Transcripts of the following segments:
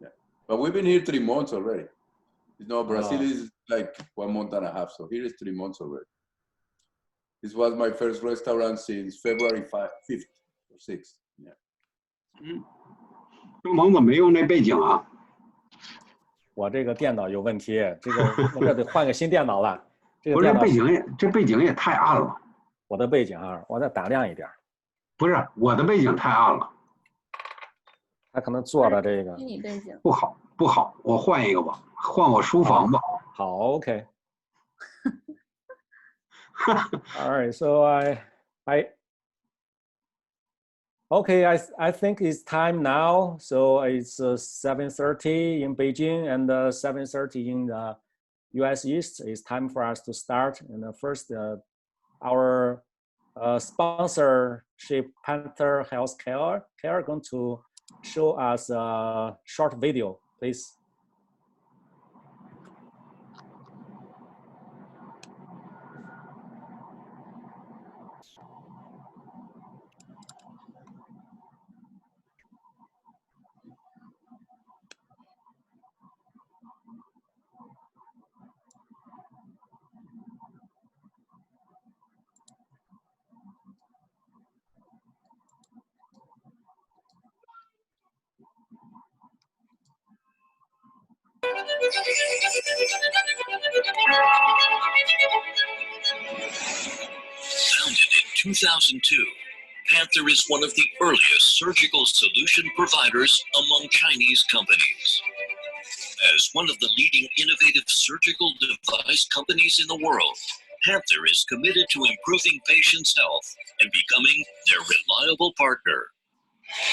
Yeah. But we've been here 3 months already. You know, Brazil is like 1 month and a half, so here is 3 months already. This was my first restaurant since February 5th or 6th. Yeah. 郑鹏怎么没用那背景啊？我这个电脑有问题，这得换个新电脑了。不是这背景也太暗了。我的背景啊，我再打亮一点。不是我的背景太暗了。他可能做的这个。你背景不好，我换一个吧，换我书房吧。好 ，OK。All right, so Okay, I think it's time now. So it's 7:30 in Beijing and 7:30 in the U.S. East. It's time for us to start. And first, our sponsorship, Panther Healthcare, are going to show us a short video, please. Founded in 2002, Panther is one of the earliest surgical solution providers among Chinese companies. As one of the leading innovative surgical device companies in the world, Panther is committed to improving patients' health and becoming their reliable partner.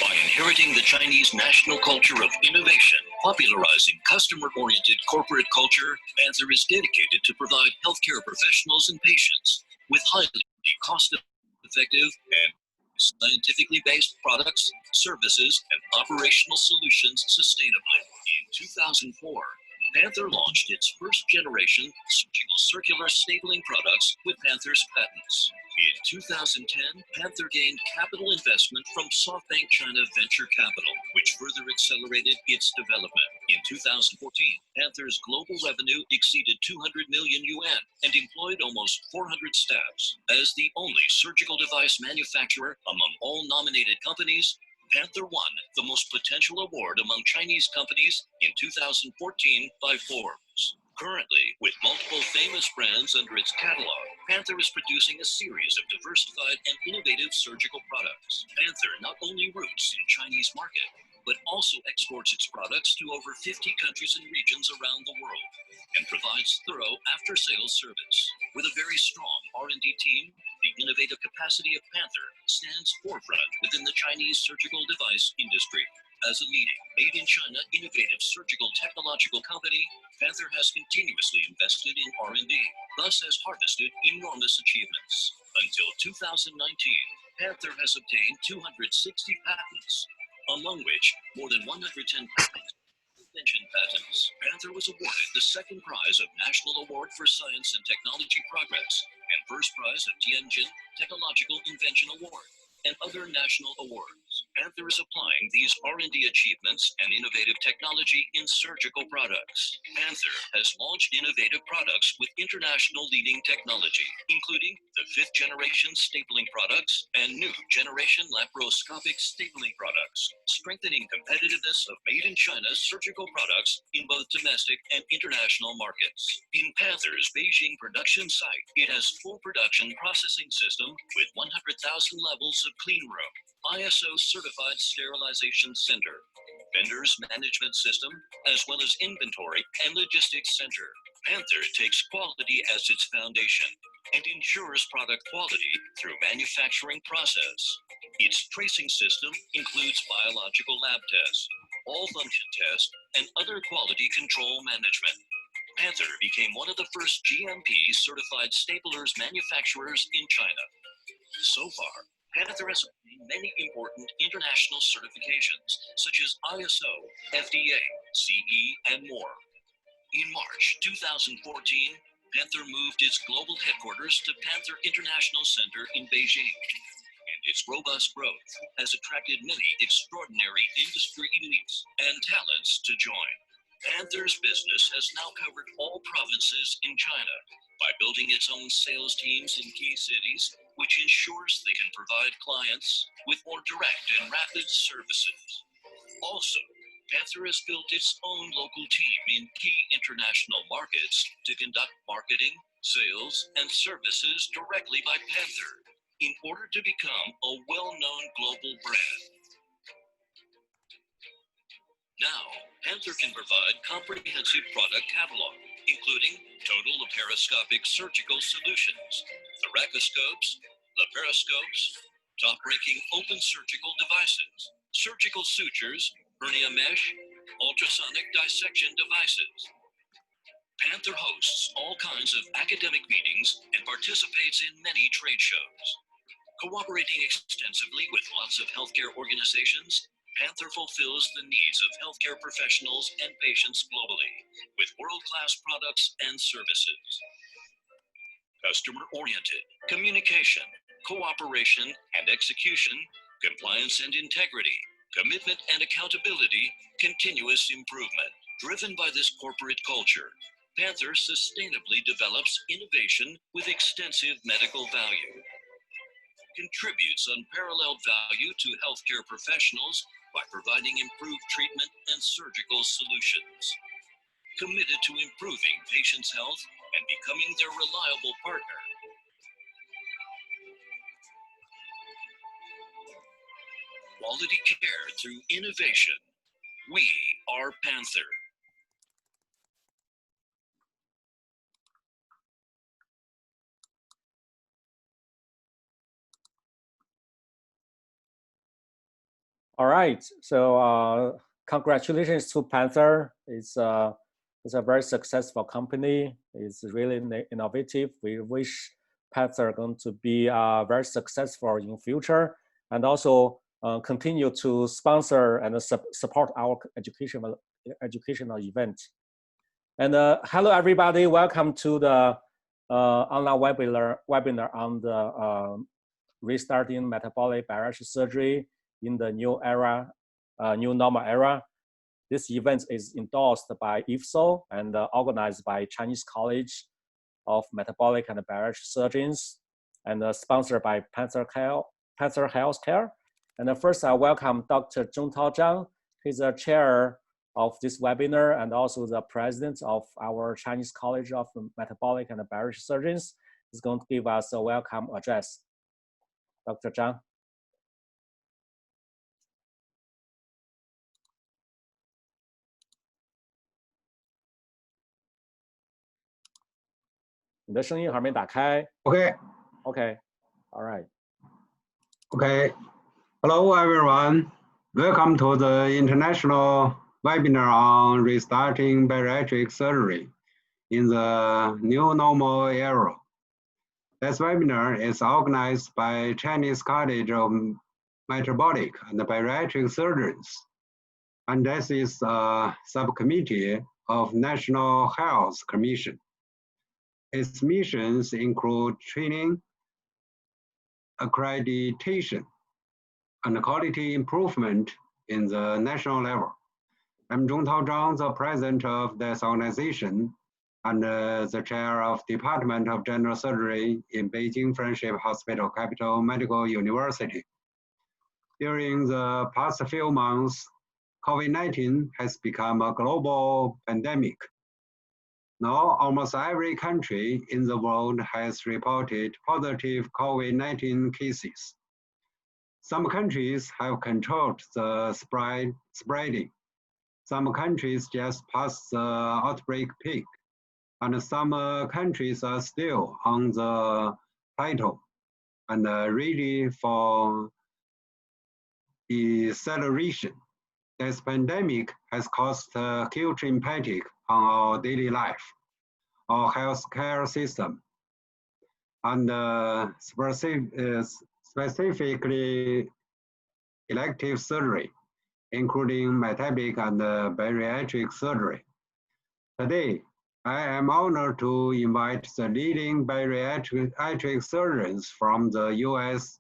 By inheriting the Chinese national culture of innovation, popularizing customer-oriented corporate culture, Panther is dedicated to provide healthcare professionals and patients with highly cost-effective and scientifically based products, services, and operational solutions sustainably. In 2004, Panther launched its first-generation surgical circular stapling products with Panther's patents. In 2010, Panther gained capital investment from SoftBank China Venture Capital, which further accelerated its development. In 2014, Panther's global revenue exceeded 200 million yuan and employed almost 400 staffs. As the only surgical device manufacturer among all nominated companies, Panther won the most potential award among Chinese companies in 2014 by Forbes. Currently, with multiple famous brands under its catalog, Panther is producing a series of diversified and innovative surgical products. Panther not only roots in Chinese market, but also exports its products to over 50 countries and regions around the world, and provides thorough after-sales service. With a very strong R&D team, the innovative capacity of Panther stands forefront within the Chinese surgical device industry. As a leading, made-in-China innovative surgical technological company, Panther has continuously invested in R&D, thus has harvested enormous achievements. Until 2019, Panther has obtained 260 patents, among which more than 110 patents invention patents. Panther was awarded the second prize of National Award for Science and Technology Progress and first prize of Tianjin Technological Invention Award and other national awards. Panther is applying these R&D achievements and innovative technology in surgical products. Panther has launched innovative products with international leading technology, including the 5th generation stapling products and new generation laparoscopic stapling products, strengthening competitiveness of made-in-China surgical products in both domestic and international markets. In Panther's Beijing production site, it has full production processing system with 100,000 levels of clean room, ISO certified sterilization center, vendors management system, as well as inventory and logistics center. Panther takes quality as its foundation and ensures product quality through manufacturing process. Its tracing system includes biological lab tests, all function tests, and other quality control management. Panther became one of the first GMP certified staplers manufacturers in China. So far, Panther has obtained many important international certifications, such as ISO, FDA, CE, and more. In March 2014, Panther moved its global headquarters to Panther International Center in Beijing. And its robust growth has attracted many extraordinary industry elites and talents to join. Panther's business has now covered all provinces in China by building its own sales teams in key cities, which ensures they can provide clients with more direct and rapid services. Also, Panther has built its own local team in key international markets to conduct marketing, sales, and services directly by Panther in order to become a well-known global brand. Now, Panther can provide comprehensive product catalog, including total laparoscopic surgical solutions, thoracoscopes, laparoscopes, top-ranking open surgical devices, surgical sutures, hernia mesh, ultrasonic dissection devices. Panther hosts all kinds of academic meetings and participates in many trade shows. Cooperating extensively with lots of healthcare organizations, Panther fulfills the needs of healthcare professionals and patients globally with world-class products and services. Customer-oriented, communication, cooperation and execution, compliance and integrity, commitment and accountability, continuous improvement. Driven by this corporate culture, Panther sustainably develops innovation with extensive medical value, contributes unparalleled value to healthcare professionals by providing improved treatment and surgical solutions, committed to improving patients' health and becoming their reliable partner. Quality care through innovation. We are Panther. All right, so congratulations to Panther. It's a very successful company. It's really innovative. We wish Panther going to be very successful in future, and also continue to sponsor and support our educational event. And hello everybody, welcome to the online webinar on the restarting metabolic bariatric surgery in the new era, new normal era. This event is endorsed by IFSO and organized by Chinese College of Metabolic and Bariatric Surgeons and sponsored by Panther Healthcare. And first I welcome Dr. Zhongtao Zhang. He's the chair of this webinar and also the president of our Chinese College of Metabolic and Bariatric Surgeons. He's going to give us a welcome address. Dr. Zhang.你的声音还没打开。Okay. Okay. All right. Okay. Hello, everyone. Welcome to the international webinar on restarting bariatric surgery in the new normal era. This webinar is organized by Chinese College of Metabolic and Bariatric Surgeons, and this is a subcommittee of National Health Commission. Its missions include training, accreditation, and quality improvement in the national level. I'm Zhongtao Zhang, the president of this organization and the chair of Department of General Surgery in Beijing Friendship Hospital Capital Medical University. During the past few months, COVID-19 has become a global pandemic. Now, almost every country in the world has reported positive COVID-19 cases. Some countries have controlled the spreading. Some countries just passed the outbreak peak, and some countries are still on the plateau and ready for deceleration. This pandemic has caused a huge impact on our daily life, our healthcare system, and specifically elective surgery, including metabolic and bariatric surgery. Today, I am honored to invite the leading bariatric surgeons from the US,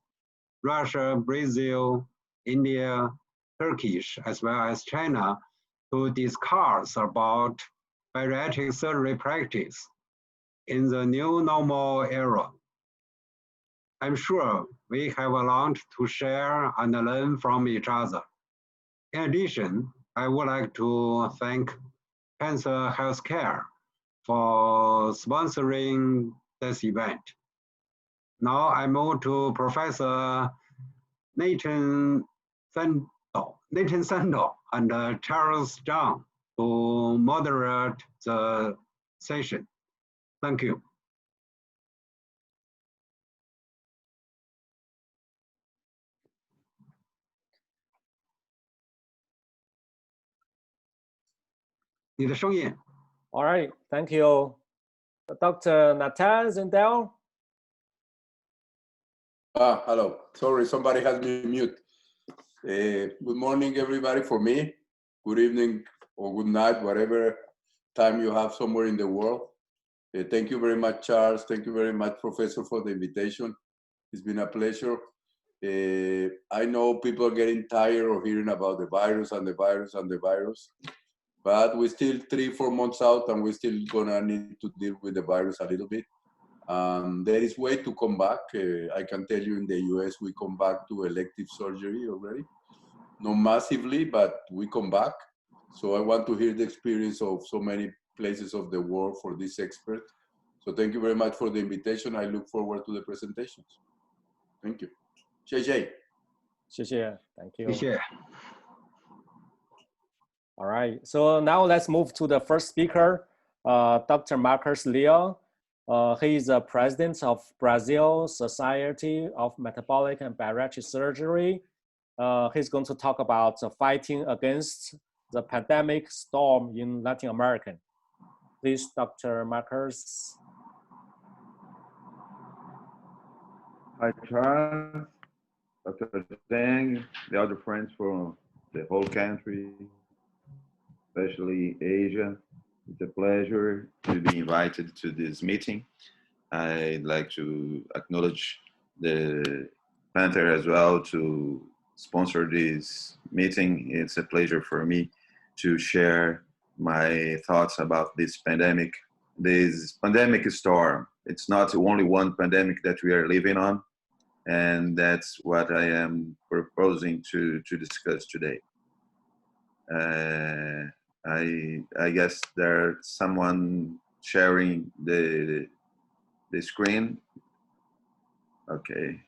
Russia, Brazil, India, Turkey, as well as China, to discuss about bariatric surgery practice in the new normal era. I'm sure we have a lot to share and learn from each other. In addition, I would like to thank Cancer Healthcare for sponsoring this event. Now I move to Professor Nathan Sandel and Charles Zhang to moderate the session. Thank you. All right, thank you. Dr. Nathan Sandel. Hello. Sorry, somebody has me mute. Good morning, everybody, for me. Good evening or good night, whatever time you have somewhere in the world. Thank you very much, Charles. Thank you very much, Professor, for the invitation. It's been a pleasure. I know people are getting tired of hearing about the virus and the virus and the virus, but we're still 3-4 months out and we're still gonna need to deal with the virus a little bit. There is way to come back. I can tell you in the US, we come back to elective surgery already. Not massively, but we come back. So I want to hear the experience of so many places of the world for this expert. So thank you very much for the invitation. I look forward to the presentations. Thank you. 谢谢. 谢谢. Thank you. 谢谢. All right, so now let's move to the first speaker, Dr. Marcus Leon. He is the president of Brazil Society of Metabolic and Bariatric Surgery. He's going to talk about fighting against the pandemic storm in Latin America. Please, Dr. Marcus. Hi, Charles, Dr. Zhang, the other friends from the whole country, especially Asia. It's a pleasure to be invited to this meeting. I'd like to acknowledge the Panther as well to sponsor this meeting. It's a pleasure for me to share my thoughts about this pandemic storm. It's not only one pandemic that we are living on, and that's what I am proposing to discuss today. I guess there's someone sharing the screen. Okay,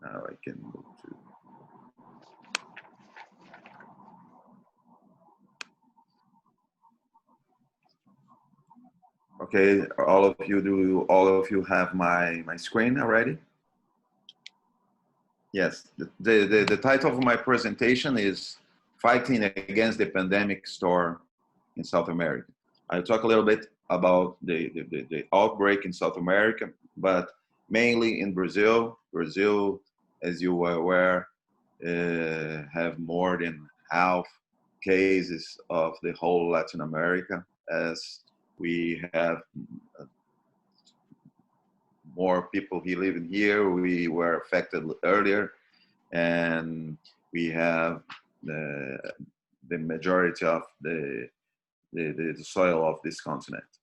now I can move to. Okay, all of you have my screen already? Yes, the title of my presentation is Fighting Against the Pandemic Storm in South America. I'll talk a little bit about the outbreak in South America, but mainly in Brazil. Brazil, as you are aware, have more than half cases of the whole Latin America, as we have more people living here. We were affected earlier, and we have the majority of the soil of this continent.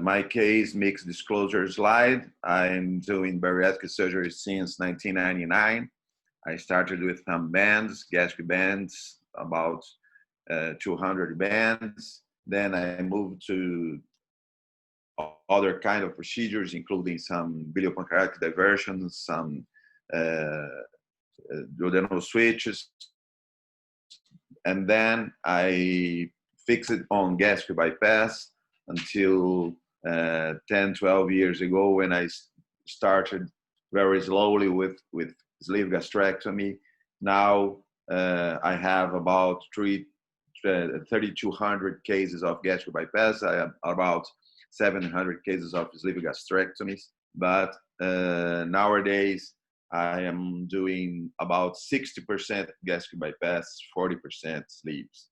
My case makes disclosure slide. I'm doing bariatric surgery since 1999. I started with some bands, gastric bands, about 200 bands. Then I moved to other kind of procedures, including some biliopancreatic diversions, some duodenal switches. And then I fixed it on gastric bypass until 10, 12 years ago, when I started very slowly with sleeve gastrectomy. Now I have about 3,200 cases of gastric bypass. I have about 700 cases of sleeve gastrectomies. But nowadays, I am doing about 60% gastric bypass, 40% sleeves.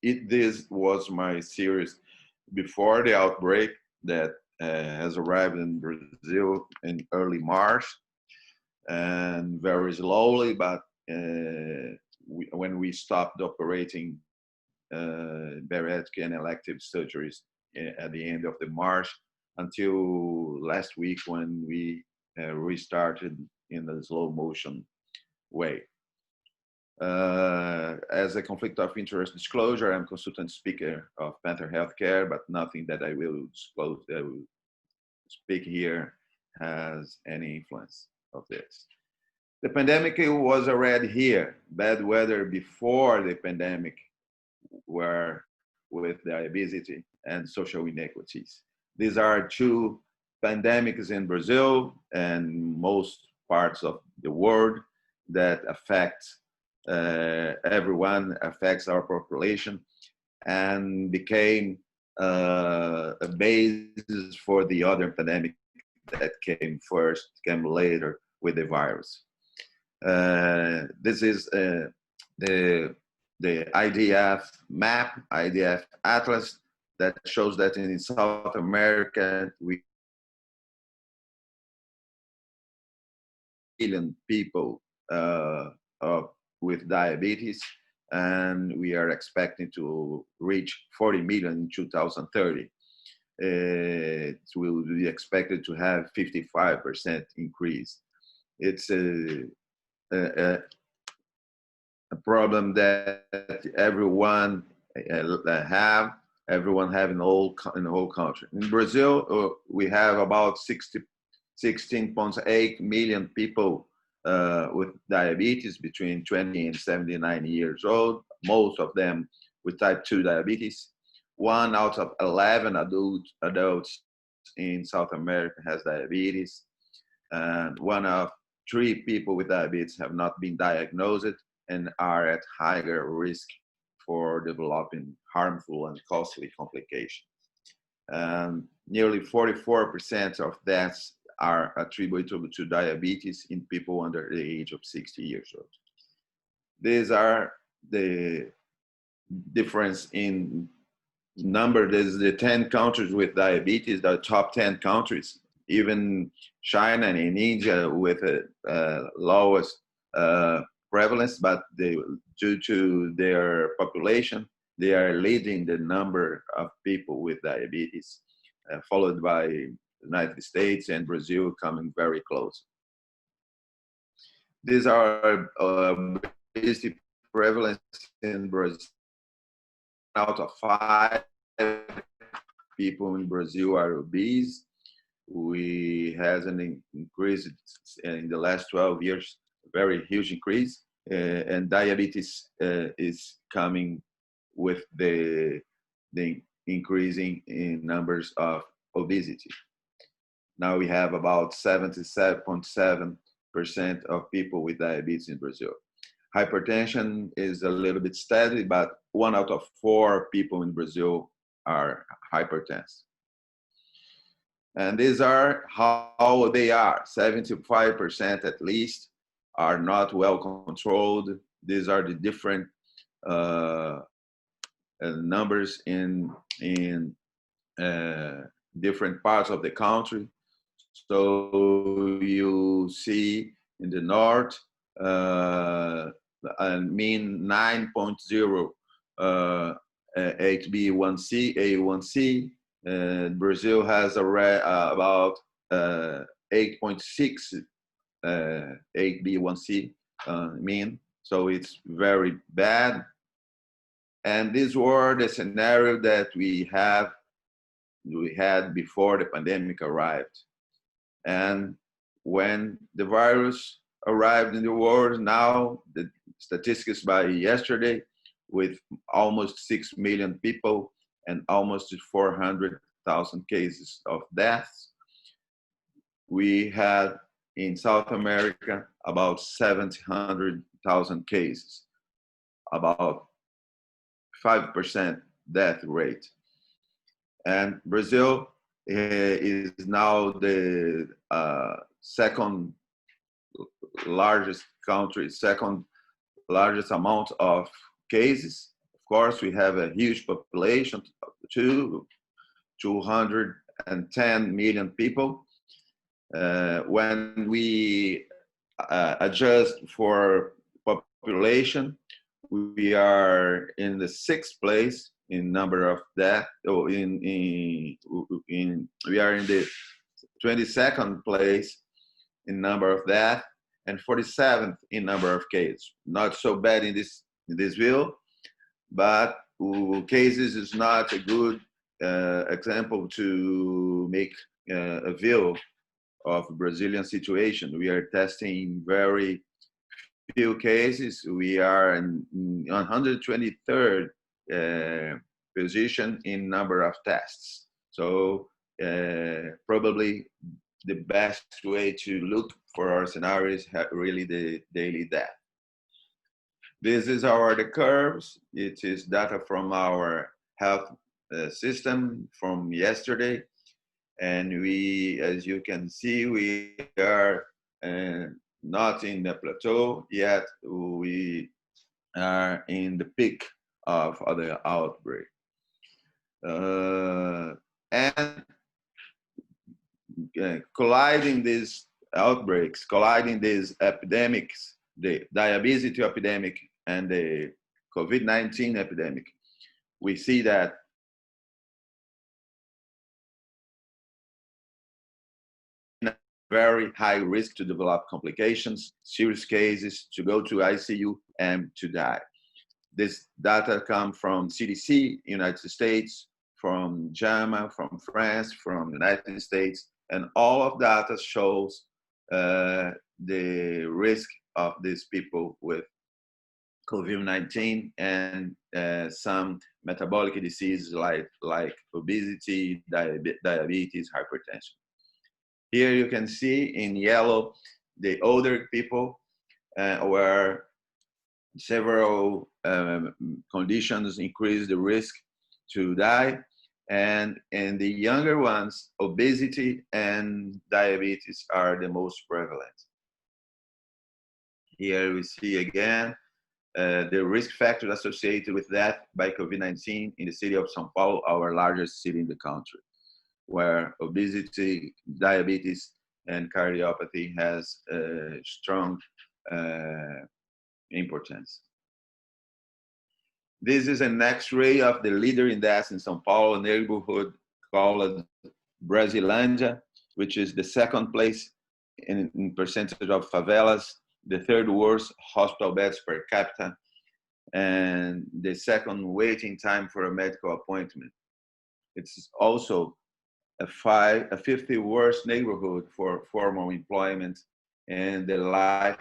This was my series before the outbreak that has arrived in Brazil in early March. and very slowly, but when we stopped operating bariatric and elective surgeries at the end of the March until last week when we restarted in a slow motion way. As a conflict of interest disclosure, I'm consultant speaker of Panther Healthcare, but nothing that I will disclose, that I will speak here has any influence of this. The pandemic was already here. Bad weather before the pandemic were with the obesity and social inequities. These are two pandemics in Brazil and most parts of the world that affect everyone, affects our population, and became a basis for the other pandemic that came first, came later with the virus. This is the IDF map, IDF atlas, that shows that in South America, we million people with diabetes, and we are expecting to reach 40 million in 2030. It will be expected to have 55% increase. It's a problem that everyone have in the whole country. In Brazil, we have about 16.8 million people with diabetes between 20 and 79 years old, most of them with type 2 diabetes. 1 out of 11 adults in South America has diabetes, and 1 of 3 people with diabetes have not been diagnosed and are at higher risk for developing harmful and costly complications. Nearly 44% of deaths are attributable to diabetes in people under the age of 60 years old. These are the difference in number. There's the 10 countries with diabetes, the top 10 countries, even China and in India with the lowest prevalence, but due to their population, they are leading the number of people with diabetes, followed by United States and Brazil coming very close. These are obesity prevalence in Brazil. Out of 5 people in Brazil are obese. We has an increase in the last 12 years, a very huge increase, and diabetes is coming with the increasing in numbers of obesity. Now we have about 77.7% of people with diabetes in Brazil. Hypertension is a little bit steady, but 1 out of 4 people in Brazil are hypertensive. And these are how they are. 75% at least are not well controlled. These are the different numbers in different parts of the country. So you see in the north, a mean 9.0 HbA1c. Brazil has about 8.6 HbA1c mean. So it's very bad. And these were the scenario that we had before the pandemic arrived. And when the virus arrived in the world, now the statistics by yesterday, with almost 6 million people and almost 400,000 cases of deaths, we had in South America about 700,000 cases, about 5% death rate. And Brazil is now the second largest country, second largest amount of cases. Of course, we have a huge population, 210 million people. When we adjust for population, we are in the 6th place in number of death. We are in the 22nd place in number of death and 47th in number of cases. Not so bad in this view, but cases is not a good example to make a view of Brazilian situation. We are testing very few cases. We are in 123rd position in number of tests. So probably the best way to look for our scenarios is really the daily death. This is the curves. It is data from our health system from yesterday. And we, as you can see, we are not in the plateau yet. We are in the peak of the outbreak. And colliding these outbreaks, colliding these epidemics, the diabetes epidemic and the COVID-19 epidemic, we see that very high risk to develop complications, serious cases, to go to ICU and to die. This data come from CDC, United States, from JAMA, from France, from the United States, and all of data shows the risk of these people with COVID-19 and some metabolic diseases like obesity, diabetes, hypertension. Here you can see in yellow the older people where several conditions increase the risk to die, and in the younger ones, obesity and diabetes are the most prevalent. Here we see again the risk factors associated with death by COVID-19 in the city of São Paulo, our largest city in the country, where obesity, diabetes, and cardiopathy has a strong importance. This is an X-ray of the leader in deaths in São Paulo, neighborhood called Brasilândia, which is the 2nd place in percentage of favelas, the 3rd worst hospital beds per capita, and the 2nd waiting time for a medical appointment. It's also a 50 worst neighborhood for formal employment, and the life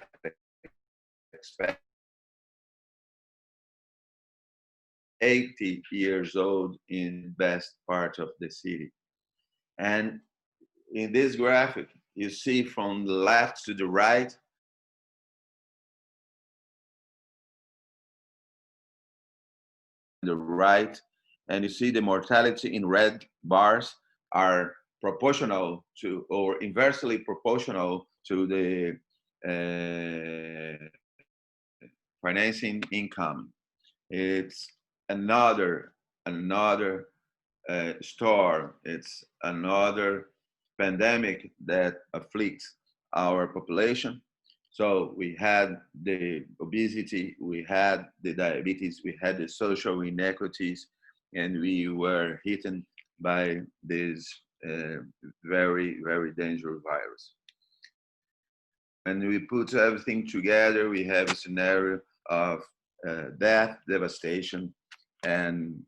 expectancy 80 years old in best part of the city. And in this graphic, you see from the left to the right, and you see the mortality in red bars are proportional to or inversely proportional to the financing income. It's another storm. It's another pandemic that afflicts our population. So we had the obesity, we had the diabetes, we had the social inequities, and we were hit by this very, very dangerous virus. And we put everything together, we have a scenario of death, devastation, and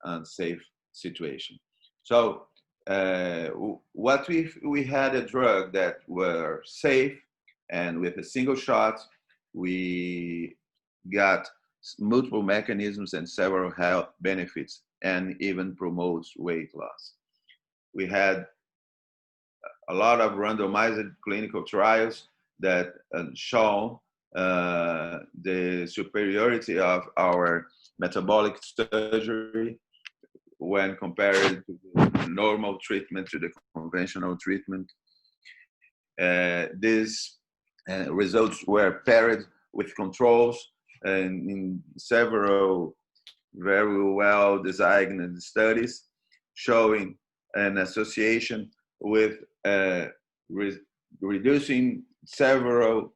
unsafe situation. So what we had a drug that were safe, and with a single shot, we got multiple mechanisms and several health benefits, and even promotes weight loss. We had a lot of randomized clinical trials that show the superiority of our metabolic surgery when compared to the normal treatment, to the conventional treatment. These results were paired with controls and in several very well designed studies showing an association with reducing several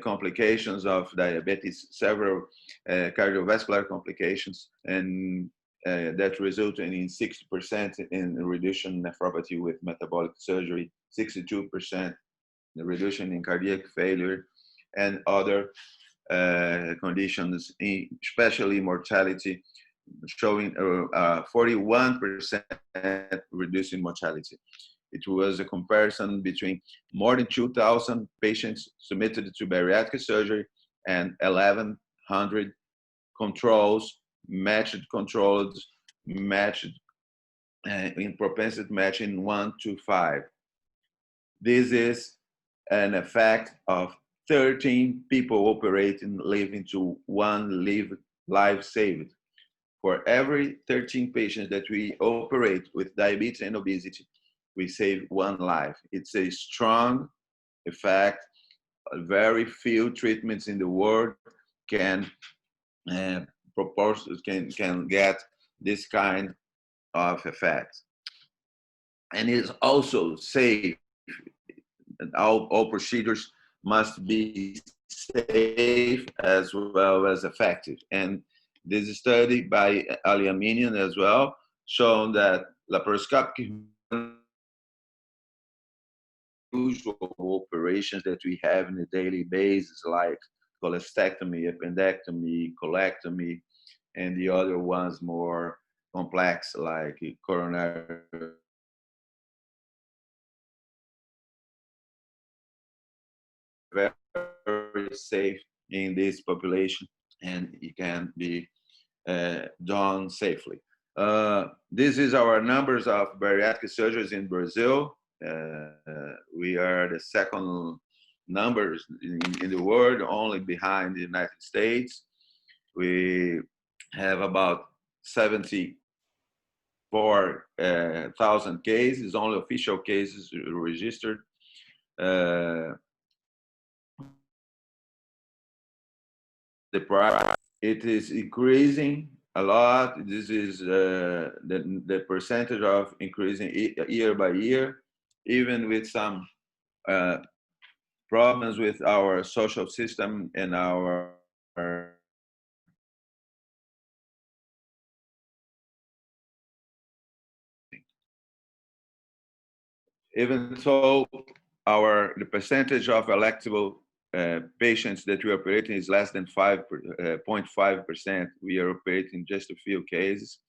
complications of diabetes, several cardiovascular complications, and that resulted in 60% in reduction in nephropathy with metabolic surgery, 62% reduction in cardiac failure, and other conditions, especially mortality, showing 41% reducing mortality. It was a comparison between more than 2,000 patients submitted to bariatric surgery and 1,100 controls, matched controls, matched in propensity matching 1 to 5. This is an effect of 13 people operating, leading to 1 life saved. For every 13 patients that we operate with diabetes and obesity, we save 1 life. It's a strong effect. Very few treatments in the world can can get this kind of effect. And it's also safe. All procedures must be safe as well as effective. And this study by Aliaminian as well shown that laparoscopic usual operations that we have on a daily basis, like cholecystectomy, appendectomy, colectomy, and the other ones more complex, like coronary. Very safe in this population, and it can be done safely. This is our numbers of bariatric surgeries in Brazil. We are the second numbers in the world, only behind the United States. We have about 74,000 cases, only official cases registered. The price, it is increasing a lot. This is the percentage of increasing year by year, even with some problems with our social system and our even though the percentage of electable patients that we are operating is less than 0.5%. We are operating just a few cases.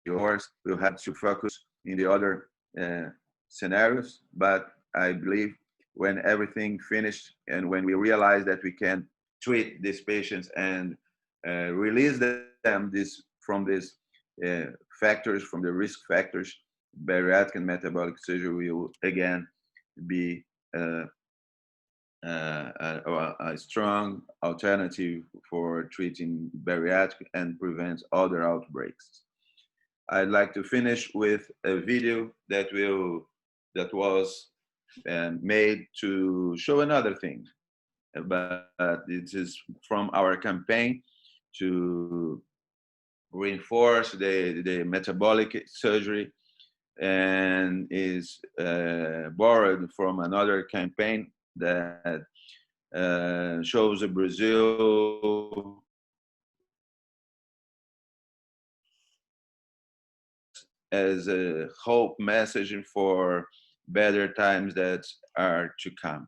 We'll have to focus in the other scenarios, but I believe when everything finished and when we realize that we can treat these patients and release them from these factors, from the risk factors, bariatric and metabolic surgery will again be a strong alternative for treating bariatric and prevent other outbreaks. I'd like to finish with a video that was made to show another thing, but it is from our campaign to reinforce the metabolic surgery, and is borrowed from another campaign that shows Brazil as a hope message for better times that are to come.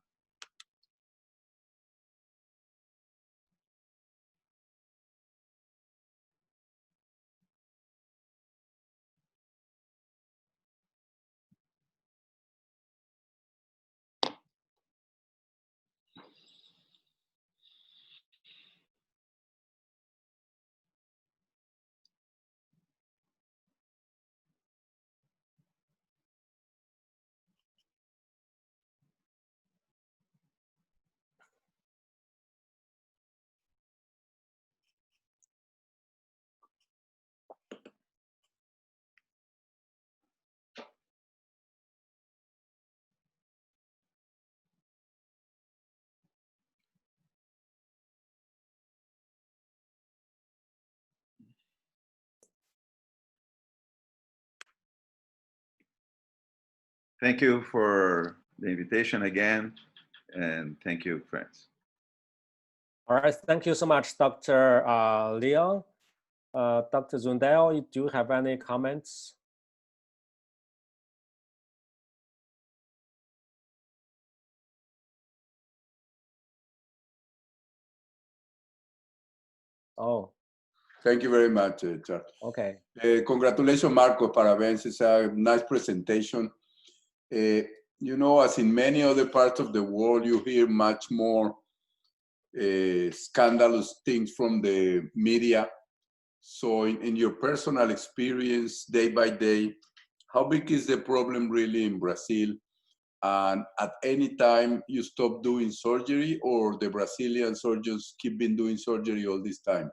Thank you for the invitation again, and thank you, friends. All right, thank you so much, Dr. Leon. Dr. Zundel, do you have any comments? Oh. Thank you very much, Charles. Okay. Congratulations, Marcos. Parabéns. It's a nice presentation. You know, as in many other parts of the world, you hear much more scandalous things from the media. So in your personal experience, day by day, how big is the problem really in Brazil? And at any time you stop doing surgery, or the Brazilian surgeons keep been doing surgery all this time?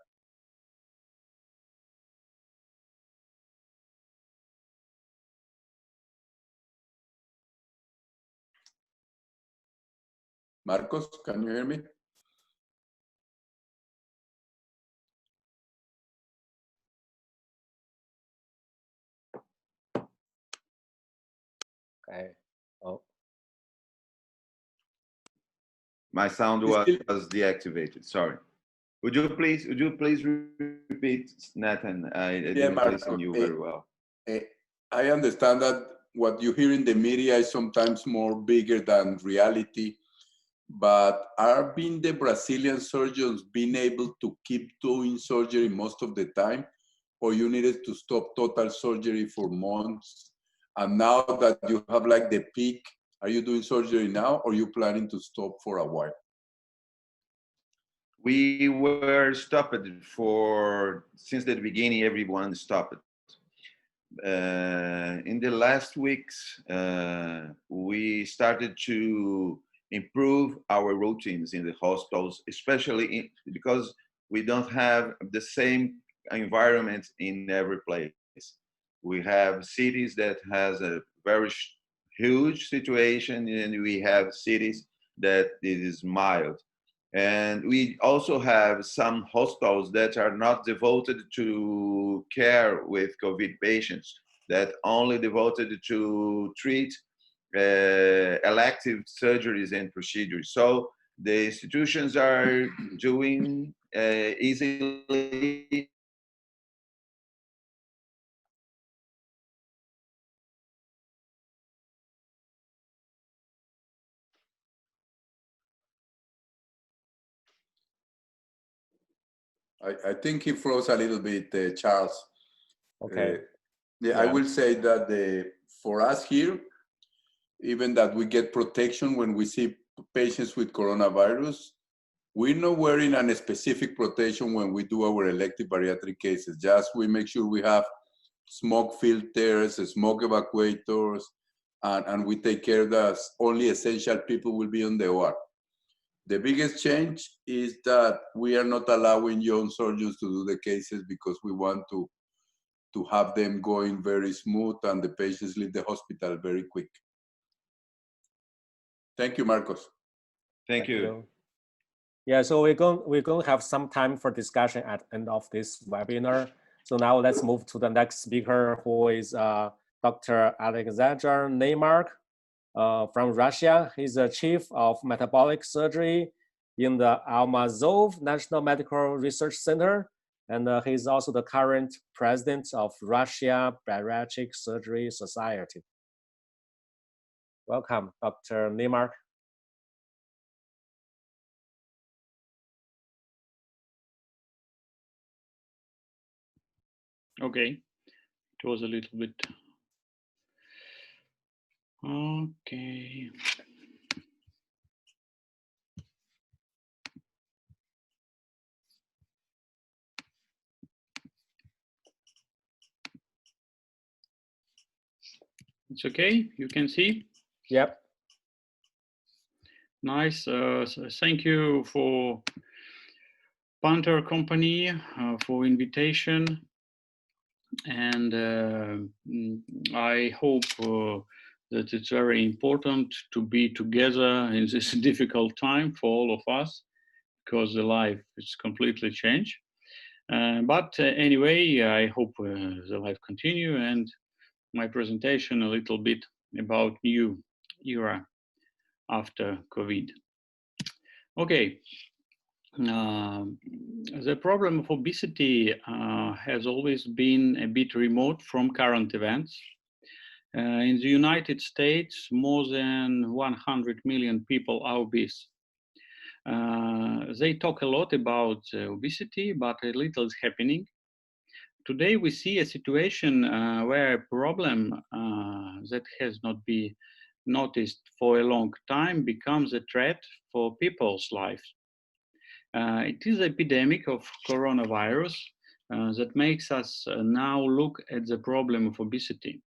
Marcos, can you hear me? Okay. Oh. My sound was deactivated. Sorry. Would you please repeat, Nathan? I didn't listen you very well. I understand that what you hear in the media is sometimes more bigger than reality, but are being the Brazilian surgeons being able to keep doing surgery most of the time, or you needed to stop total surgery for months? And now that you have like the peak, are you doing surgery now, or are you planning to stop for a while? We were stopped since the beginning. Everyone stopped. In the last weeks, we started to improve our routines in the hospitals, especially because we don't have the same environment in every place. We have cities that has a very huge situation, and we have cities that it is mild. And we also have some hospitals that are not devoted to care with COVID patients, that only devoted to treat elective surgeries and procedures. So the institutions are doing easily. I think he froze a little bit, Charles. Okay. Yeah, I will say that for us here, even that we get protection when we see patients with coronavirus, we're not wearing a specific protection when we do our elective bariatric cases. Just we make sure we have smoke filters, smoke evacuators, and we take care that only essential people will be on the OR. The biggest change is that we are not allowing young surgeons to do the cases because we want to have them going very smooth and the patients leave the hospital very quick. Thank you, Marcos. Thank you. Yeah, so we're going to have some time for discussion at the end of this webinar. So now let's move to the next speaker, who is Dr. Alexander Neymark from Russia. He's the chief of metabolic surgery in the Almazov National Medical Research Center. And he's also the current president of Russia Bariatric Surgery Society. Welcome, Dr. Neymark. Okay, it was a little bit. Okay. It's okay, you can see? Yep. Nice, so thank you for Panther Company for invitation. And I hope that it's very important to be together in this difficult time for all of us, because the life is completely changed. But anyway, I hope the life continue, and my presentation a little bit about new era after COVID. Okay, the problem of obesity has always been a bit remote from current events. In the United States, more than 100 million people are obese. They talk a lot about obesity, but a little is happening. Today we see a situation where a problem that has not been noticed for a long time becomes a threat for people's lives. It is the epidemic of coronavirus that makes us now look at the problem of obesity.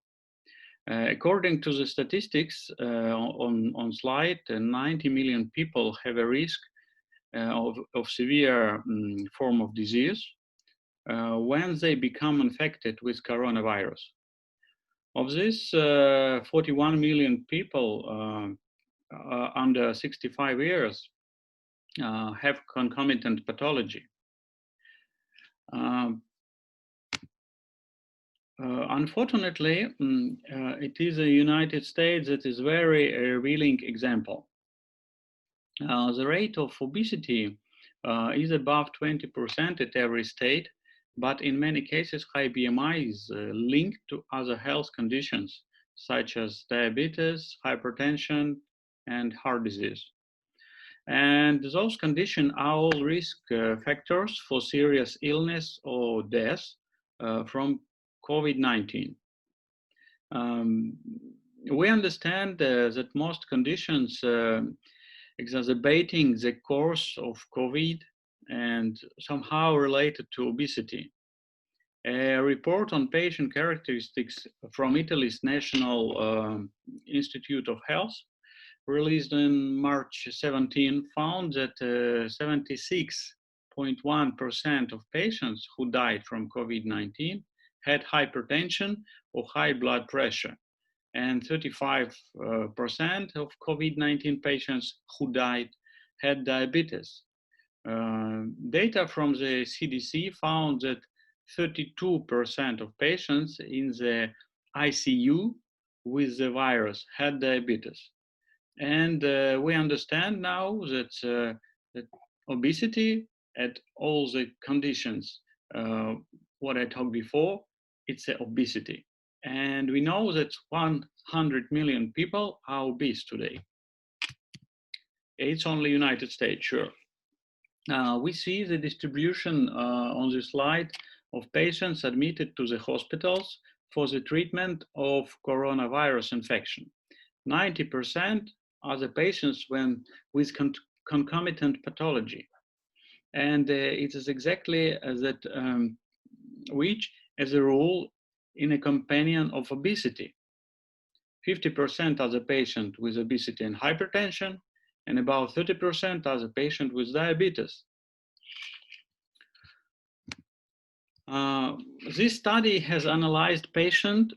According to the statistics on slide, 90 million people have a risk of severe form of disease when they become infected with coronavirus. Of this, 41 million people under 65 years have concomitant pathology. Unfortunately, it is the United States that is very revealing example. The rate of obesity is above 20% at every state, but in many cases, high BMI is linked to other health conditions, such as diabetes, hypertension, and heart disease. And those conditions are all risk factors for serious illness or death from COVID-19. We understand that most conditions exacerbating the course of COVID and somehow related to obesity. A report on patient characteristics from Italy's National Institute of Health, released in March 17, found that 76.1% of patients who died from COVID-19 had hypertension or high blood pressure, and 35% of COVID-19 patients who died had diabetes. Data from the CDC found that 32% of patients in the ICU with the virus had diabetes. And we understand now that, that obesity at all the conditions, what I talked before, it's obesity. And we know that 100 million people are obese today. It's only United States, sure. We see the distribution on the slide of patients admitted to the hospitals for the treatment of coronavirus infection. 90% are the patients with concomitant pathology. And it is exactly that which, as a rule, in a companion of obesity. 50% are the patient with obesity and hypertension, and about 30% are the patient with diabetes. This study has analyzed patients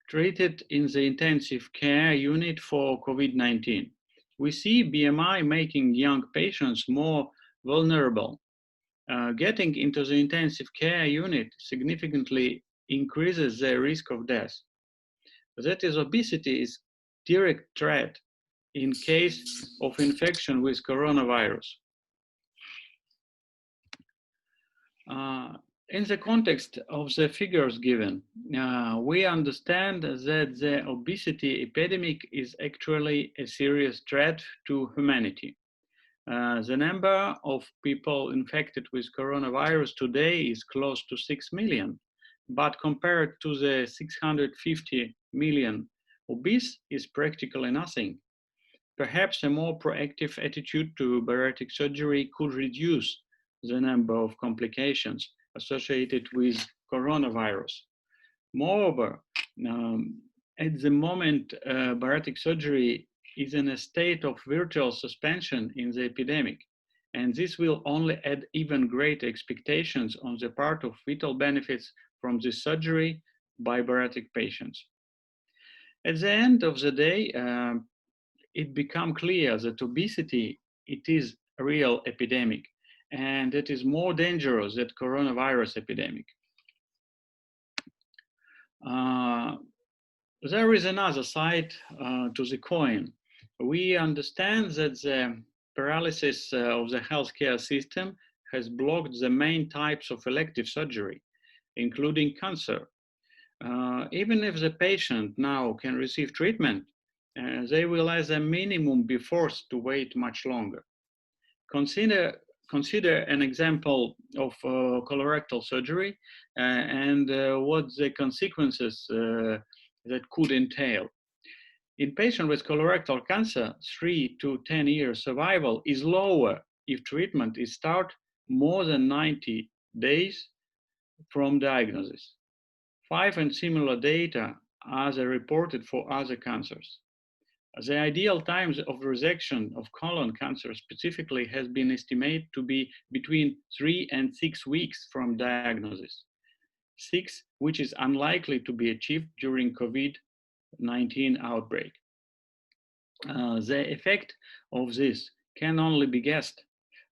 treated in the intensive care unit for COVID-19. We see BMI making young patients more vulnerable. Getting into the intensive care unit significantly increases the risk of death. That is, obesity is direct threat in case of infection with coronavirus. In the context of the figures given, we understand that the obesity epidemic is actually a serious threat to humanity. The number of people infected with coronavirus today is close to 6 million, but compared to the 650 million obese is practically nothing. Perhaps a more proactive attitude to bariatric surgery could reduce the number of complications associated with coronavirus. Moreover, at the moment, bariatric surgery is in a state of virtual suspension in the epidemic, and this will only add even greater expectations on the part of vital benefits from this surgery by bariatric patients. At the end of the day, it becomes clear that obesity, it is a real epidemic, and it is more dangerous than coronavirus epidemic. There is another side to the coin. We understand that the paralysis of the healthcare system has blocked the main types of elective surgery, including cancer. Even if the patient now can receive treatment, they will as a minimum be forced to wait much longer. Consider an example of colorectal surgery and what the consequences that could entail. In patients with colorectal cancer, 3 to 10 years survival is lower if treatment is started more than 90 days from diagnosis. 5 and similar data are reported for other cancers. The ideal times of resection of colon cancer specifically has been estimated to be between 3 and 6 weeks from diagnosis. 6, which is unlikely to be achieved during COVID-19 outbreak. The effect of this can only be guessed,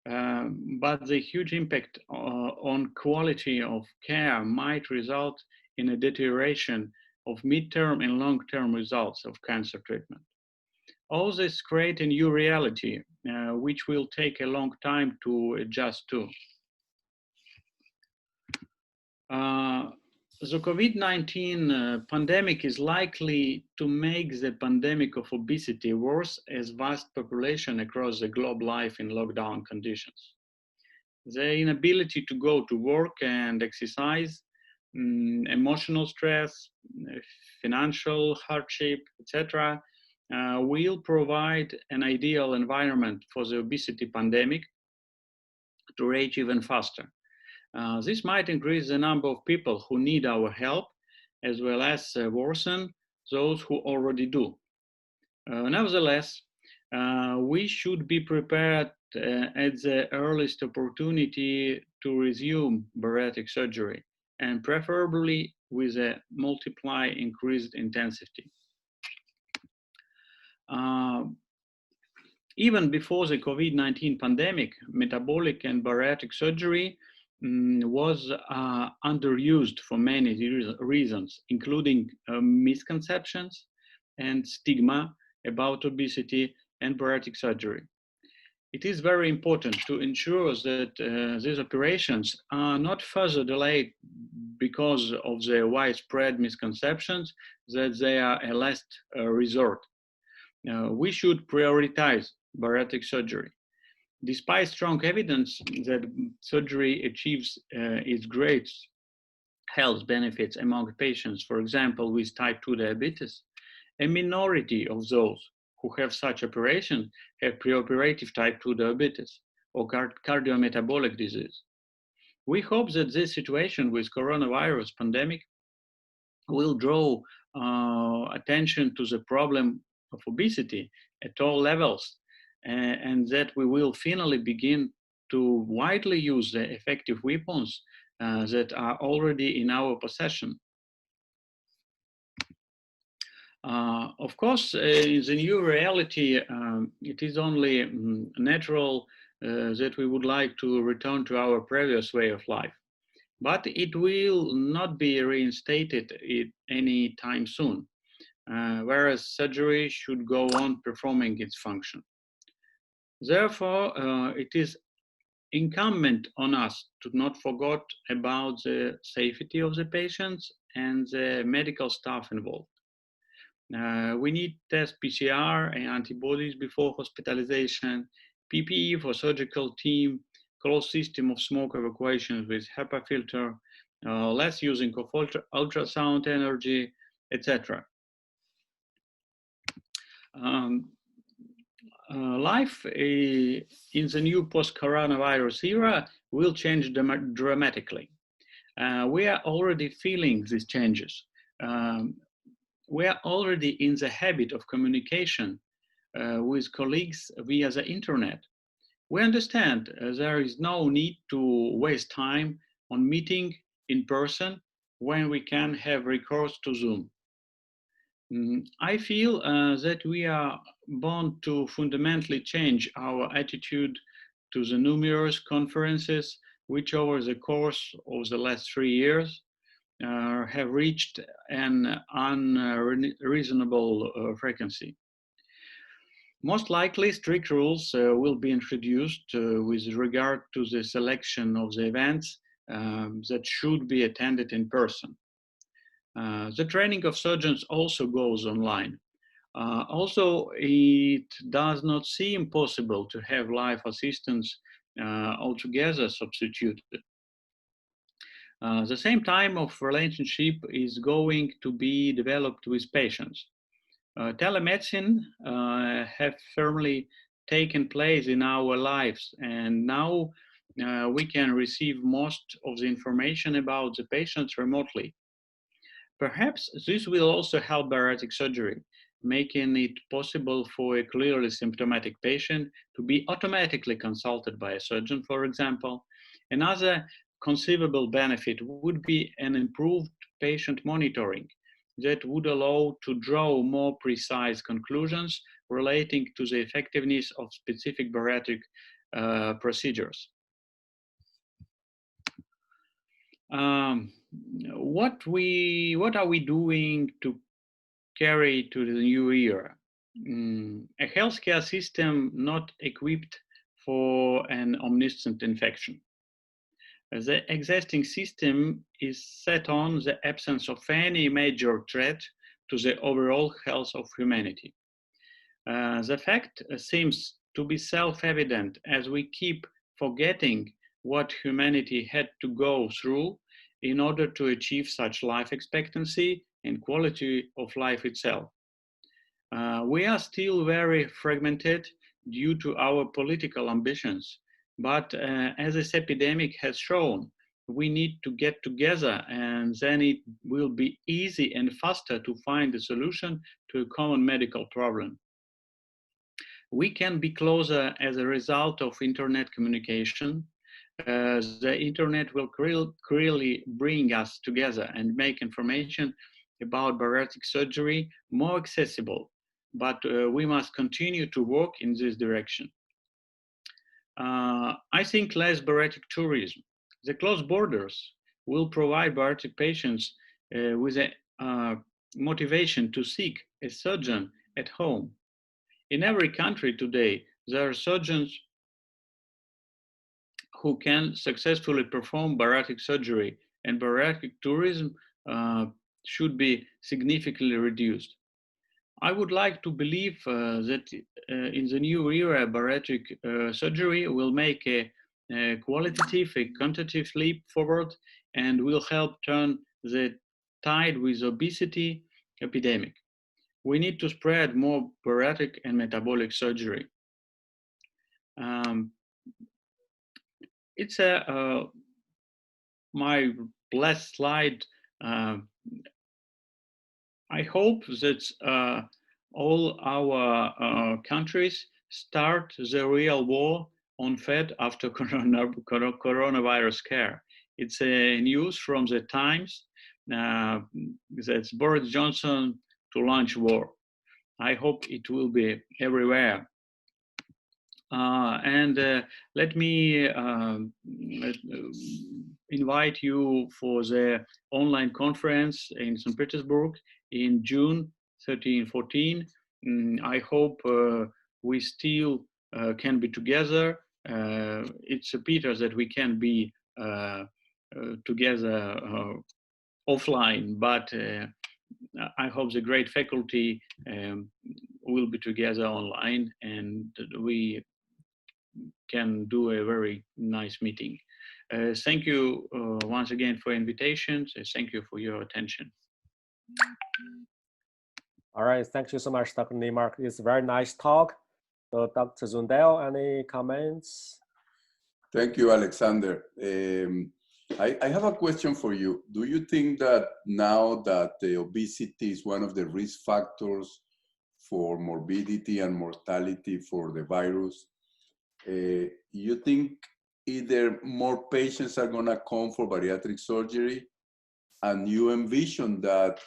but the huge impact on quality of care might result in a deterioration of mid-term and long-term results of cancer treatment. All this creates a new reality, which will take a long time to adjust to. The COVID-19 pandemic is likely to make the pandemic of obesity worse as vast population across the globe live in lockdown conditions. The inability to go to work and exercise, emotional stress, financial hardship, etc., will provide an ideal environment for the obesity pandemic to rage even faster. This might increase the number of people who need our help, as well as worsen those who already do. Nevertheless, we should be prepared at the earliest opportunity to resume bariatric surgery, and preferably with a multiply increased intensity. Even before the COVID-19 pandemic, metabolic and bariatric surgery was underused for many reasons, including misconceptions and stigma about obesity and bariatric surgery. It is very important to ensure that these operations are not further delayed because of the widespread misconceptions that they are a last resort. We should prioritize bariatric surgery. Despite strong evidence that surgery achieves its great health benefits among patients, for example, with type 2 diabetes, a minority of those who have such operation have preoperative type 2 diabetes or cardiometabolic disease. We hope that this situation with coronavirus pandemic will draw attention to the problem of obesity at all levels, and that we will finally begin to widely use the effective weapons that are already in our possession. Of course, in the new reality, it is only natural that we would like to return to our previous way of life, but it will not be reinstated any time soon, whereas surgery should go on performing its function. Therefore, it is incumbent on us to not forget about the safety of the patients and the medical staff involved. We need test PCR and antibodies before hospitalization, PPE for surgical team, closed system of smoke evacuation with HEPA filter, less using of ultrasound energy, etc. Life in the new post-coronavirus era will change dramatically. We are already feeling these changes. We are already in the habit of communication with colleagues via the internet. We understand there is no need to waste time on meeting in person when we can have recourse to Zoom. I feel that we are bound to fundamentally change our attitude to the numerous conferences which over the course of the last 3 years have reached an unreasonable frequency. Most likely, strict rules will be introduced with regard to the selection of the events that should be attended in person. The training of surgeons also goes online. Also, it does not seem possible to have live assistants altogether substituted. The same type of relationship is going to be developed with patients. Telemedicine have firmly taken place in our lives, and now we can receive most of the information about the patients remotely. Perhaps this will also help bariatric surgery, making it possible for a clearly symptomatic patient to be automatically consulted by a surgeon, for example. Another conceivable benefit would be an improved patient monitoring that would allow to draw more precise conclusions relating to the effectiveness of specific bariatric procedures. What are we doing to carry to the new era? A healthcare system not equipped for an omniscient infection. The existing system is set on the absence of any major threat to the overall health of humanity. The fact seems to be self-evident as we keep forgetting what humanity had to go through in order to achieve such life expectancy and quality of life itself. We are still very fragmented due to our political ambitions, but as this epidemic has shown, we need to get together, and then it will be easy and faster to find a solution to a common medical problem. We can be closer as a result of internet communication. The internet will clearly bring us together and make information about bariatric surgery more accessible, but we must continue to work in this direction. I think less bariatric tourism. The closed borders will provide bariatric patients with a motivation to seek a surgeon at home. In every country today, there are surgeons who can successfully perform bariatric surgery, and bariatric tourism should be significantly reduced. I would like to believe that in the new era, bariatric surgery will make a qualitative, a quantitative leap forward and will help turn the tide with obesity epidemic. We need to spread more bariatric and metabolic surgery. It's my last slide. I hope that all our countries start the real war on Fed after coronavirus care. It's a news from the Times that's Boris Johnson to launch war. I hope it will be everywhere. Let me invite you for the online conference in St. Petersburg in June 13-14. I hope we still can be together. It's a pity that we can be together offline, but I hope the great faculty will be together online and we can do a very nice meeting. Thank you once again for invitations. Thank you for your attention. All right, thank you so much, Dr. Niemark. It's a very nice talk. So Dr. Zundel, any comments? Thank you, Alexander. I have a question for you. Do you think that now that the obesity is one of the risk factors for morbidity and mortality for the virus, you think either more patients are going to come for bariatric surgery, and you envision that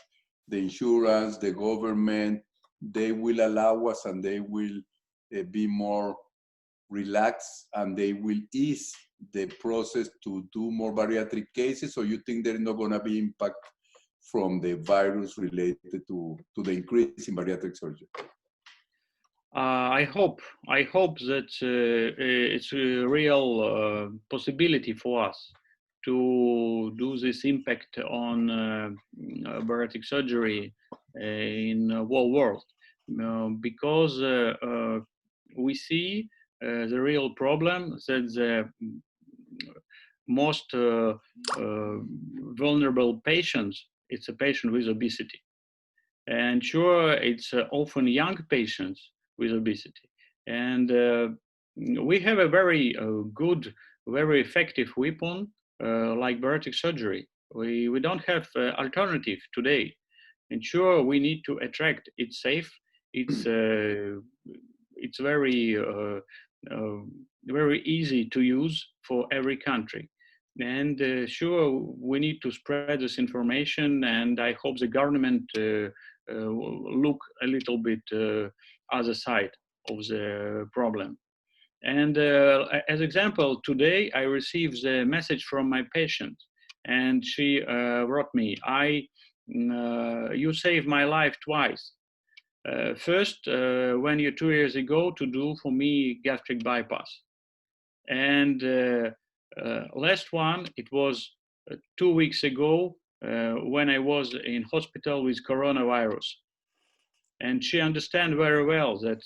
the insurance, the government, they will allow us and they will be more relaxed and they will ease the process to do more bariatric cases, or you think there's not going to be impact from the virus related to the increase in bariatric surgery? I hope that it's a real possibility for us to do this impact on bariatric surgery in the whole world, because we see the real problem that the most vulnerable patients, it's a patient with obesity. And sure, it's often young patients with obesity. And we have a very good, very effective weapon like bariatric surgery. We don't have alternative today. And sure, we need to attract. It's safe. It's very very easy to use for every country. And sure, we need to spread this information. And I hope the government look a little bit other side of the problem. And as example, today I received a message from my patient, and she wrote me, you saved my life twice. First, when you 2 years ago to do for me gastric bypass. And last one, it was 2 weeks ago when I was in hospital with coronavirus. And she understands very well that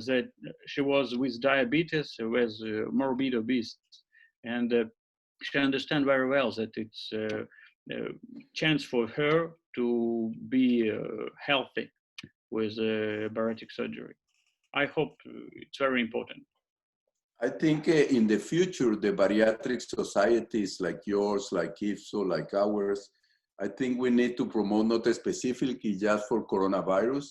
that she was with diabetes, with morbid obese, and she understands very well that it's a chance for her to be healthy with bariatric surgery. I hope it's very important. I think in the future, the bariatric societies like yours, like IFSO, like ours, I think we need to promote not specifically just for coronavirus,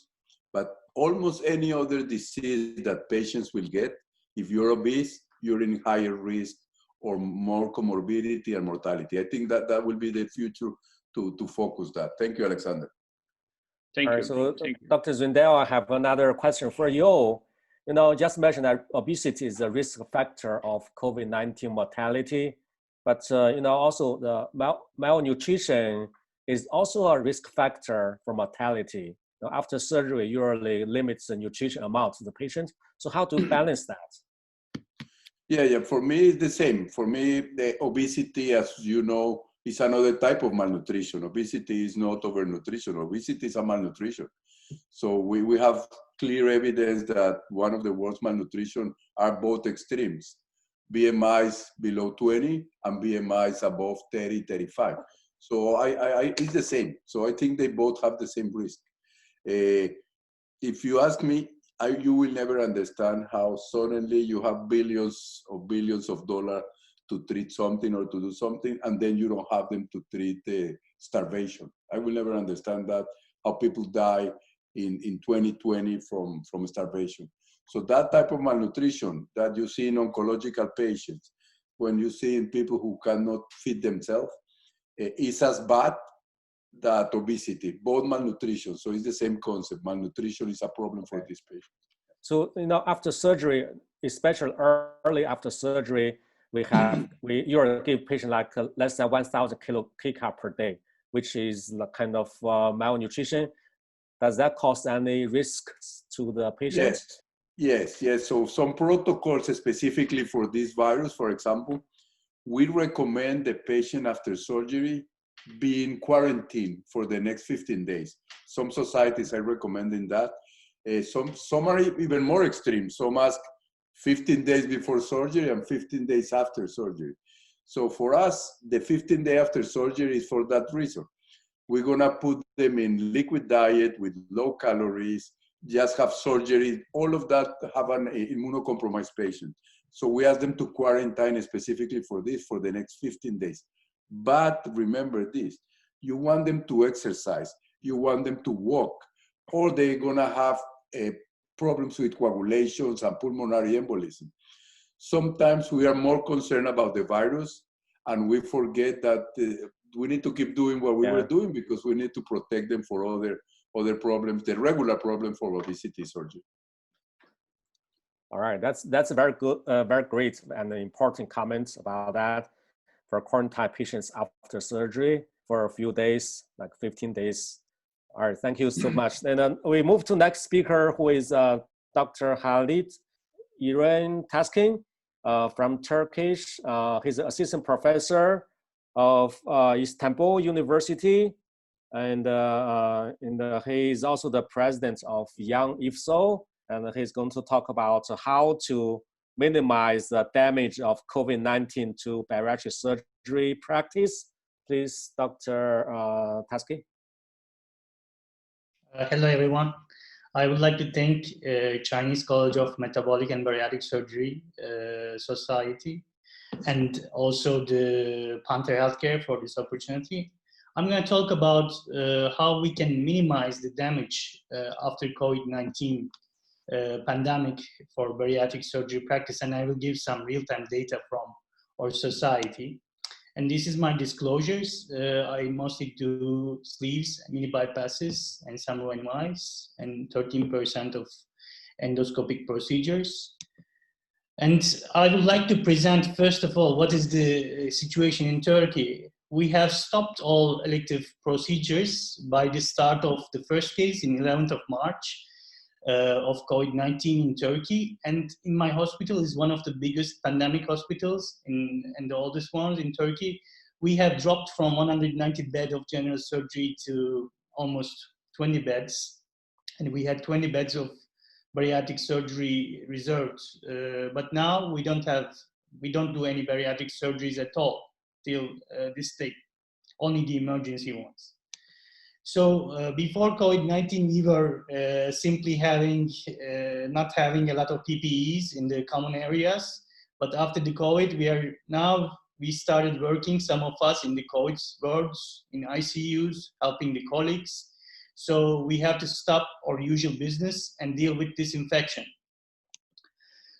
but almost any other disease that patients will get. If you're obese, you're in higher risk or more comorbidity and mortality. I think that that will be the future to focus that. Thank you, Alexander. Thank you. So, Thank you. Dr. Zundel, I have another question for you. You know, just mentioned that obesity is a risk factor of COVID-19 mortality, but you know, also the malnutrition is also a risk factor for mortality. You know, after surgery, usually limits the nutrition amount to the patient. So how to balance that? Yeah, for me, it's the same. For me, the obesity, as you know, is another type of malnutrition. Obesity is not overnutrition. Obesity is a malnutrition. So we have clear evidence that one of the worst malnutrition are both extremes. BMIs below 20 and BMIs above 30, 35. So it's the same. So I think they both have the same risk. If you ask me, you will never understand how suddenly you have billions of dollars to treat something or to do something, and then you don't have them to treat starvation. I will never understand that, how people die in 2020 from starvation. So that type of malnutrition that you see in oncological patients, when you see in people who cannot feed themselves, is as bad that obesity, both malnutrition. So it's the same concept. Malnutrition is a problem for these patients. So, you know, after surgery, especially early after surgery, we usually give patient like less than 1,000 kcal per day, which is the kind of malnutrition. Does that cause any risks to the patient? Yes. So some protocols specifically for this virus, for example, we recommend the patient after surgery be in quarantine for the next 15 days. Some societies are recommending that. Some are even more extreme. Some ask 15 days before surgery and 15 days after surgery. So for us, the 15 days after surgery is for that reason. We're gonna put them in liquid diet with low calories, just have surgery. All of that have an immunocompromised patient. So we ask them to quarantine specifically for this for the next 15 days. But remember this, you want them to exercise, you want them to walk, or they're gonna have problems with coagulations and pulmonary embolism. Sometimes we are more concerned about the virus and we forget that we need to keep doing what we were doing because we need to protect them for other problems, the regular problem for obesity surgery. All right, that's a very good, very great and important comments about that for quarantine patients after surgery for a few days, like 15 days. All right, thank you so much. And then we move to next speaker, who is Dr. Halit İren Taskin from Turkish. He's an assistant professor of Istanbul University, and he is also the president of Young IFSO, and he's going to talk about how to minimize the damage of COVID-19 to bariatric surgery practice. Please, Dr. Taskin. Hello, everyone. I would like to thank Chinese College of Metabolic and Bariatric Surgery Society, and also the Panther Healthcare for this opportunity. I'm going to talk about how we can minimize the damage after COVID-19 pandemic for bariatric surgery practice, and I will give some real-time data from our society. And this is my disclosures. I mostly do sleeves, mini bypasses, and some OMIs, and 13% of endoscopic procedures. And I would like to present, first of all, what is the situation in Turkey. We have stopped all elective procedures by the start of the first case in 11th of March of COVID-19 in Turkey. And in my hospital is one of the biggest pandemic hospitals and the oldest ones in Turkey. We have dropped from 190 beds of general surgery to almost 20 beds. And we had 20 beds of bariatric surgery reserved. But now we don't do any bariatric surgeries at all till this state, only the emergency ones. So before COVID-19, we were simply not having a lot of PPEs in the common areas. But after the COVID, we started working, some of us in the COVID wards, in ICUs, helping the colleagues. So we have to stop our usual business and deal with this infection.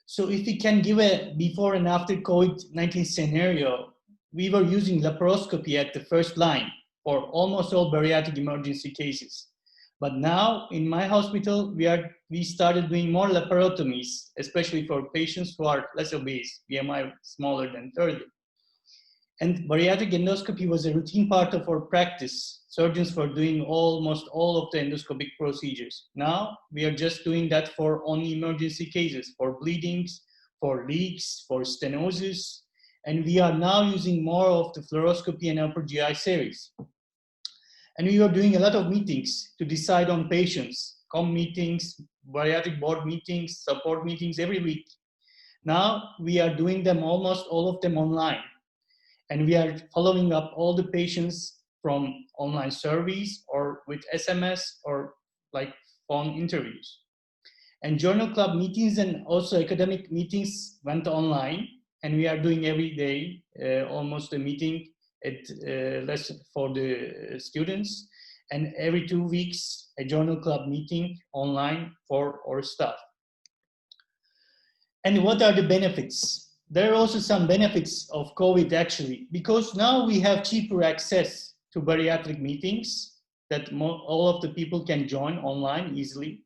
So if we can give a before and after COVID-19 scenario, we were using laparoscopy at the first line for almost all bariatric emergency cases. But now in my hospital, we started doing more laparotomies, especially for patients who are less obese, BMI smaller than 30. And bariatric endoscopy was a routine part of our practice. Surgeons were doing almost all of the endoscopic procedures. Now we are just doing that for only emergency cases, for bleedings, for leaks, for stenosis. And we are now using more of the fluoroscopy and upper GI series. And we were doing a lot of meetings to decide on patients, com meetings, bariatric board meetings, support meetings every week. Now we are doing them, almost all of them online. And we are following up all the patients from online surveys or with SMS or like phone interviews. And journal club meetings and also academic meetings went online. And we are doing every day almost a meeting for the students, and every 2 weeks a journal club meeting online for our staff. And what are the benefits? There are also some benefits of COVID actually, because now we have cheaper access to bariatric meetings that all of the people can join online easily.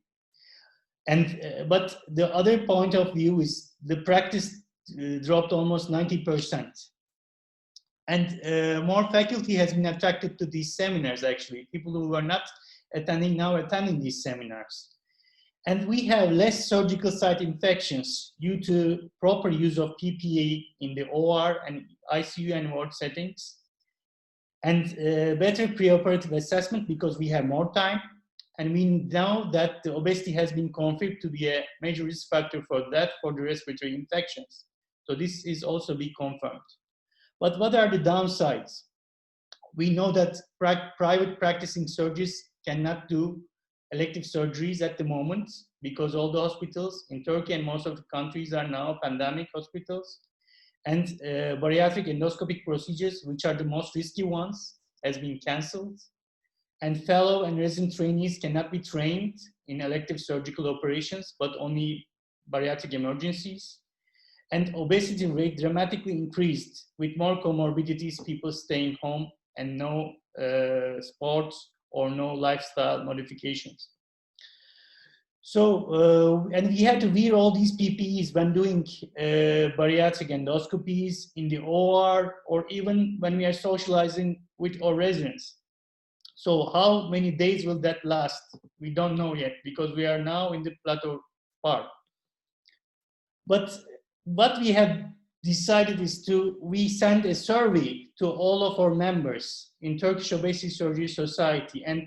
And but the other point of view is the practice dropped almost 90%. And more faculty has been attracted to these seminars actually. People who are not attending now attending these seminars. And we have less surgical site infections due to proper use of PPE in the OR and ICU and ward settings. And better preoperative assessment because we have more time. And we know that the obesity has been confirmed to be a major risk factor for the respiratory infections. So this is also be confirmed. But what are the downsides? We know that private practicing surgeons cannot do elective surgeries at the moment because all the hospitals in Turkey and most of the countries are now pandemic hospitals. And bariatric endoscopic procedures, which are the most risky ones, has been canceled. And fellow and resident trainees cannot be trained in elective surgical operations, but only bariatric emergencies. And obesity rate dramatically increased with more comorbidities, people staying home and no sports or no lifestyle modifications. So, and we had to wear all these PPEs when doing bariatric endoscopies in the OR, or even when we are socializing with our residents. So how many days will that last? We don't know yet, because we are now in the plateau part. But what we have decided is we send a survey to all of our members in Turkish Obesity Surgery Society, and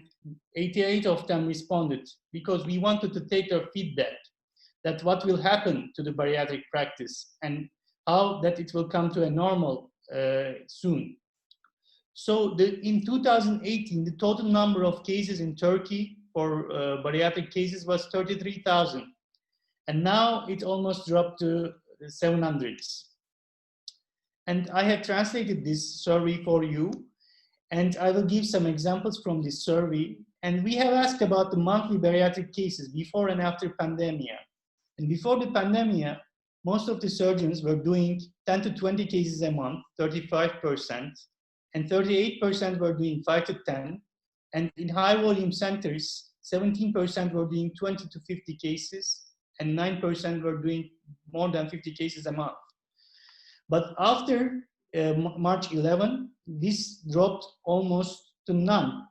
88 of them responded, because we wanted to take their feedback, that what will happen to the bariatric practice and how that it will come to a normal soon. So in 2018, the total number of cases in Turkey for bariatric cases was 33,000. And now it almost dropped to 700s. And I have translated this survey for you, and I will give some examples from this survey. And we have asked about the monthly bariatric cases before and after pandemia. And before the pandemia, most of the surgeons were doing 10 to 20 cases a month, 35%, and 38% were doing 5 to 10. And in high volume centers, 17% were doing 20 to 50 cases, and 9% were doing more than 50 cases a month. But after March 11, this dropped almost to none.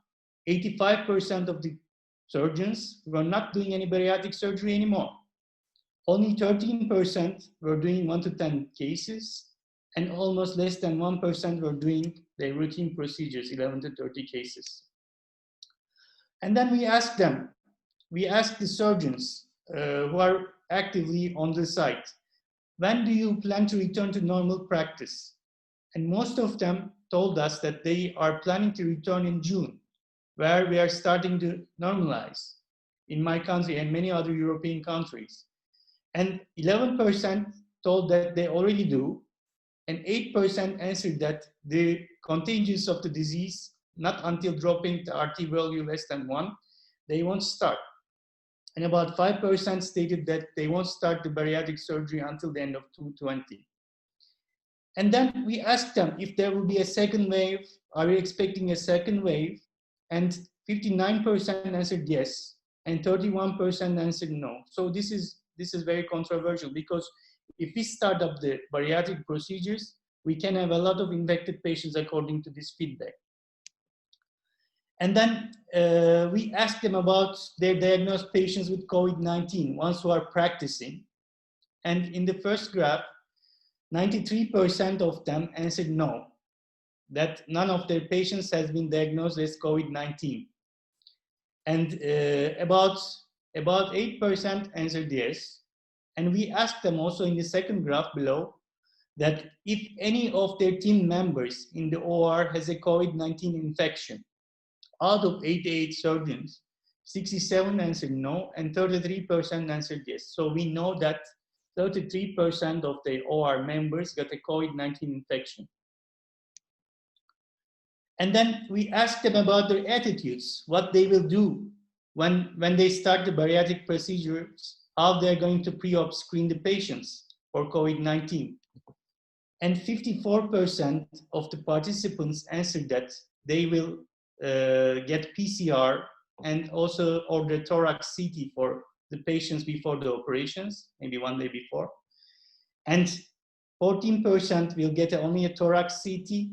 85% of the surgeons were not doing any bariatric surgery anymore. Only 13% were doing 1 to 10 cases, and almost less than 1% were doing their routine procedures, 11 to 30 cases. And then we asked the surgeons who are actively on the site, when do you plan to return to normal practice? And most of them told us that they are planning to return in June, where we are starting to normalize in my country and many other European countries. And 11% told that they already do, and 8% answered that the contagions of the disease, not until dropping the RT value less than 1, they won't start. And about 5% stated that they won't start the bariatric surgery until the end of 2020. And then we asked them if there will be a second wave. Are we expecting a second wave? And 59% answered yes, and 31% answered no. So this is very controversial, because if we start up the bariatric procedures, we can have a lot of infected patients according to this feedback. And then we asked them about their diagnosed patients with COVID-19, ones who are practicing. And in the first graph, 93% of them answered no, that none of their patients has been diagnosed as COVID-19. And about 8% answered yes. And we asked them also in the second graph below that if any of their team members in the OR has a COVID-19 infection. Out of 88 surgeons, 67 answered no, and 33% answered yes. So we know that 33% of the OR members got a COVID-19 infection. And then we asked them about their attitudes, what they will do when they start the bariatric procedures, how they're going to pre-op screen the patients for COVID-19. And 54% of the participants answered that they will get PCR and also order thorax CT for the patients before the operations, maybe one day before. And 14% will get only a thorax CT,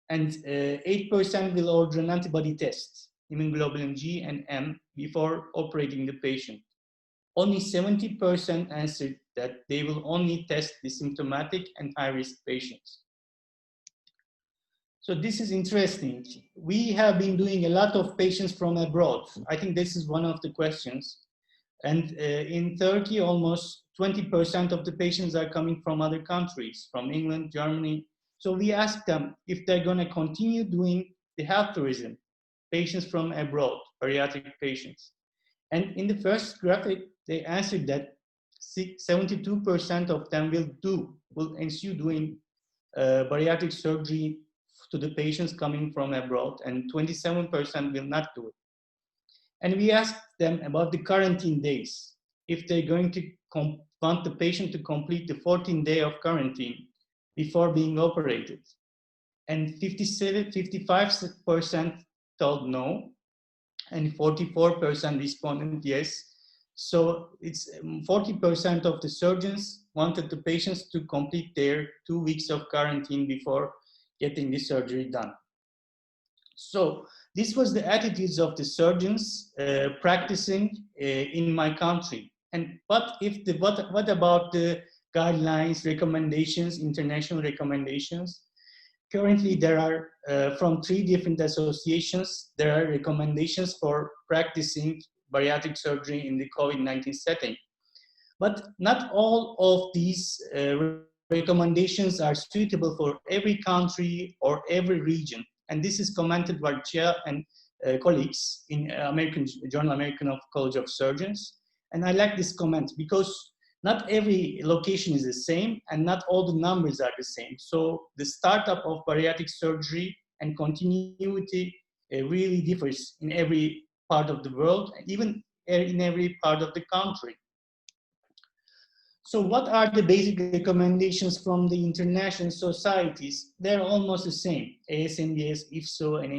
and 8% will order an antibody test, immunoglobulin G and M, before operating the patient. Only 70% answered that they will only test the symptomatic and high-risk patients. So this is interesting. We have been doing a lot of patients from abroad. I think this is one of the questions. And in Turkey, almost 20% of the patients are coming from other countries, from England, Germany. So we asked them if they're going to continue doing the health tourism, patients from abroad, bariatric patients. And in the first graphic, they answered that 72% of them will ensue doing bariatric surgery to the patients coming from abroad, and 27% will not do it. And we asked them about the quarantine days, if they're going to want the patient to complete the 14th day of quarantine before being operated. And 55% told no, and 44% responded yes, So it's 40% of the surgeons wanted the patients to complete their 2 weeks of quarantine before getting the surgery done. So this was the attitudes of the surgeons practicing in my country. And what about the guidelines, recommendations, international recommendations? Currently, there are from 3 different associations, there are recommendations for practicing bariatric surgery in the COVID-19 setting. But not all of these recommendations are suitable for every country or every region. And this is commented by Chia and colleagues in Journal American College of Surgeons. And I like this comment because not every location is the same and not all the numbers are the same. So the startup of bariatric surgery and continuity really differs in every part of the world, even in every part of the country. So what are the basic recommendations from the international societies? They're almost the same, ASNBS, IFSO, and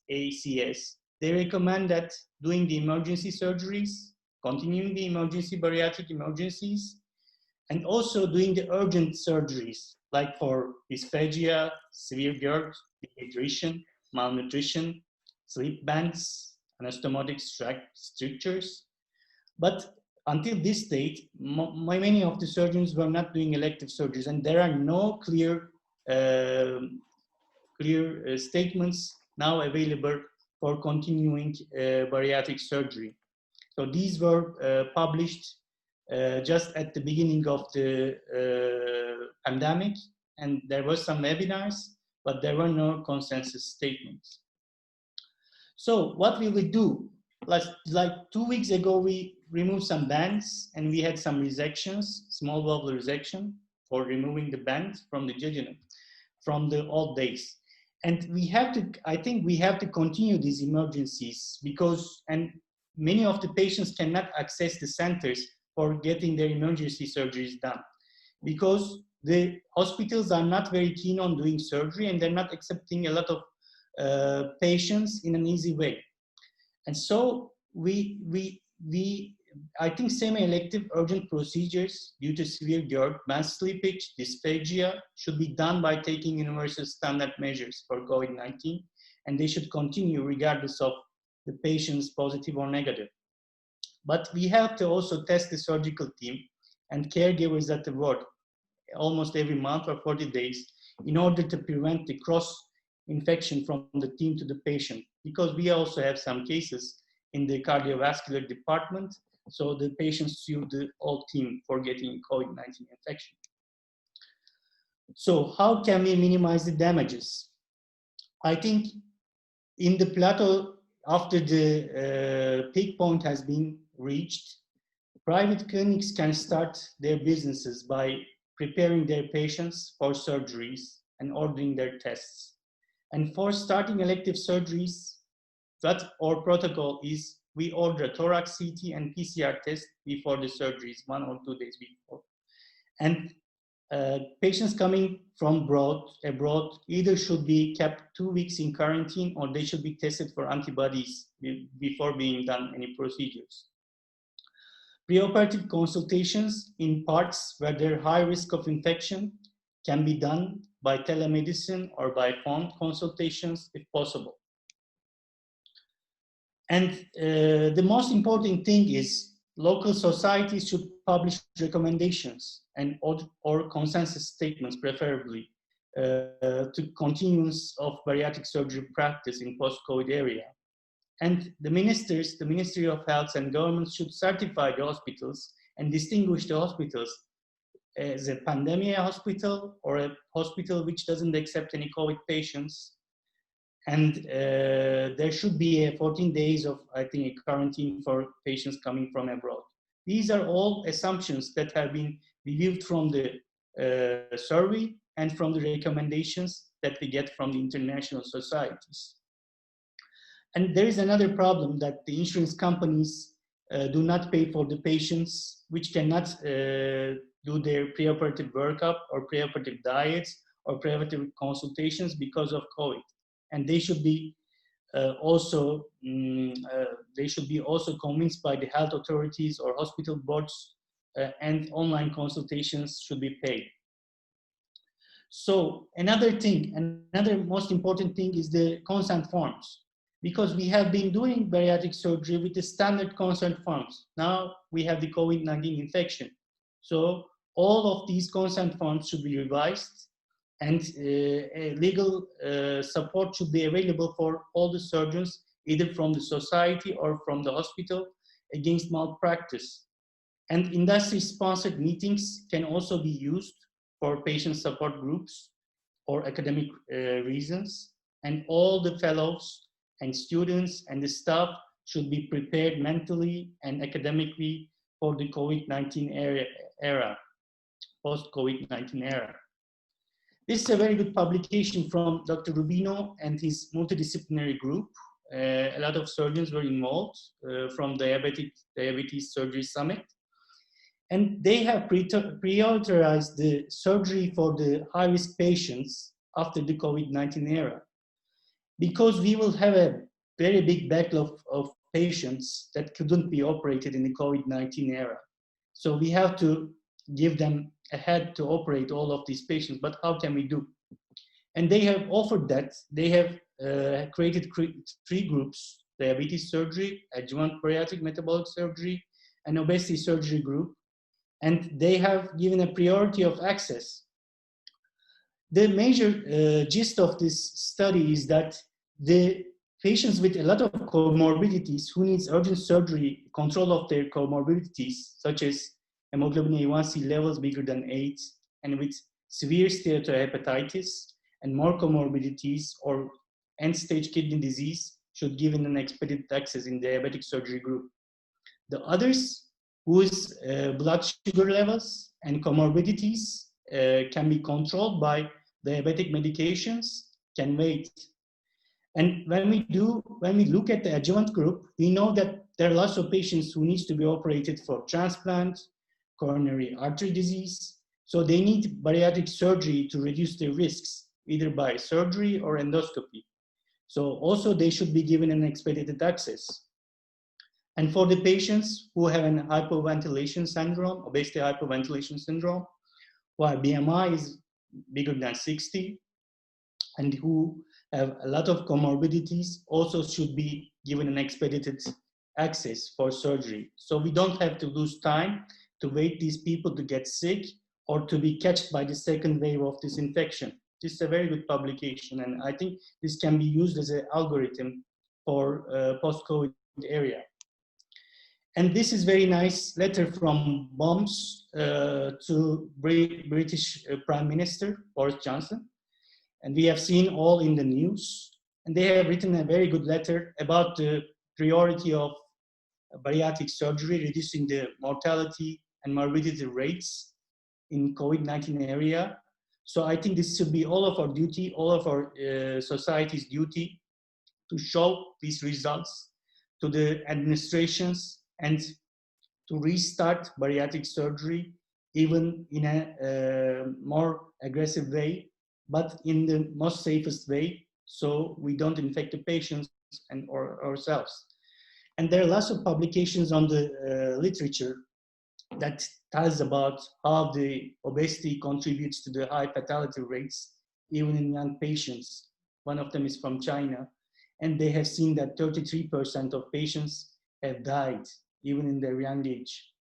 ACS. They recommend that doing the emergency surgeries, continuing the emergency bariatric emergencies, and also doing the urgent surgeries, like for dysphagia, severe GERD, dehydration, malnutrition, sleep bands, anastomotic strictures. But until this date, many of the surgeons were not doing elective surgeries, and there are no clear statements now available for continuing bariatric surgery. So these were published just at the beginning of the pandemic, and there were some webinars, but there were no consensus statements. So what will we do? Like 2 weeks ago, we removed some bands and we had some resections, small valvular resection for removing the band from the jejunum from the old days. And we have to, I think we have to continue these emergencies because, and many of the patients cannot access the centers for getting their emergency surgeries done because the hospitals are not very keen on doing surgery and they're not accepting a lot of patients in an easy way. And so I think semi-elective urgent procedures due to severe GERD, mass slippage, dysphagia should be done by taking universal standard measures for COVID-19, and they should continue regardless of the patient's positive or negative. But we have to also test the surgical team and caregivers at the ward almost every month or 40 days in order to prevent the cross-infection from the team to the patient, because we also have some cases in the cardiovascular department, so the patients sue the whole team for getting COVID-19 infection. So how can we minimize the damages? I think in the plateau, after the peak point has been reached, private clinics can start their businesses by preparing their patients for surgeries and ordering their tests. And for starting elective surgeries, that our protocol is we order a thorax CT and PCR test before the surgeries, 1 or 2 days before. And patients coming from abroad either should be kept 2 weeks in quarantine or they should be tested for antibodies before being done any procedures. Preoperative consultations in parts where there are high risk of infection can be done by telemedicine or by phone consultations if possible. And the most important thing is local societies should publish recommendations and or consensus statements, preferably, to continuance of bariatric surgery practice in post-COVID area. And the ministers, the Ministry of Health and governments should certify the hospitals and distinguish the hospitals as a pandemic hospital or a hospital which doesn't accept any COVID patients. And there should be a 14 days of, I think, a quarantine for patients coming from abroad. These are all assumptions that have been reviewed from the survey and from the recommendations that we get from the international societies. And there is another problem that the insurance companies do not pay for the patients which cannot do their preoperative workup or preoperative diets or preoperative consultations because of COVID. And they should be they should be also convinced by the health authorities or hospital boards, and online consultations should be paid. So another most important thing is the consent forms, because we have been doing bariatric surgery with the standard consent forms. Now we have the COVID-19 infection. So all of these consent forms should be revised, and legal support should be available for all the surgeons, either from the society or from the hospital, against malpractice. And industry-sponsored meetings can also be used for patient support groups or academic reasons. And all the fellows and students and the staff should be prepared mentally and academically for the COVID-19 era, post-COVID-19 era. This is a very good publication from Dr. Rubino and his multidisciplinary group. A lot of surgeons were involved from Diabetes Surgery Summit. And they have prioritized the surgery for the high-risk patients after the COVID-19 era, because we will have a very big backlog of patients that couldn't be operated in the COVID-19 era. So we have to give them ahead to operate all of these patients, but how can we do? And they have offered that. They have created 3 groups: diabetes surgery, adjuvant bariatric metabolic surgery, and obesity surgery group. And they have given a priority of access. The major gist of this study is that the patients with a lot of comorbidities who needs urgent surgery, control of their comorbidities, such as hemoglobin A1C levels bigger than 8, and with severe steatohepatitis and more comorbidities or end-stage kidney disease, should give an expedited access in diabetic surgery group. The others, whose blood sugar levels and comorbidities can be controlled by diabetic medications, can wait. And when we look at the adjuvant group, we know that there are lots of patients who needs to be operated for transplant, coronary artery disease. So they need bariatric surgery to reduce their risks, either by surgery or endoscopy. So also they should be given an expedited access. And for the patients who have an hypoventilation syndrome, obesity hypoventilation syndrome, where BMI is bigger than 60, and who have a lot of comorbidities, also should be given an expedited access for surgery. So we don't have to lose time to wait these people to get sick or to be catched by the second wave of this infection. This is a very good publication, and I think this can be used as an algorithm for post-COVID area. And this is very nice letter from BOMS to British Prime Minister Boris Johnson. And we have seen all in the news. And they have written a very good letter about the priority of bariatric surgery, reducing the mortality and morbidity rates in COVID-19 area. So I think this should be all of our duty, all of our society's duty, to show these results to the administrations and to restart bariatric surgery, even in a more aggressive way, but in the most safest way, so we don't infect the patients and or ourselves. And there are lots of publications on the literature that tells about how the obesity contributes to the high fatality rates, even in young patients. One of them is from China, and they have seen that 33% of patients have died, even in their young age.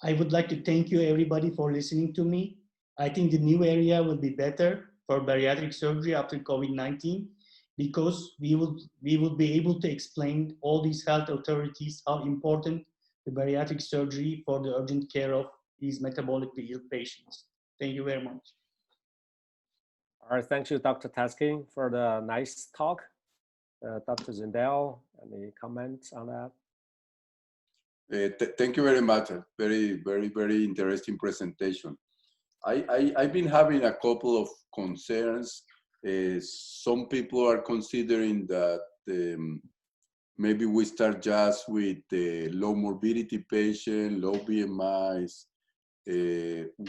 I would like to thank you everybody for listening to me. I think the new area will be better for bariatric surgery after COVID-19, because we will be able to explain all these health authorities how important the bariatric surgery for the urgent care of these metabolically ill patients. Thank you very much. All right, thank you, Dr. Taskin, for the nice talk. Dr. Zindel, any comments on that? Thank you very much. Very, very, very interesting presentation. I've been having a couple of concerns. Some people are considering that maybe we start just with the low morbidity patient, low BMIs.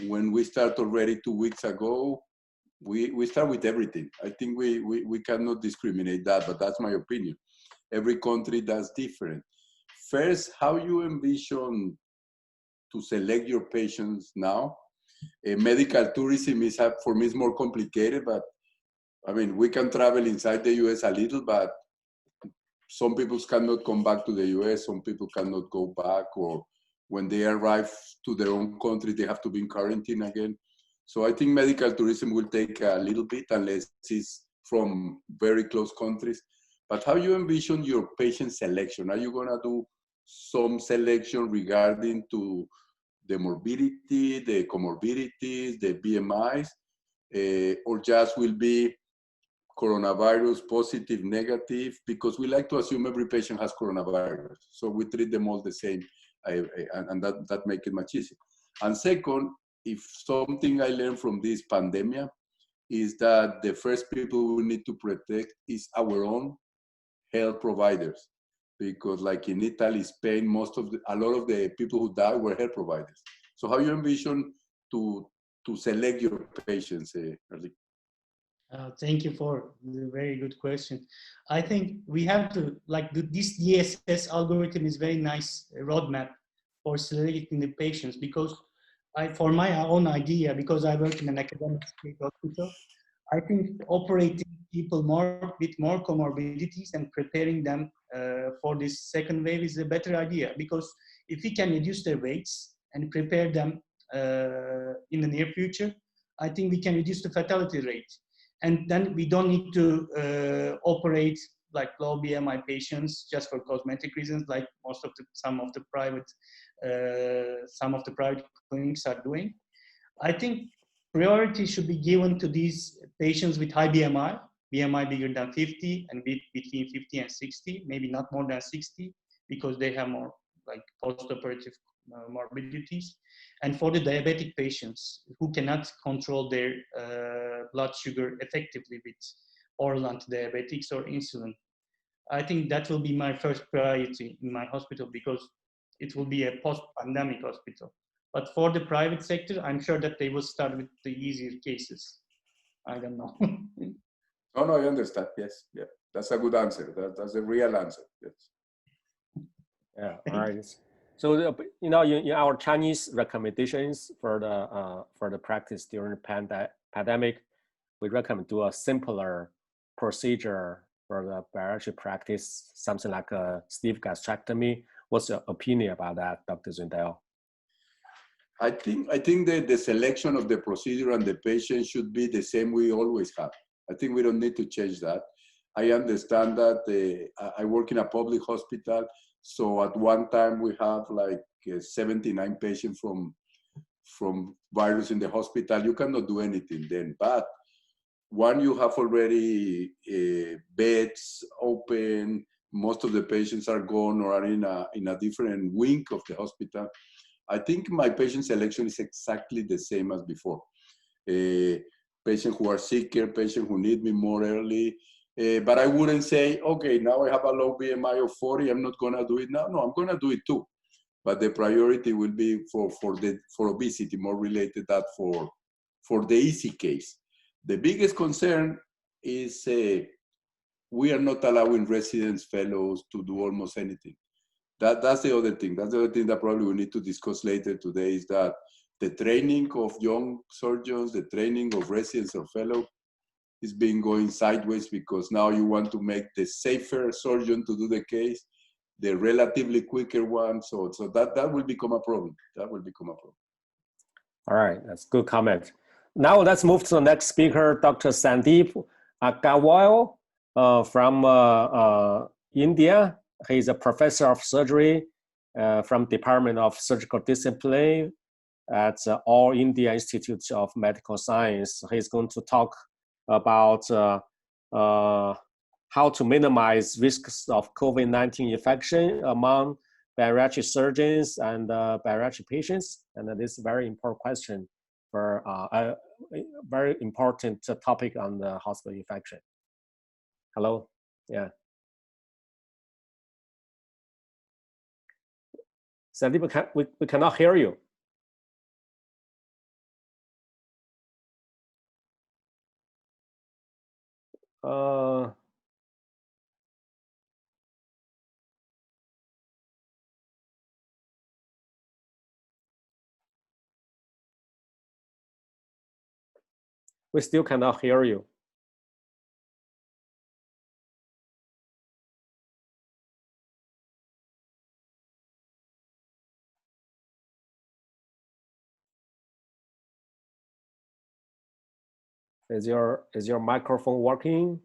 When we start already 2 weeks ago, we start with everything. I think we cannot discriminate that, but that's my opinion. Every country does different. First, how you envision to select your patients now? Medical tourism is, for me, is more complicated, but I mean, we can travel inside the US a little, but some people cannot come back to the US, some people cannot go back, or when they arrive to their own country, they have to be in quarantine again. So I think medical tourism will take a little bit unless it's from very close countries. But how you envision your patient selection? Are you gonna do some selection regarding to the morbidity, the comorbidities, the BMIs, or just will be coronavirus positive, negative? Because we like to assume every patient has coronavirus. So we treat them all the same, and that makes it much easier. And second, if something I learned from this pandemic is that the first people we need to protect is our own health providers. Because like in Italy, Spain, a lot of the people who died were health providers. So how you envision to select your patients, Erlich? Thank you for the very good question. I think we have to, this DSS algorithm is very nice roadmap for selecting the patients, because for my own idea, because I work in an academic state hospital, I think operating people with more comorbidities and preparing them for this second wave is a better idea, because if we can reduce their weights and prepare them in the near future, I think we can reduce the fatality rate. And then we don't need to operate like low BMI patients just for cosmetic reasons, like some of the private clinics are doing. I think priority should be given to these patients with high BMI bigger than 50 and between 50 and 60, maybe not more than 60, because they have more like post-operative morbidities. And for the diabetic patients who cannot control their blood sugar effectively with oral antidiabetics or insulin, I think that will be my first priority in my hospital, because it will be a post-pandemic hospital. But for the private sector, I'm sure that they will start with the easier cases. I don't know. No, I understand. Yes, yeah, that's a good answer. That's a real answer. Yes. Yeah. All right. So in our Chinese recommendations for the practice during the pandemic, we recommend do a simpler procedure for the bariatric practice, something like a sleeve gastrectomy. What's your opinion about that, Dr. Zundel? I think that the selection of the procedure and the patient should be the same we always have. I think we don't need to change that. I understand that I work in a public hospital, so at one time we have like 79 patients from virus in the hospital. You cannot do anything then. But when you have already beds open, most of the patients are gone or are in a different wing of the hospital, I think my patient selection is exactly the same as before. Patients who are sicker, patients who need me more early. But I wouldn't say, okay, now I have a low BMI of 40, I'm not gonna do it now. No, I'm gonna do it too. But the priority will be for obesity, more related that for the easy case. The biggest concern is we are not allowing residents, fellows to do almost anything. That's the other thing. That's the other thing that probably we need to discuss later today, is that the training of young surgeons, the training of residents or fellows is being going sideways, because now you want to make the safer surgeon to do the case, the relatively quicker one. So that will become a problem. That will become a problem. All right, that's a good comment. Now let's move to the next speaker, Dr. Sandeep Agarwal from India. He's a professor of surgery from Department of Surgical Discipline at All India Institute of Medical Science. He's going to talk about how to minimize risks of COVID-19 infection among bariatric surgeons and bariatric patients. And this is a very important question for a very important topic on the hospital infection. Hello, yeah. Sandeep, we cannot hear you. We still cannot hear you. Is your microphone working?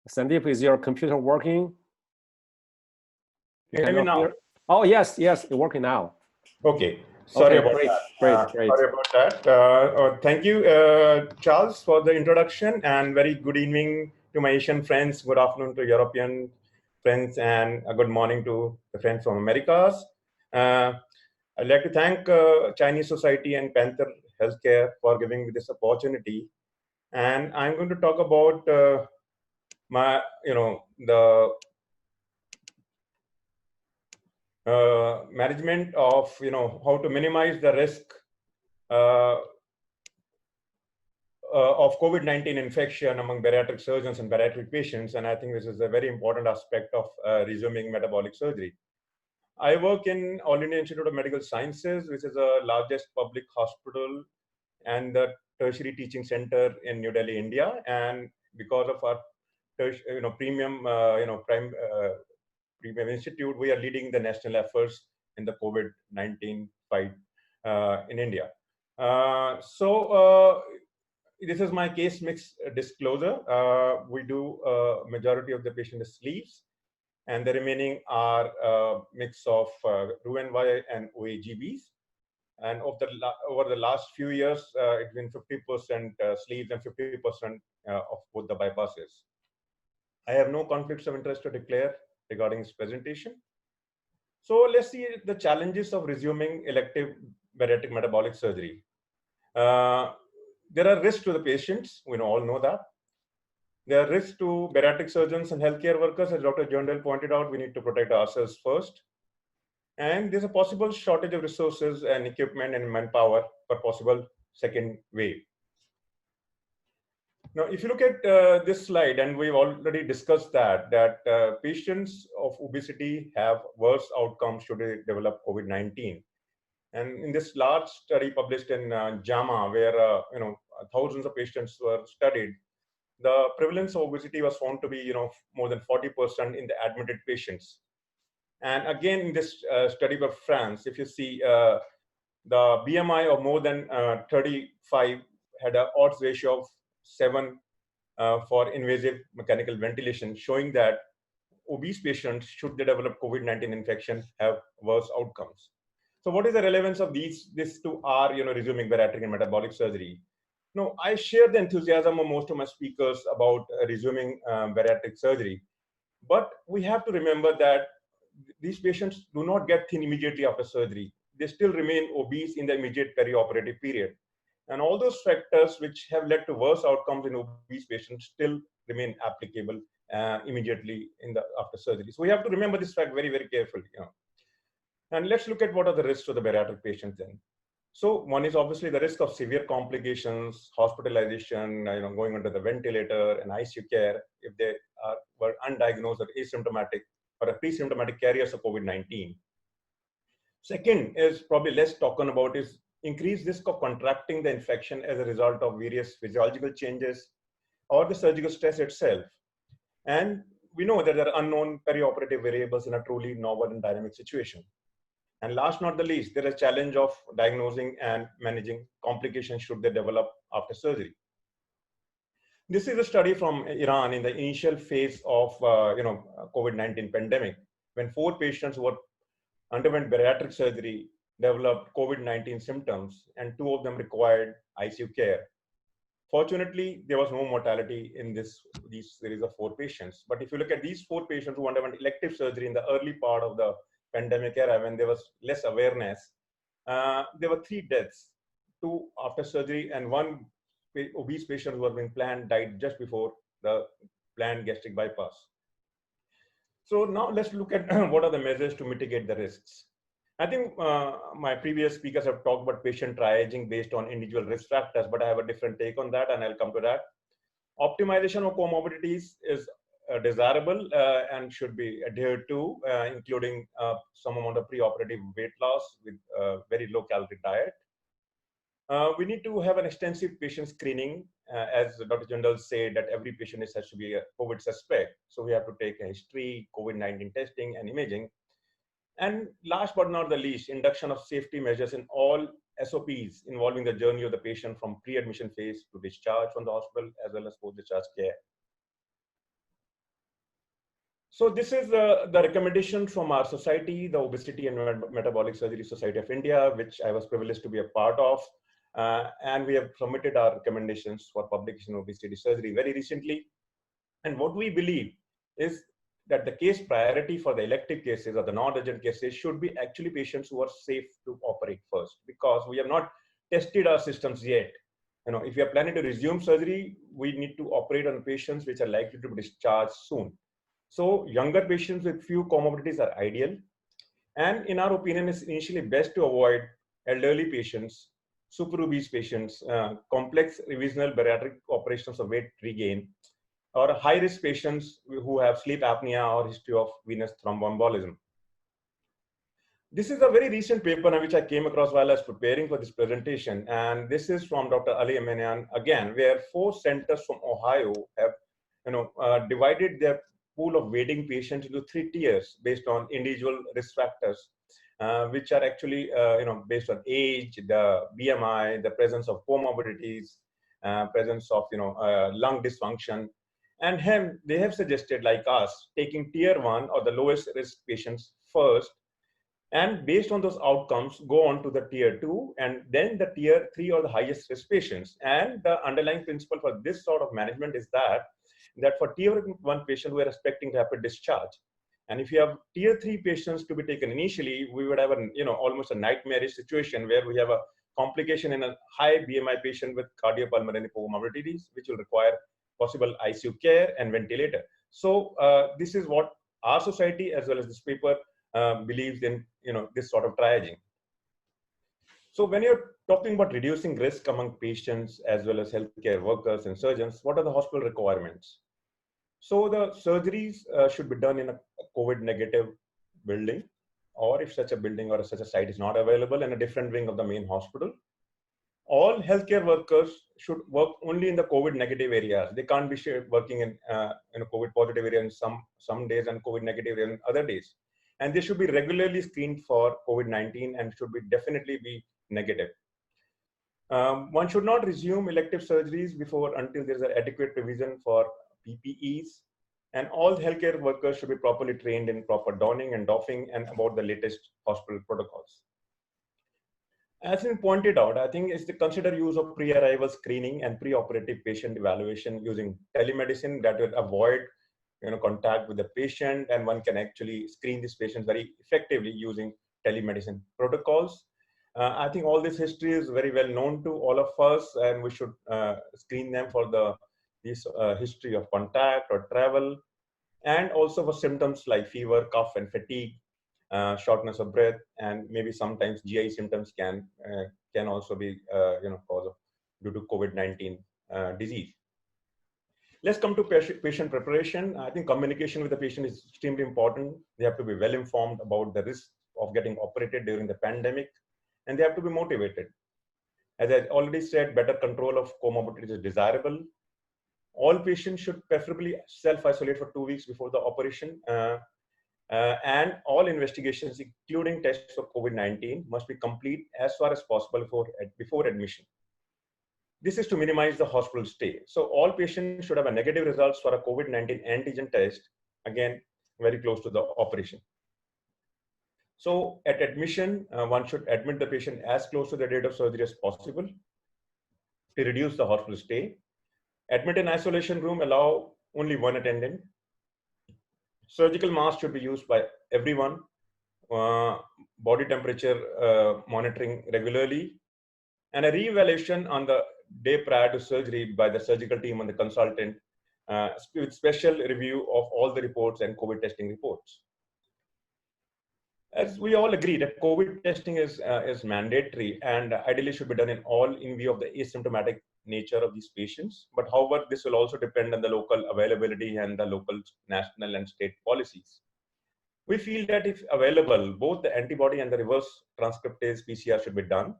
Sandeep, is your computer working? Can you hear me now? Oh, yes, it's working now. Okay. Sorry about great, that. Great. Sorry about that. Thank you, Charles, for the introduction, and very good evening to my Asian friends. Good afternoon to European friends, and a good morning to the friends from Americas. I'd like to thank Chinese Society and Panther Healthcare for giving me this opportunity. And I'm going to talk about management of, how to minimize the risk of COVID-19 infection among bariatric surgeons and bariatric patients. And I think this is a very important aspect of resuming metabolic surgery. I work in All India Institute of Medical Sciences, which is the largest public hospital and the tertiary teaching center in New Delhi, India. And because of our premium institute, we are leading the national efforts in the COVID-19 fight in India. This is my case mix disclosure. We do majority of the patient is sleeves, and the remaining are a mix of Roux-en-Y and OAGBs. And over the last few years, it's been 50% sleeves and 50% of both the bypasses. I have no conflicts of interest to declare regarding this presentation. So let's see the challenges of resuming elective bariatric metabolic surgery. There are risks to the patients. We all know that. There are risks to bariatric surgeons and healthcare workers. As Dr. Jondal pointed out, we need to protect ourselves first. And there's a possible shortage of resources and equipment and manpower for possible second wave. Now, if you look at this slide, and we've already discussed that patients of obesity have worse outcomes should they develop COVID-19. And in this large study published in JAMA, where thousands of patients were studied, the prevalence of obesity was found to be more than 40% in the admitted patients. And again, in this study by France, if you see the BMI of more than 35 had an odds ratio of 7 for invasive mechanical ventilation, showing that obese patients, should they develop COVID-19 infection, have worse outcomes. So what is the relevance of these to our resuming bariatric and metabolic surgery? No, I share the enthusiasm of most of my speakers about resuming bariatric surgery, but we have to remember that these patients do not get thin immediately after surgery. They still remain obese in the immediate perioperative period. And all those factors which have led to worse outcomes in obese patients still remain applicable immediately after surgery. So we have to remember this fact very, very carefully. And let's look at what are the risks to the bariatric patients then. So one is obviously the risk of severe complications, hospitalization, going under the ventilator and ICU care if they were undiagnosed or asymptomatic or a pre-symptomatic carriers of COVID-19. Second is probably less talked about is increased risk of contracting the infection as a result of various physiological changes or the surgical stress itself. And we know that there are unknown perioperative variables in a truly novel and dynamic situation. And last not the least, there is a challenge of diagnosing and managing complications should they develop after surgery. This is a study from Iran in the initial phase of COVID-19 pandemic, when 4 patients who underwent bariatric surgery developed COVID-19 symptoms, and 2 of them required ICU care. Fortunately, there was no mortality in these series of 4 patients. But if you look at these 4 patients who underwent elective surgery in the early part of the pandemic era, when there was less awareness, there were 3 deaths, 2 after surgery, and 1 obese patient who had been planned died just before the planned gastric bypass. So now let's look at what are the measures to mitigate the risks. I think my previous speakers have talked about patient triaging based on individual risk factors, but I have a different take on that, and I'll come to that. Optimization of comorbidities is desirable and should be adhered to, including some amount of preoperative weight loss with very low calorie diet. We need to have an extensive patient screening. As Dr. Jindal said, that every patient has to be a COVID suspect. So we have to take a history, COVID-19 testing and imaging. And last but not the least, induction of safety measures in all SOPs involving the journey of the patient from pre-admission phase to discharge from the hospital, as well as post-discharge care. So this is the recommendation from our society, the Obesity and Metabolic Surgery Society of India, which I was privileged to be a part of. And we have submitted our recommendations for publication of obesity surgery very recently. And what we believe is that the case priority for the elective cases or the non-urgent cases should be actually patients who are safe to operate first, because we have not tested our systems yet. If we are planning to resume surgery, we need to operate on patients which are likely to be discharged soon. So younger patients with few comorbidities are ideal. And in our opinion, it's initially best to avoid elderly patients, super obese patients, complex revisional bariatric operations of weight regain, or high-risk patients who have sleep apnea or history of venous thromboembolism. This is a very recent paper which I came across while I was preparing for this presentation. And this is from Dr. Ali Amanian again, where 4 centers from Ohio have divided their pool of waiting patients into 3 tiers based on individual risk factors, which are actually based on age, the BMI, the presence of comorbidities, presence of lung dysfunction. And they have suggested, like us, taking tier 1 or the lowest risk patients first, and based on those outcomes, go on to the tier 2, and then the tier 3 or the highest risk patients. And the underlying principle for this sort of management is that for tier 1 patient, we are expecting rapid discharge. And if you have tier 3 patients to be taken initially, we would have almost a nightmarish situation where we have a complication in a high BMI patient with cardiopulmonary comorbidities, which will require possible ICU care and ventilator. So this is what our society, as well as this paper, believes in, this sort of triaging. So when you're talking about reducing risk among patients as well as healthcare workers and surgeons, what are the hospital requirements? So the surgeries should be done in a COVID negative building, or if such a building or such a site is not available, in a different wing of the main hospital. All healthcare workers should work only in the COVID negative areas. They can't be working in a COVID positive area in some days and COVID negative in other days. And they should be regularly screened for COVID-19 and should definitely be negative. One should not resume elective surgeries until there's an adequate provision for PPEs. And all healthcare workers should be properly trained in proper donning and doffing and about the latest hospital protocols. As been pointed out, I think it's the considered use of pre-arrival screening and pre-operative patient evaluation using telemedicine that will avoid contact with the patient, and one can actually screen these patients very effectively using telemedicine protocols. I think all this history is very well known to all of us, and we should screen them for this history of contact or travel, and also for symptoms like fever, cough, and fatigue, shortness of breath, and maybe sometimes GI symptoms can also be cause of due to COVID-19 disease. Let's come to patient preparation. I think communication with the patient is extremely important. They have to be well informed about the risk of getting operated during the pandemic, and they have to be motivated. As I already said, better control of comorbidities is desirable. All patients should preferably self-isolate for 2 weeks before the operation. And all investigations, including tests for COVID-19, must be complete as far as possible before admission. This is to minimize the hospital stay. So all patients should have a negative results for a COVID-19 antigen test, again, very close to the operation. So at admission, one should admit the patient as close to the date of surgery as possible to reduce the hospital stay. Admit in isolation room, allow only one attendant. Surgical mask should be used by everyone. Body temperature monitoring regularly, and a re-evaluation on the day prior to surgery by the surgical team and the consultant with special review of all the reports and COVID testing reports. As we all agree that COVID testing is mandatory and ideally should be done in view of the asymptomatic nature of these patients. But however, this will also depend on the local availability and the local national and state policies. We feel that if available, both the antibody and the reverse transcriptase PCR should be done,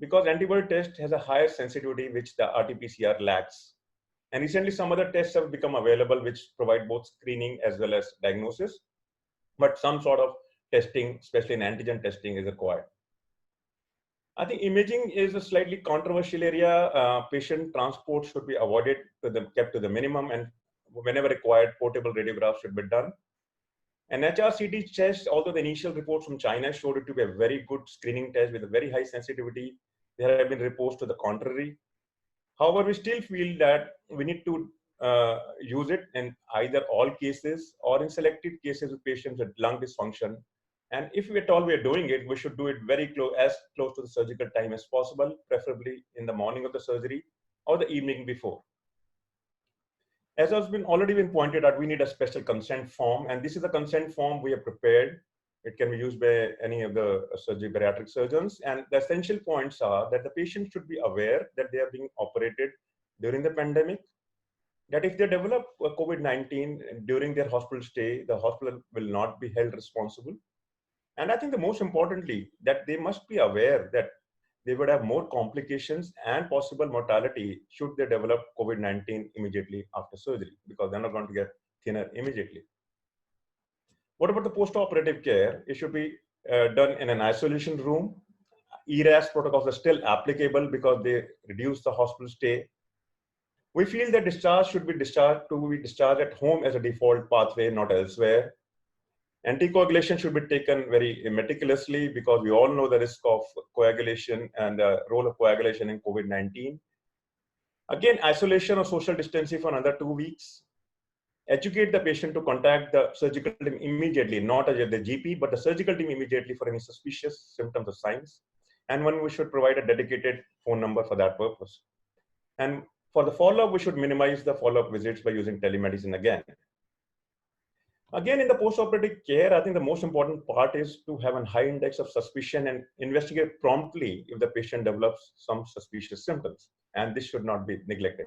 because antibody test has a higher sensitivity which the RT-PCR lacks. And recently some other tests have become available which provide both screening as well as diagnosis, but some sort of testing, especially in antigen testing, is required. I think imaging is a slightly controversial area. Patient transport should be avoided, kept to the minimum, and whenever required, portable radiographs should be done. An HRCT test, although the initial reports from China showed it to be a very good screening test with a very high sensitivity, there have been reports to the contrary. However, we still feel that we need to use it in either all cases or in selected cases of patients with lung dysfunction. And if at all we are doing it, we should do it very as close to the surgical time as possible, preferably in the morning of the surgery or the evening before. As has already been pointed out, we need a special consent form, and this is a consent form we have prepared. It can be used by any of the bariatric surgeons, and the essential points are that the patient should be aware that they are being operated during the pandemic, that if they develop COVID-19 during their hospital stay, the hospital will not be held responsible. And I think the most importantly, that they must be aware that they would have more complications and possible mortality should they develop COVID-19 immediately after surgery, because they're not going to get thinner immediately. What about the post-operative care? It should be done in an isolation room. ERAS protocols are still applicable because they reduce the hospital stay. We feel that discharge should be discharged at home as a default pathway, not elsewhere. Anticoagulation should be taken very meticulously because we all know the risk of coagulation and the role of coagulation in COVID-19. Again, isolation or social distancing for another 2 weeks. Educate the patient to contact the surgical team immediately, not the GP, but the surgical team immediately for any suspicious symptoms or signs. And we should provide a dedicated phone number for that purpose. And for the follow-up, we should minimize the follow-up visits by using telemedicine again. Again, in the post-operative care, I think the most important part is to have a high index of suspicion and investigate promptly if the patient develops some suspicious symptoms. And this should not be neglected.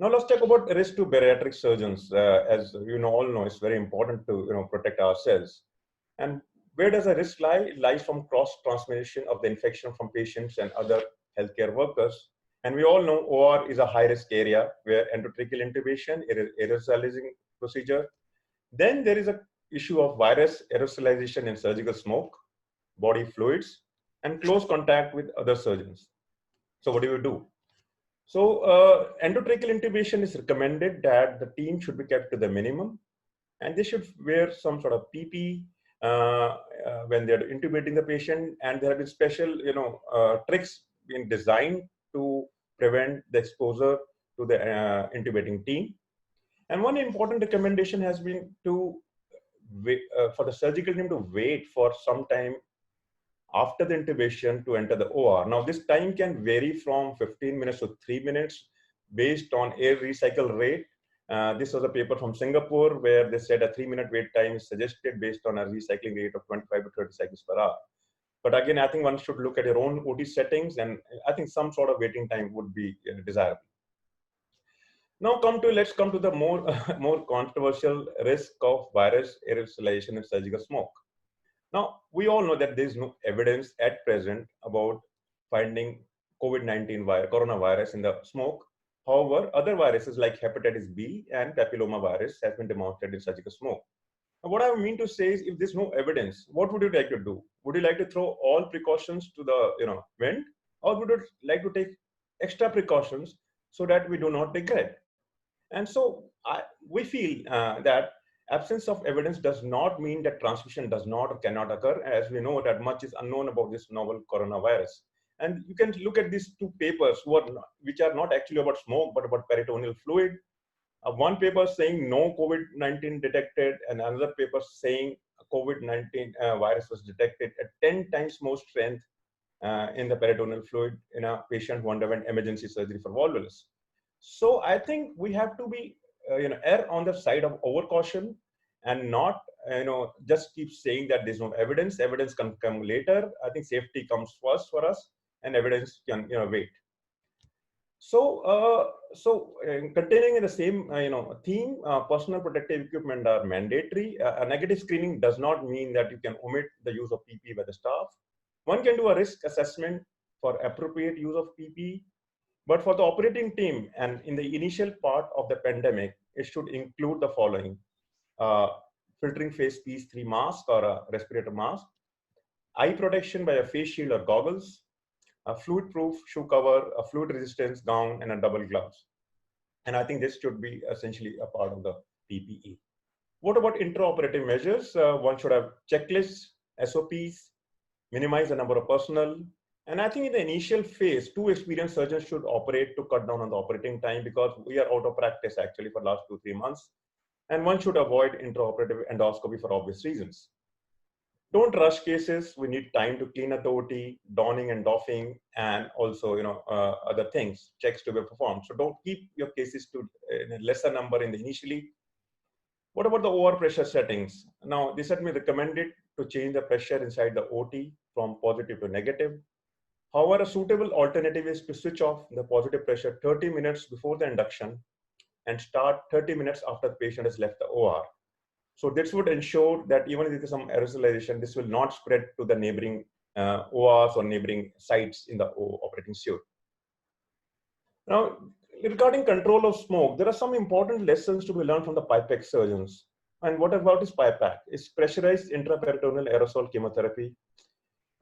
Now let's talk about risk to bariatric surgeons. As you all know, it's very important to protect ourselves. And where does the risk lie? It lies from cross-transmission of the infection from patients and other healthcare workers. And we all know OR is a high-risk area where endotracheal intubation, aerosolizing procedure. Then there is an issue of virus aerosolization in surgical smoke, body fluids, and close contact with other surgeons. So what do you do? So endotracheal intubation is recommended that the team should be kept to the minimum, and they should wear some sort of PP when they're intubating the patient. And there have been special, tricks being designed to prevent the exposure to the intubating team. And one important recommendation has been to wait, for the surgical team to wait for some time after the intubation to enter the OR. Now, this time can vary from 15 minutes to 3 minutes based on air recycle rate. This was a paper from Singapore where they said a 3-minute wait time is suggested based on a recycling rate of 25 to 30 cycles per hour. But again, I think one should look at your own OT settings, and I think some sort of waiting time would be desirable. Now let's come to the more controversial risk of virus aerosolization in surgical smoke. Now, we all know that there is no evidence at present about finding COVID-19 coronavirus in the smoke. However, other viruses like hepatitis B and papillomavirus have been demonstrated in surgical smoke. Now, what I mean to say is, if there's no evidence, what would you like to do? Would you like to throw all precautions to the wind, or would you like to take extra precautions so that we do not regret? And so we feel that absence of evidence does not mean that transmission does not or cannot occur. As we know that much is unknown about this novel coronavirus. And you can look at these two papers which are not actually about smoke, but about peritoneal fluid. One paper saying no COVID-19 detected, and another paper saying COVID-19 virus was detected at 10 times more strength in the peritoneal fluid in a patient who underwent emergency surgery for volvulus. So I think we have to be, err on the side of overcaution and not, just keep saying that there's no evidence. Evidence can come later. I think safety comes first for us, and evidence can, wait. So, continuing in the same, theme, personal protective equipment are mandatory. A negative screening does not mean that you can omit the use of PPE by the staff. One can do a risk assessment for appropriate use of PPE, but for the operating team and in the initial part of the pandemic, it should include the following: filtering face PS3 mask or a respirator mask, eye protection by a face shield or goggles, a fluid-proof shoe cover, a fluid resistance gown, and a double gloves. And I think this should be essentially a part of the PPE. What about intraoperative measures? One should have checklists, SOPs, minimize the number of personnel. And I think in the initial phase, 2 experienced surgeons should operate to cut down on the operating time, because we are out of practice actually for the last 2-3 months. And one should avoid intraoperative endoscopy for obvious reasons. Don't rush cases. We need time to clean up the OT, donning and doffing, and also, other things, checks to be performed. So don't keep your cases to a lesser number in the initially. What about the OR pressure settings? Now, this had been recommended to change the pressure inside the OT from positive to negative. However, a suitable alternative is to switch off the positive pressure 30 minutes before the induction and start 30 minutes after the patient has left the OR. So this would ensure that even if there is some aerosolization, this will not spread to the neighboring ORs or neighboring sites in the operating suite. Now, regarding control of smoke, there are some important lessons to be learned from the pipette surgeons. And what about is pipette? It's pressurized intraperitoneal aerosol chemotherapy,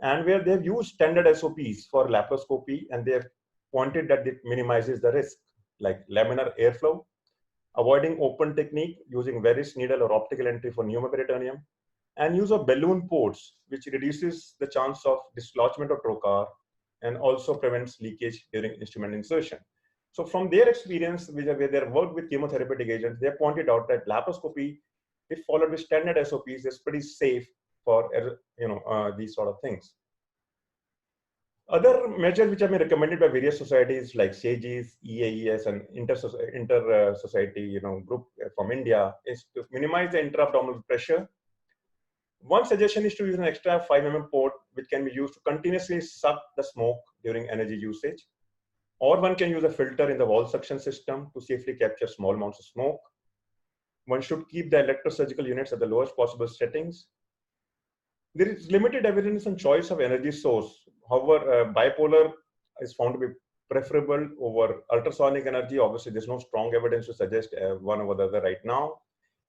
and where they've used standard SOPs for laparoscopy, and they've pointed that it minimizes the risk, like laminar airflow, avoiding open technique, using Veris needle or optical entry for pneumoperitoneum, and use of balloon ports, which reduces the chance of dislodgement of trocar and also prevents leakage during instrument insertion. So from their experience, where they worked with chemotherapeutic agents, they pointed out that laparoscopy, if followed with standard SOPs, is pretty safe for these sort of things. Other measures which have been recommended by various societies like SAGES, EAES, and Inter Society group from India is to minimize the intra-abdominal pressure. One suggestion is to use an extra 5 mm port, which can be used to continuously suck the smoke during energy usage. Or one can use a filter in the wall suction system to safely capture small amounts of smoke. One should keep the electrosurgical units at the lowest possible settings. There is limited evidence on choice of energy source. However, bipolar is found to be preferable over ultrasonic energy. Obviously, there's no strong evidence to suggest one over the other right now.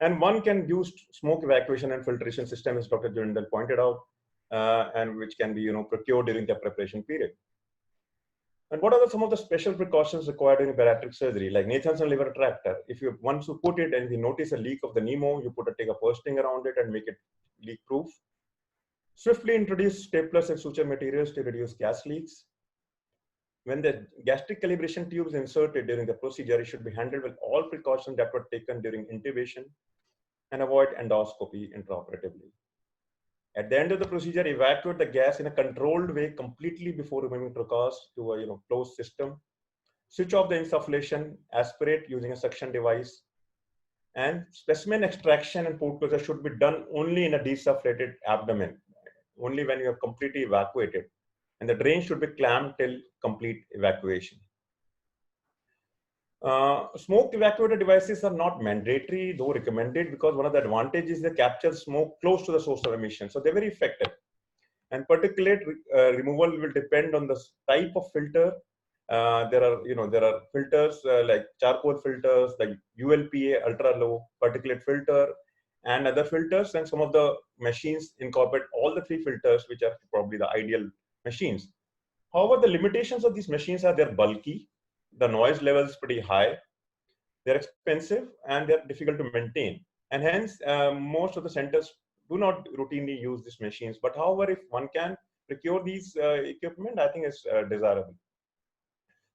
And one can use smoke evacuation and filtration system, as Dr. Jindal pointed out, and which can be procured during the preparation period. And what are some of the special precautions required in bariatric surgery, like Nathanson liver retractor? If you once you put it and you notice a leak of the Nemo, you take a pursing around it and make it leak proof. Swiftly introduce staplers and suture materials to reduce gas leaks. When the gastric calibration tube is inserted during the procedure, it should be handled with all precautions that were taken during intubation, and avoid endoscopy intraoperatively. At the end of the procedure, evacuate the gas in a controlled way completely before removing trocars to a closed system. Switch off the insufflation, aspirate using a suction device, and specimen extraction and port closure should be done only in a desufflated abdomen, only when you are completely evacuated, and the drain should be clamped till complete evacuation. Smoke evacuator devices are not mandatory, though recommended, because one of the advantages is they capture smoke close to the source of emission, so they're very effective. And particulate removal will depend on the type of filter. There are filters like charcoal filters, like ULPA, ultra low particulate filter, and other filters. And some of the machines incorporate all the 3 filters, which are probably the ideal machines. However, the limitations of these machines are they're bulky, the noise level is pretty high, they're expensive, and they're difficult to maintain. And hence, most of the centers do not routinely use these machines. But however, if one can procure these equipment, I think it's desirable.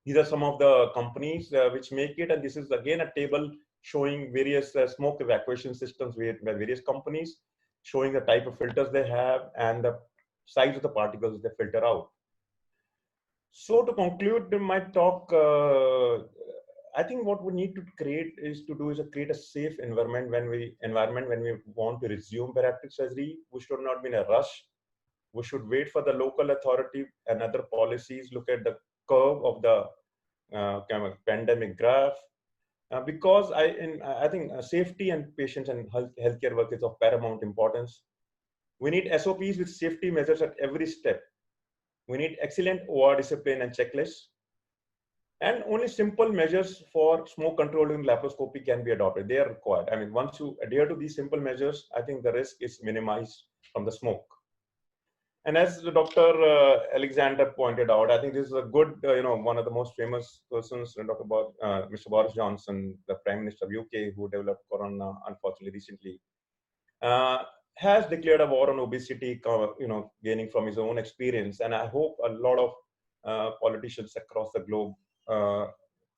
These are some of the companies which make it, and this is again a table showing various smoke evacuation systems by various companies, showing the type of filters they have and the size of the particles they filter out. So to conclude my talk, I think what we need to create is create a safe environment when we want to resume bariatric surgery. We should not be in a rush. We should wait for the local authority and other policies, look at the curve of the kind of pandemic graph, because I think safety and patients and healthcare work is of paramount importance. We need SOPs with safety measures at every step. We need excellent OR discipline and checklists. And only simple measures for smoke control during laparoscopy can be adopted. They are required. I mean, once you adhere to these simple measures, I think the risk is minimized from the smoke. And as Dr. Alexander pointed out, I think this is a good, one of the most famous persons, Mr. Boris Johnson, the Prime Minister of UK, who developed corona, unfortunately, recently, has declared a war on obesity, gaining from his own experience. And I hope a lot of politicians across the globe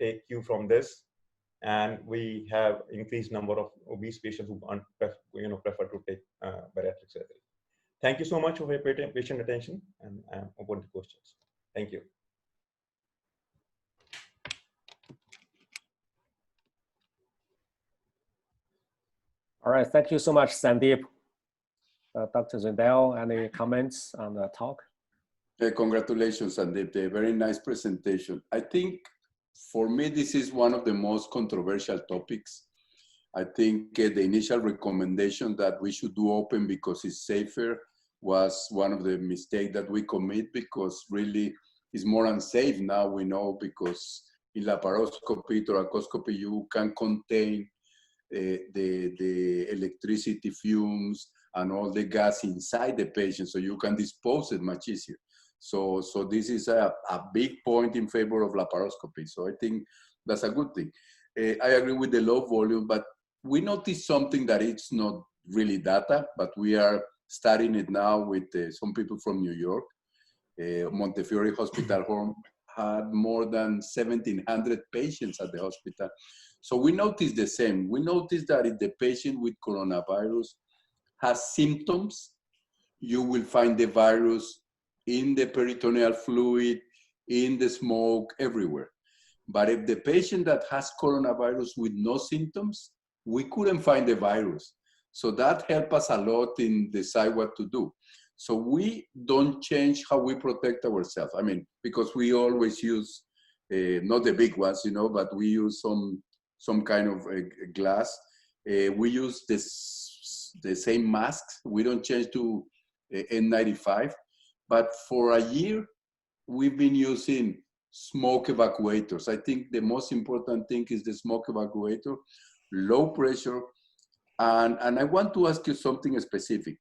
take cue from this, and we have increased number of obese patients who prefer to take bariatric surgery. Thank you so much for your patient attention, and I'm open to questions. Thank you. All right, thank you so much, Sandeep. Dr. Zindel, any comments on the talk? Congratulations, Sandeep. A very nice presentation. I think for me, this is one of the most controversial topics. I think the initial recommendation that we should do open because it's safer was one of the mistakes that we commit, because really it's more unsafe now, we know, because in laparoscopy, thoracoscopy, you can contain the electricity fumes and all the gas inside the patient, so you can dispose it much easier. So this is a big point in favor of laparoscopy. So I think that's a good thing. I agree with the low volume, but we noticed something that it's not really data, but we are studying it now with some people from New York. Montefiore Hospital Home had more than 1,700 patients at the hospital. So we noticed the same. We noticed that if the patient with coronavirus has symptoms, you will find the virus in the peritoneal fluid, in the smoke, everywhere. But if the patient that has coronavirus with no symptoms, we couldn't find the virus. So that helped us a lot in decide what to do. So we don't change how we protect ourselves. I mean, because we always use, not the big ones, but we use some kind of glass. We use the same masks. We don't change to N95. But for a year, we've been using smoke evacuators. I think the most important thing is the smoke evacuator, low pressure. And I want to ask you something specific.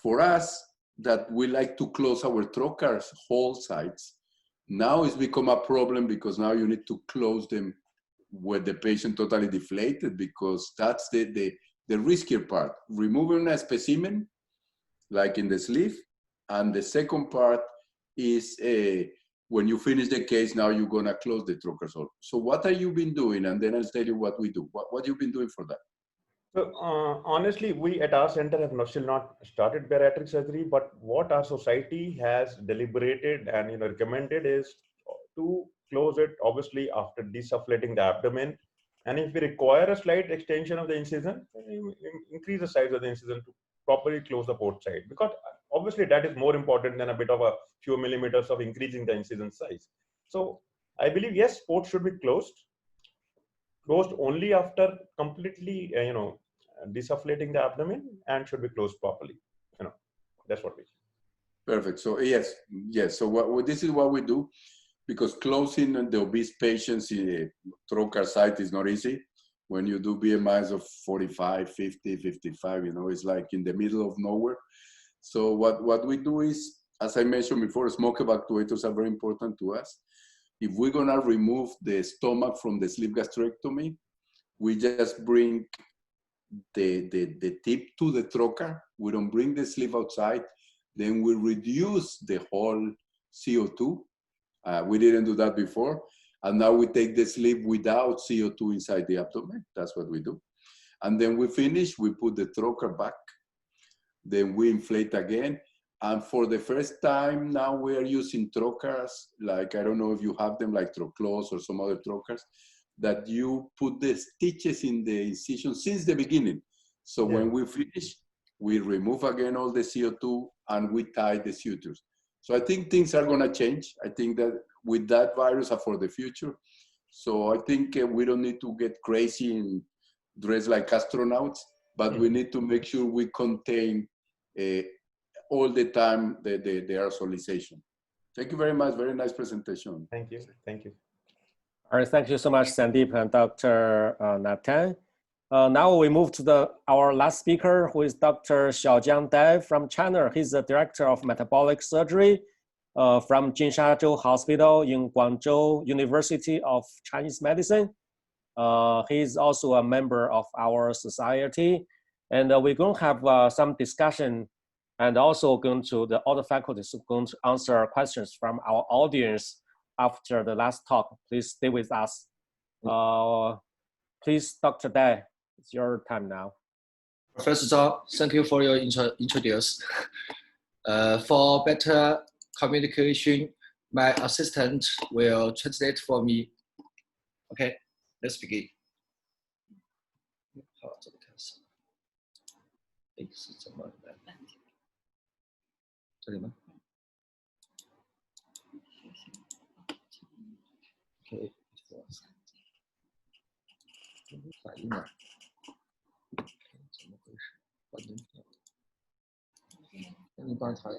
For us, that we like to close our trocars hole sites, now it's become a problem because now you need to close them with the patient totally deflated, because that's the riskier part. Removing a specimen, like in the sleeve, and the second part is when you finish the case, now you're gonna close the trocar hole. So what have you been doing? And then I'll tell you what we do. What you've been doing for that? So honestly, we at our center have still not started bariatric surgery, but what our society has deliberated and recommended is to close it, obviously after desufflating the abdomen, and if we require a slight extension of the incision, increase the size of the incision to properly close the port side, because obviously that is more important than a bit of a few millimeters of increasing the incision size. So I believe yes, port should be closed only after completely desufflating the abdomen, and should be closed properly. That's what we do. Perfect. So yes. So this is what we do, because closing the obese patients in a trocar site is not easy. When you do BMIs of 45, 50, 55, it's like in the middle of nowhere. So what we do is, as I mentioned before, smoke evacuators are very important to us. If we're gonna remove the stomach from the sleeve gastrectomy, we just bring the tip to the trocar. We don't bring the sleeve outside. Then we reduce the whole CO2. We didn't do that before. And now we take the sleeve without CO2 inside the abdomen. That's what we do. And then we finish, we put the trocar back. Then we inflate again. And for the first time now we are using trocars, like, I don't know if you have them, like Troclos or some other trocars, that you put the stitches in the incision since the beginning. So when we finish, we remove again all the CO2 and we tie the sutures. So I think things are gonna change. I think that with that virus are for the future. So I think we don't need to get crazy and dress like astronauts, but we need to make sure we contain all the time the aerosolization. Thank you very much. Very nice presentation. Thank you. Thank you. All right, thank you so much, Sandeep and Dr. Nathan. Now we move to our last speaker, who is Dr. Xiaojiang Dai from China. He's the director of metabolic surgery from Jinshazhou Hospital in Guangzhou University of Chinese Medicine. He's also a member of our society. And we're going to have some discussion, and also all the faculties are going to answer questions from our audience after the last talk. Please stay with us. Please, Dr. Dai, it's your time now. Professor Zhao, thank you for your introduction. For better communication, my assistant will translate for me. Okay, let's begin. 好，这个开始。哎，是怎么来的？这里吗？ OK， 反应了。怎么回事？换灯片。你帮他。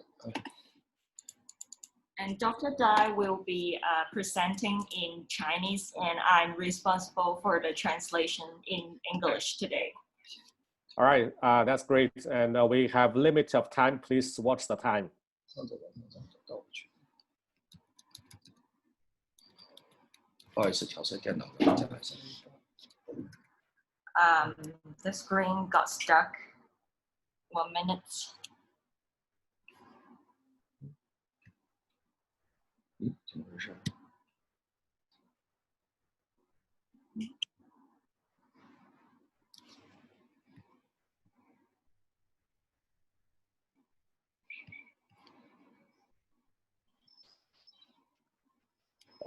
And Dr. Dai will be presenting in Chinese, and I'm responsible for the translation in English today. All right, that's great. And we have limit of time. Please watch the time. The screen got stuck. 1 minute.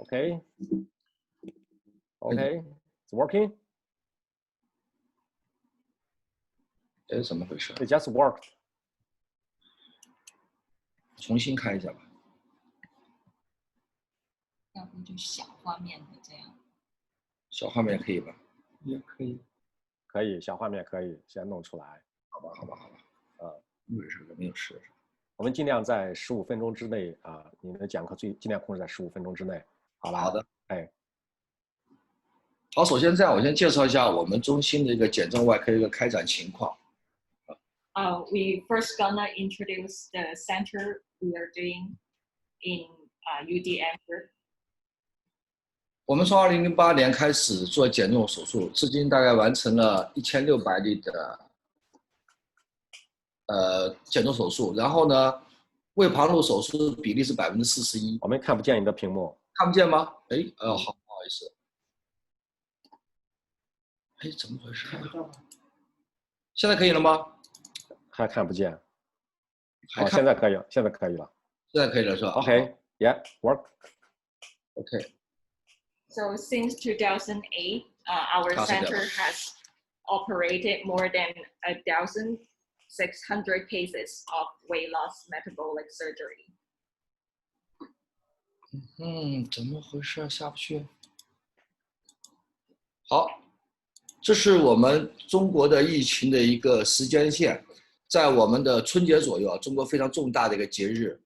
Okay. Okay, it's working. It just worked. 重新开一下吧。要不就小画面的这样。小画面可以吧？也可以。可以，小画面可以，先弄出来。好吧，好吧，好吧。没事，没有事。我们尽量在15分钟之内啊，你的讲课尽量控制在15分钟之内，好吧？好的。哎。好，首先这样，我先介绍一下我们中心的一个减重外科一个开展情况。We first gonna introduce the center we are doing in UDM. 我们从2008年开始做减重手术，至今大概完成了1600例的减重手术。然后呢，胃旁路手术比例是41%。我们看不见你的屏幕。看不见吗？哎，好，不好意思。哎，怎么回事？现在可以了吗？还看不见。好，现在可以了，现在可以了。现在可以了是吧 ？OK, yeah, work. OK. So since 2008, our center has operated more than 1,600 cases of weight loss metabolic surgery. 怎么回事？下不去。好，这是我们中国的疫情的一个时间线，在我们的春节左右啊，中国非常重大的一个节日，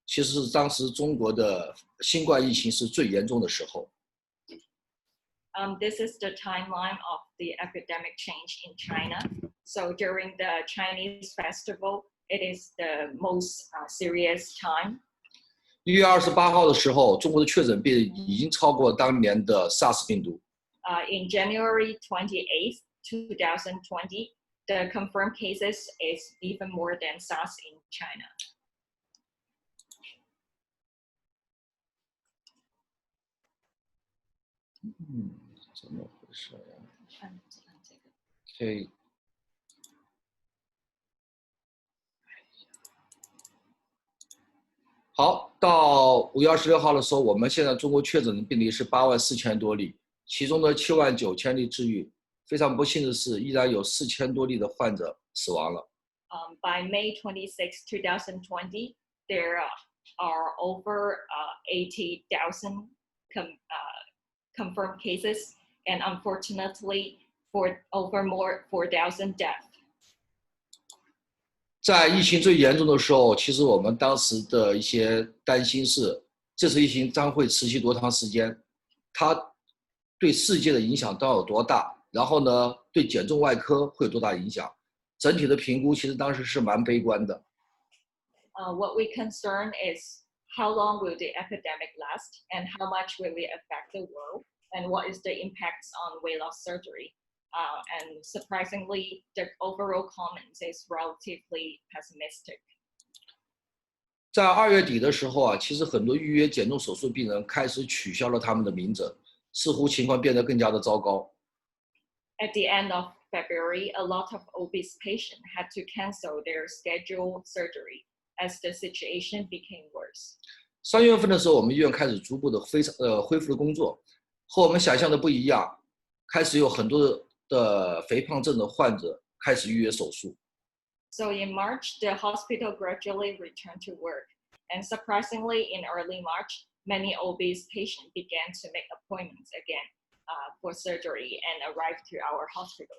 其实是当时中国的新冠疫情是最严重的时候。This is the timeline of the epidemic change in China. So during the Chinese festival, it is the most serious time. 1月28号的时候，中国的确诊病已经超过当年的 SARS 病毒。In January 28th, 2020, the confirmed cases is even more than SARS in China. 怎么回事呀？可以。好，到5月26号的时候，我们现在中国确诊的病例是84000多例，其中的79000例治愈。非常不幸的是，依然有4000多例的患者死亡了。By May 26, 2020, there are over 80,000 confirmed cases, and unfortunately, over more 4,000 deaths. 在疫情最严重的时候，其实我们当时的一些担心是，这次疫情将会持续多长时间，它对世界的影响到底有多大，然后呢，对减重外科会有多大影响？整体的评估其实当时是蛮悲观的。What we concern is how long will the epidemic last, and how much will it affect the world, and what is the impacts on weight loss surgery? And surprisingly, the overall comments is relatively pessimistic. 在2月底的时候啊，其实很多预约减重手术病人开始取消了他们的门诊，似乎情况变得更加的糟糕。At the end of February, a lot of obese patients had to cancel their scheduled surgery as the situation became worse. 3月份的时候，我们医院开始逐步的恢复的工作，和我们想象的不一样，开始有很多的肥胖症的患者开始预约手术。So in March, the hospital gradually returned to work, and surprisingly, in early March, many obese patients began to make appointments again for surgery and arrived to our hospital.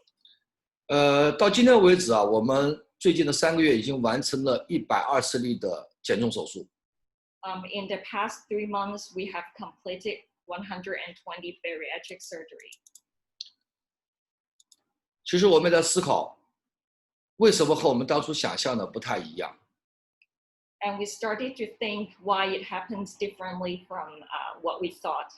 到今天为止啊，我们最近的3个月已经完成了120例的减重手术。In the past 3 months, we have completed 120 bariatric surgery. 其实我们也在思考，为什么和我们当初想象的不太一样？ And we started to think why it happens differently from what we thought.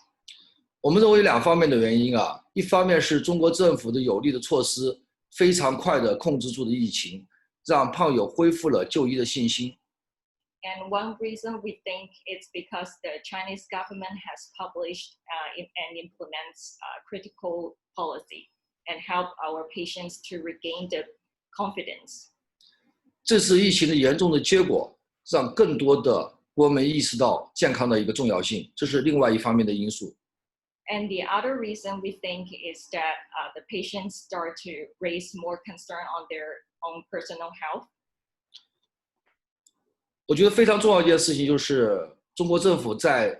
我们认为有2方面的原因啊，一方面是中国政府的有力的措施，非常快的控制住了疫情，让胖友恢复了就医的信心。And one reason we think it's because the Chinese government has published and implements critical policy and help our patients to regain the confidence. 这次疫情的严重的结果，让更多的国民意识到健康的一个重要性，这是另外一方面的因素。And the other reason we think is that the patients start to raise more concern on their own personal health. 我觉得非常重要一件事情就是中国政府在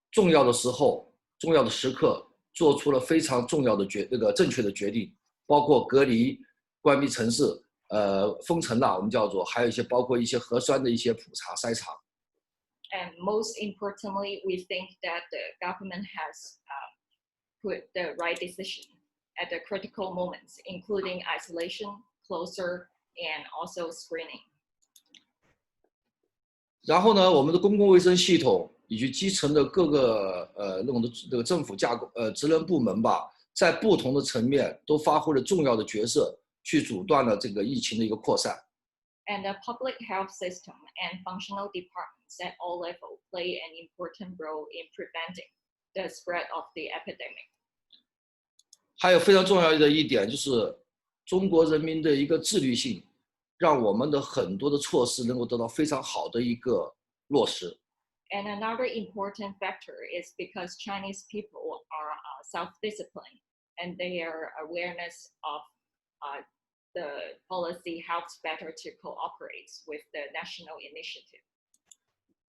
重要的时候、重要的时刻做出了非常重要的正确的决定，包括隔离、关闭城市、封城了，我们叫做，还有一些包括一些核酸的一些普查筛查。And most importantly, we think that the government has put the right decision at the critical moments, including isolation, closure, and also screening. 然后呢，我们的公共卫生系统以及基层的各个这个政府架构职能部门吧，在不同的层面都发挥了重要的角色，去阻断了这个疫情的一个扩散。And the public health system and functional departments at all levels play an important role in preventing the spread of the epidemic. 还有非常重要的一点就是中国人民的一个自律性，让我们的很多的措施能够得到非常好的一个落实。And another important factor is because Chinese people are self-disciplined and their awareness of the policy helps better to cooperate with the national initiative.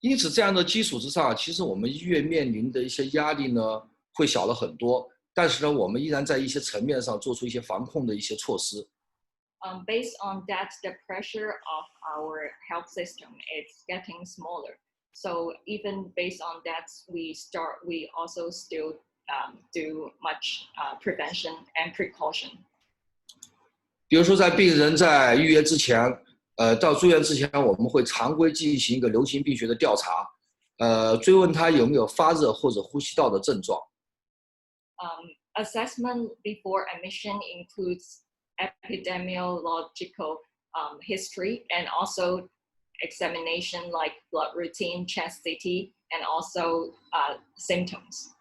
因此，这样的基础之上，其实我们医院面临的一些压力呢，会小了很多。但是呢，我们依然在一些层面上做出一些防控的一些措施。Based on that, the pressure of our health system is getting smaller. So even based on that, we also still do much prevention and precaution. 比如说，在病人在预约之前，到住院之前，我们会常规进行一个流行病学的调查，追问他有没有发热或者呼吸道的症状。Assessment before admission includes epidemiological history, and also examination like blood routine, chest CT, and also symptoms.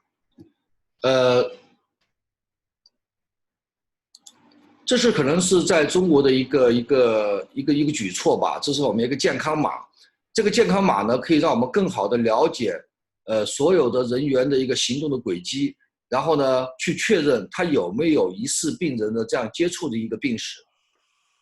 这是可能是在中国的一个举措吧，这是我们一个健康码。这个健康码呢，可以让我们更好的了解所有的人员的一个行动的轨迹，然后呢去确认他有没有疑似病人的这样接触的一个病史。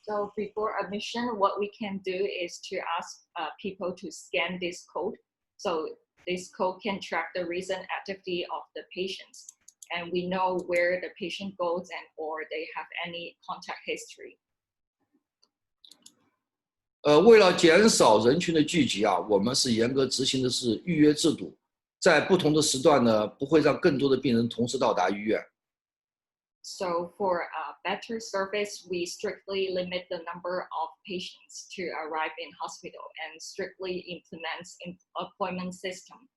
So before admission, what we can do is to ask people to scan this code. So this code can track the recent activity of the patients. And we know where the patient goes and or they have any contact history. 为了减少人群的聚集啊，我们是严格执行的是预约制度，在不同的时段呢，不会让更多的病人同时到达医院。So for better service, we strictly limit the number of patients to arrive in hospital and strictly implements appointment system.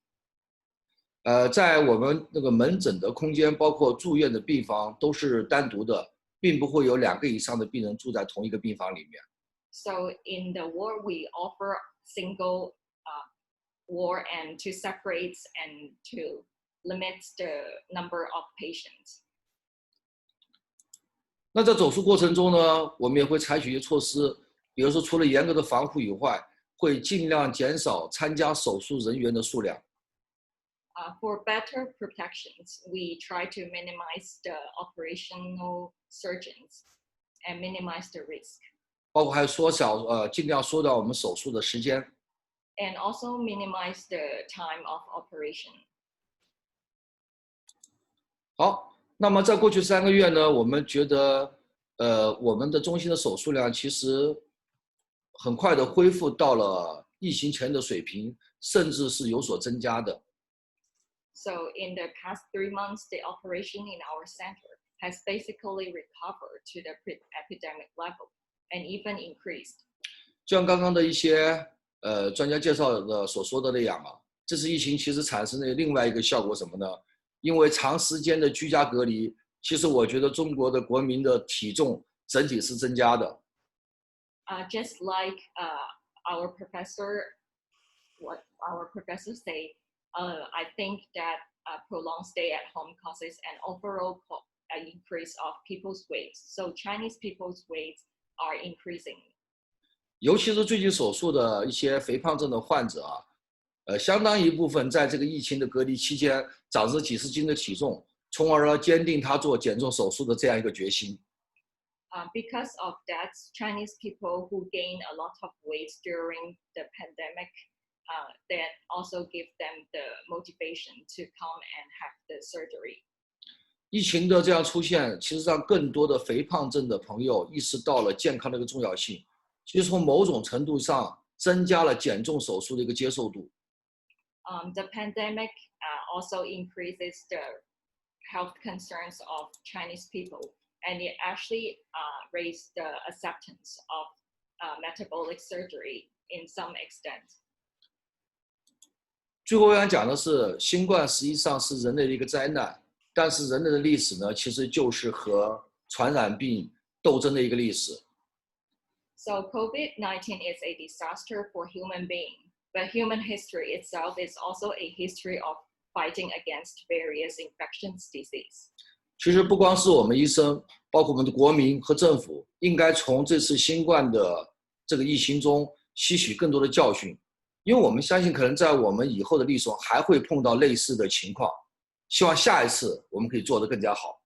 在我们那个门诊的空间，包括住院的病房，都是单独的，并不会有2个以上的病人住在同一个病房里面。So in the ward, we offer single ward and to separate and to limit the number of patients. 那在手术过程中呢，我们也会采取一些措施，比如说除了严格的防护以外，会尽量减少参加手术人员的数量。For better protections, we try to minimize the operational surgeons and minimize the risk. 包括还尽量缩短我们手术的时间。And also minimize the time of operation. 好，那么在过去3个月呢，我们觉得，我们的中心的手术量其实很快的恢复到了疫情前的水平，甚至是有所增加的。So in the past 3 months, the operation in our center has basically recovered to the pre-epidemic level and even increased. 就像刚刚的一些专家介绍的所说的那样啊，这次疫情其实产生的另外一个效果什么呢？因为长时间的居家隔离，其实我觉得中国的国民的体重整体是增加的。Just like our professor say, I think that prolonged stay at home causes an overall increase of people's weights. So Chinese people's weights are increasing. 尤其是最近手术的一些肥胖症的患者啊，相当一部分在这个疫情的隔离期间长着几十斤的体重，从而坚定他做减重手术的这样一个决心。Because of that, Chinese people who gain a lot of weight during the pandemic, that also give them the motivation to come and have the surgery. 疫情的这样出现，其实让更多的肥胖症的朋友意识到了健康的一个重要性，其实从某种程度上增加了减重手术的一个接受度。The pandemic also increases the health concerns of Chinese people, and it actually raised the acceptance of metabolic surgery in some extent. 最后我想讲的是，新冠实际上是人类的一个灾难，但是人类的历史呢，其实就是和传染病斗争的一个历史。So COVID-19 is a disaster for human being, but human history itself is also a history of fighting against various infectious disease. 其实不光是我们医生，包括我们的国民和政府，应该从这次新冠的这个疫情中吸取更多的教训，因为我们相信可能在我们以后的历史中还会碰到类似的情况，希望下一次我们可以做得更加好。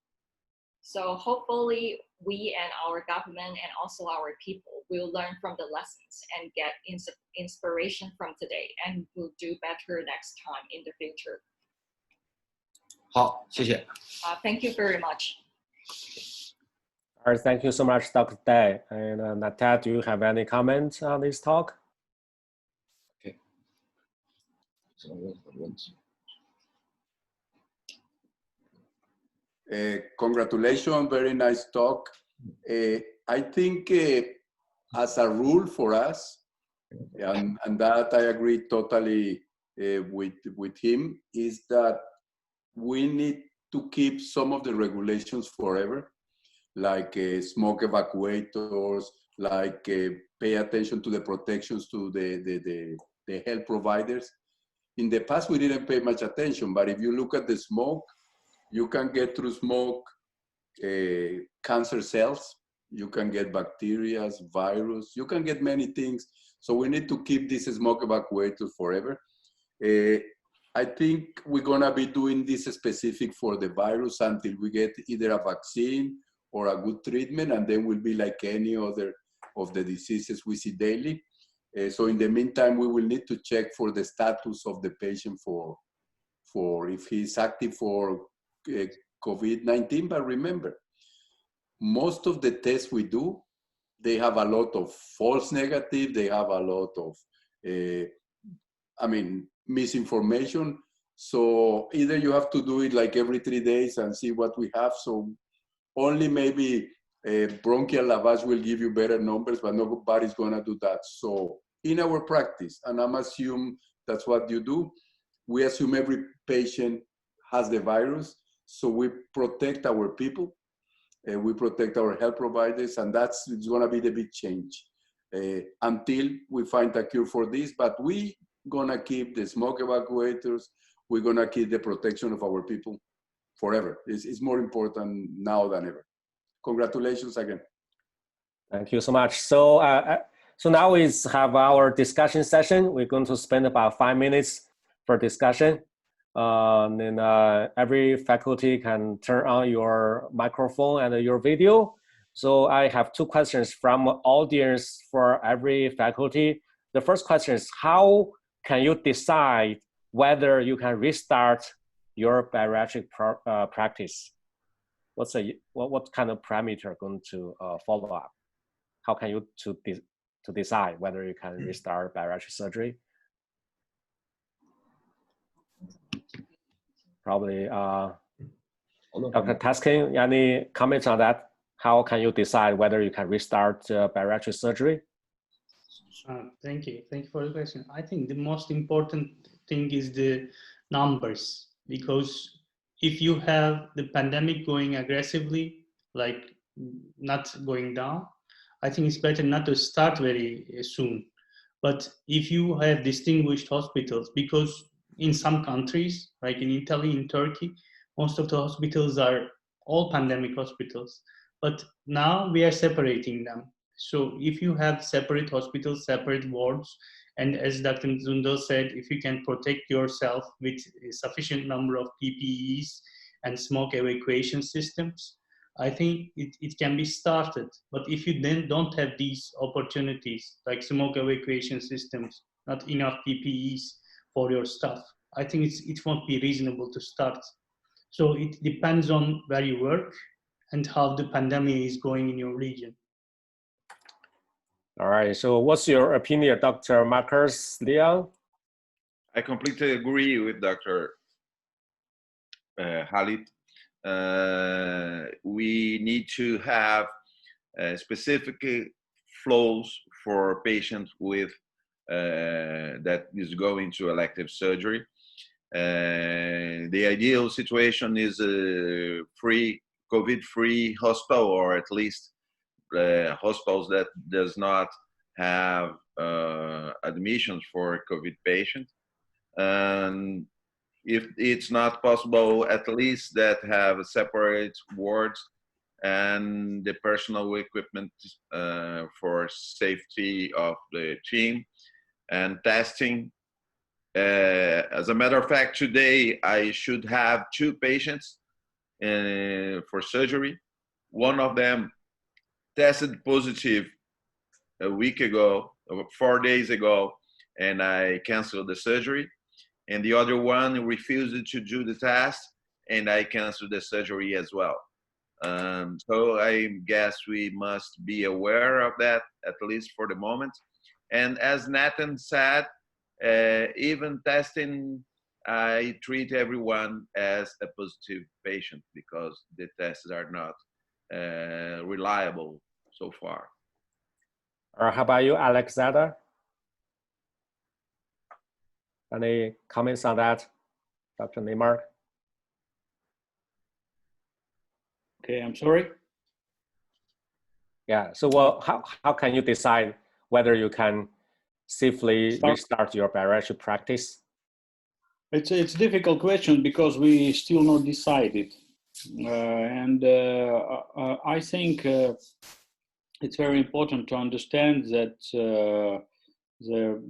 So hopefully we and our government and also our people will learn from the lessons and get inspiration from today and will do better next time in the future. 好，谢谢。Thank you very much. All right, thank you so much, Dr. Dai. And Natalia, do you have any comments on this talk? Okay. Congratulations, very nice talk. I think as a rule for us, and that I agree totally with him, is that we need to keep some of the regulations forever. like smoke evacuators, like pay attention to the protections to the health providers. In the past, we didn't pay much attention, but if you look at the smoke, you can get through smoke cancer cells, you can get bacteria, virus, you can get many things. So we need to keep these smoke evacuators forever. I think we're gonna be doing this specific for the virus until we get either a vaccine or a good treatment, and then we'll be like any other of the diseases we see daily. So in the meantime, we will need to check for the status of the patient for if he's active for COVID-19. But remember, most of the tests we do, they have a lot of false negative. They have a lot of, misinformation. So either you have to do it like every 3 days and see what we have. So only maybe bronchial lavage will give you better numbers, but nobody's gonna do that. So in our practice, and I'm assuming that's what you do, we assume every patient has the virus. So we protect our people, we protect our health providers, and that's gonna be the big change until we find a cure for this. But we gonna keep the smoke evacuators, we're gonna keep the protection of our people forever. It's more important now than ever. Congratulations again. Thank you so much. So, so now we have our discussion session. We're going to spend about 5 minutes for discussion. Then every faculty can turn on your microphone and your video. So I have 2 questions from audience for every faculty. The first question is, how can you decide whether you can restart your bariatric practice? What kind of parameter are going to follow up? How can you to decide whether you can restart bariatric surgery? Probably Dr. Taskin, any comments on that? How can you decide whether you can restart bariatric surgery? Thank you for the question. I think the most important thing is the numbers, because if you have the pandemic going aggressively, like not going down, I think it's better not to start very soon. But if you have distinguished hospitals, because in some countries, like in Italy, in Turkey, most of the hospitals are all pandemic hospitals. But now we are separating them. So if you have separate hospitals, separate wards, and as Dr. Zundel said, if you can protect yourself with a sufficient number of PPEs and smoke evacuation systems, I think it can be started. But if you then don't have these opportunities, like smoke evacuation systems, not enough PPEs for your staff, I think it won't be reasonable to start. So it depends on where you work and how the pandemic is going in your region. All right, so what's your opinion, Dr. Marcus Leon? I completely agree with Dr. Khalid. We need to have specific flows for patients with that is going to elective surgery. The ideal situation is a COVID-free hospital, or at least hospitals that does not have admissions for COVID patients. And if it's not possible, at least that have separate wards and the personal equipment for safety of the team and testing. As a matter of fact, today I should have 2 patients for surgery. One of them tested positive a week ago, 4 days ago, and I canceled the surgery. And the other one refused to do the test, and I canceled the surgery as well. So I guess we must be aware of that, at least for the moment. And as Nathan said, even testing, I treat everyone as a positive patient because the tests are not reliable so far. How about you, Alexander? Any comments on that, Dr. Neymar? Okay, I'm sorry. Yeah. So how can you decide whether you can safely restart your bariatric practice? It's a difficult question because we still not decided, I think it's very important to understand that the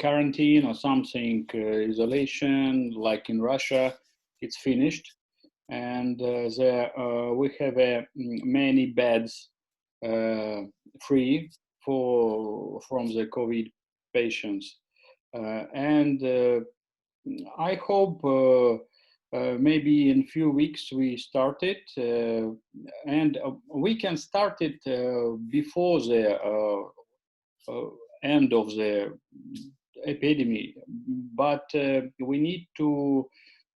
quarantine or something, isolation, like in Russia, it's finished, and we have many beds free from the COVID patients, I hope maybe in few weeks we start it, and we can start it before the end of the epidemic. But we need to,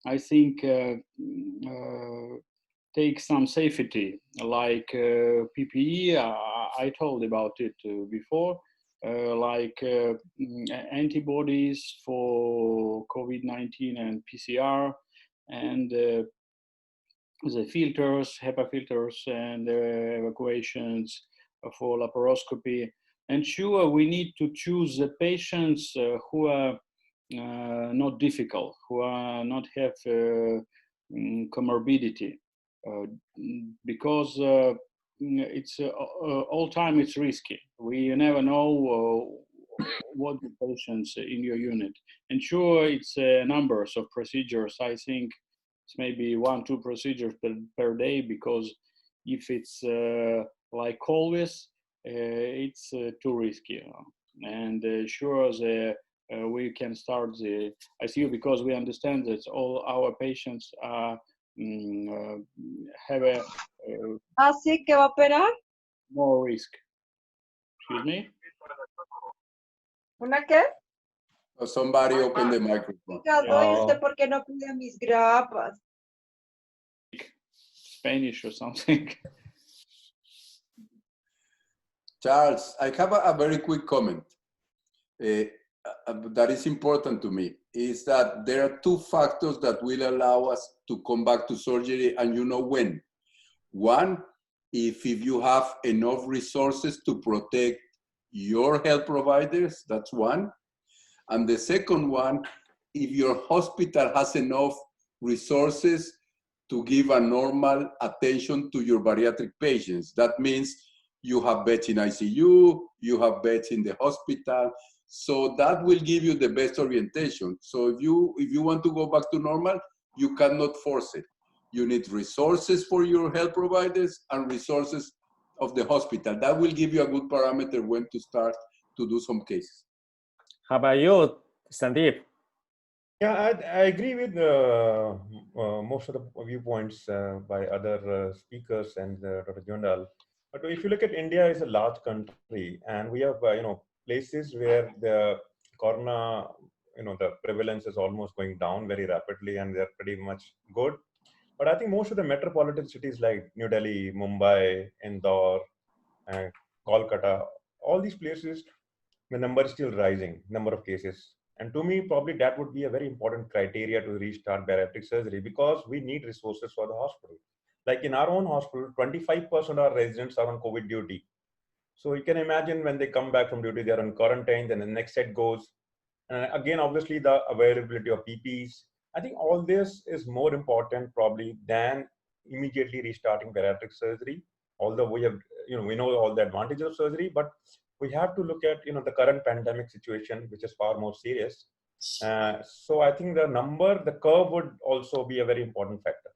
I think, take some safety, like PPE. I told about it before. Like antibodies for COVID-19 and PCR, and the filters, HEPA filters, and evacuations for laparoscopy. And sure, we need to choose the patients who are not difficult, who are not have comorbidity, because it's all time it's risky. We never know what the patients in your unit. And sure, it's numbers of procedures. I think it's maybe 1-2 procedures per day, because if it's like always, it's too risky. And sure, we can start the ICU, because we understand that all our patients are have a Así que va a operar. More risk. Excuse me? ¿Una qué? Somebody open the microphone. ¿Y usted por qué no cuida mis grapas? Spanish or something. Charles, I have a very quick comment that is important to me, is that there are 2 factors that will allow us to come back to surgery, and you know when. One, if you have enough resources to protect your health providers, that's one. And the second one, if your hospital has enough resources to give a normal attention to your bariatric patients. That means you have beds in ICU, you have beds in the hospital. So that will give you the best orientation. So if you want to go back to normal, you cannot force it. You need resources for your health providers and resources of the hospital. That will give you a good parameter when to start to do some cases. How about you, Sandeep? Yeah, I agree with most of the viewpoints by other speakers and Dr. Jondal. But if you look at India, is a large country, and we have places where the corona, the prevalence is almost going down very rapidly, and they're pretty much good. But I think most of the metropolitan cities like New Delhi, Mumbai, Indore, Kolkata, all these places, the number is still rising, number of cases. And to me, probably that would be a very important criteria to restart bariatric surgery, because we need resources for the hospital. Like in our own hospital, 25% of our residents are on COVID duty. So you can imagine when they come back from duty, they're on quarantine, then the next set goes. Again, obviously the availability of PPEs. I think all this is more important probably than immediately restarting bariatric surgery. Although we have, we know all the advantages of surgery, but we have to look at, the current pandemic situation, which is far more serious. So I think the curve would also be a very important factor.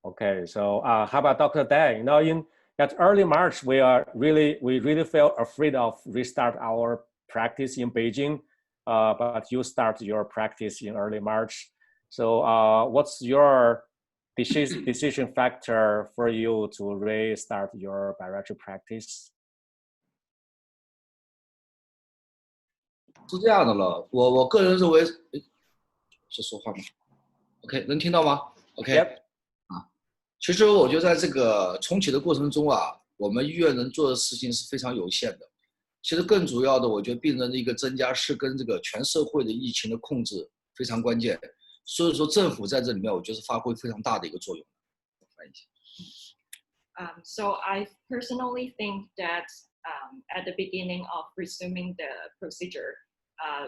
Okay, so how about Dr. Deng? In that early March, we really felt afraid of restart our practice in Beijing, but you start your practice in early March. So what's your decision factor for you to restart your bariatric practice? 是这样的了，我个人认为，是说话吗 ？OK， 能听到吗 ？OK， 其实我觉得在这个重启的过程中啊，我们医院能做的事情是非常有限的。其实更主要的，我觉得病人的一个增加是跟这个全社会的疫情的控制非常关键。所以说政府在这里面，我觉得是发挥非常大的一个作用。翻译一下。So I personally think that at the beginning of resuming the procedure,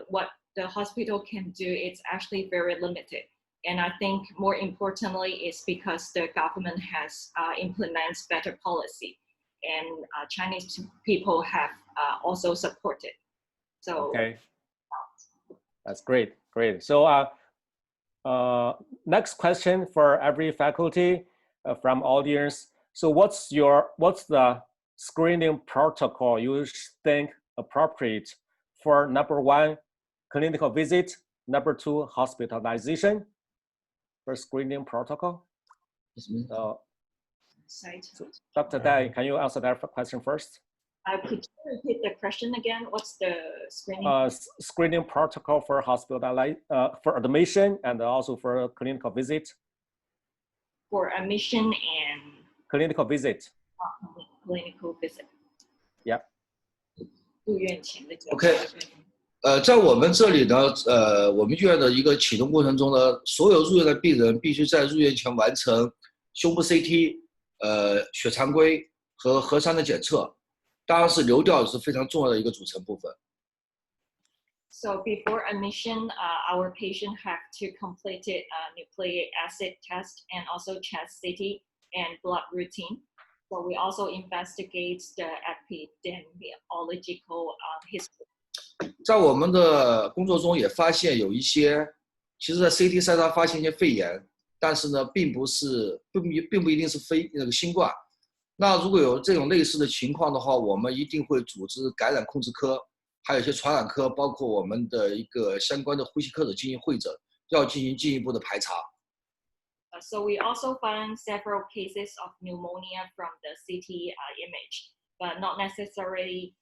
what the hospital can do is actually very limited. And I think more importantly is because the government has implements better policy, and Chinese people have also supported. So okay, that's great, great. So next question for every faculty from audience. So what's the screening protocol you think appropriate for number 1, clinical visit, number 2, hospitalization for screening protocol? So Dr. Dai, can you answer that question first? Could you repeat the question again? What's the screening? Screening protocol for for admission and also for clinical visit. For admission and clinical visit. Clinical visit. Yeah. 入院前的 OK， 在我们这里呢，我们医院的一个启动过程中呢，所有入院的病人必须在入院前完成胸部 CT、血常规和核酸的检测。当然是流调是非常重要的一个组成部分。So before admission, our patient have to complete a nucleic acid test and also chest CT and blood routine. So we also investigate the epidemiological history. 在我们的工作中也发现有一些，其实在 CT 筛查发现一些肺炎，但是呢，并不一定是新冠。那如果有这种类似的情况的话，我们一定会组织感染控制科，还有一些传染科，包括我们的一个相关的呼吸科的进行会诊，要进行进一步的排查。So we also found several cases of pneumonia from the CT image, but not necessarily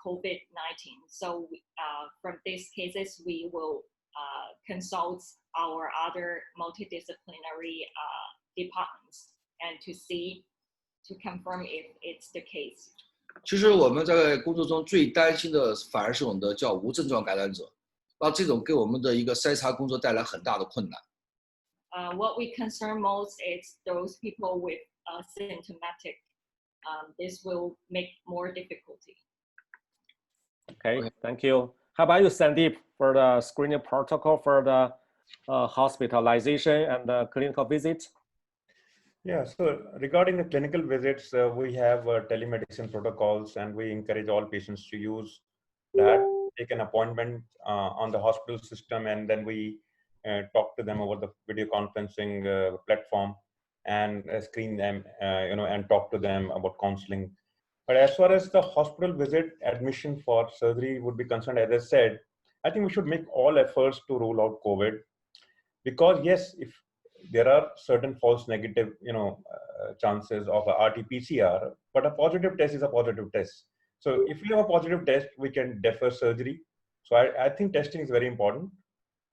COVID-19. So from these cases, we will consult our other multidisciplinary departments and to confirm if it's the case. 其实我们在工作中最担心的反而是我们的叫无症状感染者，那这种给我们的一个筛查工作带来很大的困难。What we concern most is those people with symptomatic. This will make more difficulty. Okay, thank you. How about you, Sandeep, for the screening protocol for the hospitalization and the clinical visit? Yeah, so regarding the clinical visits, we have telemedicine protocols, and we encourage all patients to use that, take an appointment on the hospital system, and then we talk to them over the video conferencing platform and screen them, and talk to them about counseling. But as far as the hospital visit admission for surgery would be concerned, as I said, I think we should make all efforts to rule out COVID, because yes, if there are certain false negative, chances of a RT-PCR, but a positive test is a positive test. So if we have a positive test, we can defer surgery. So I think testing is very important,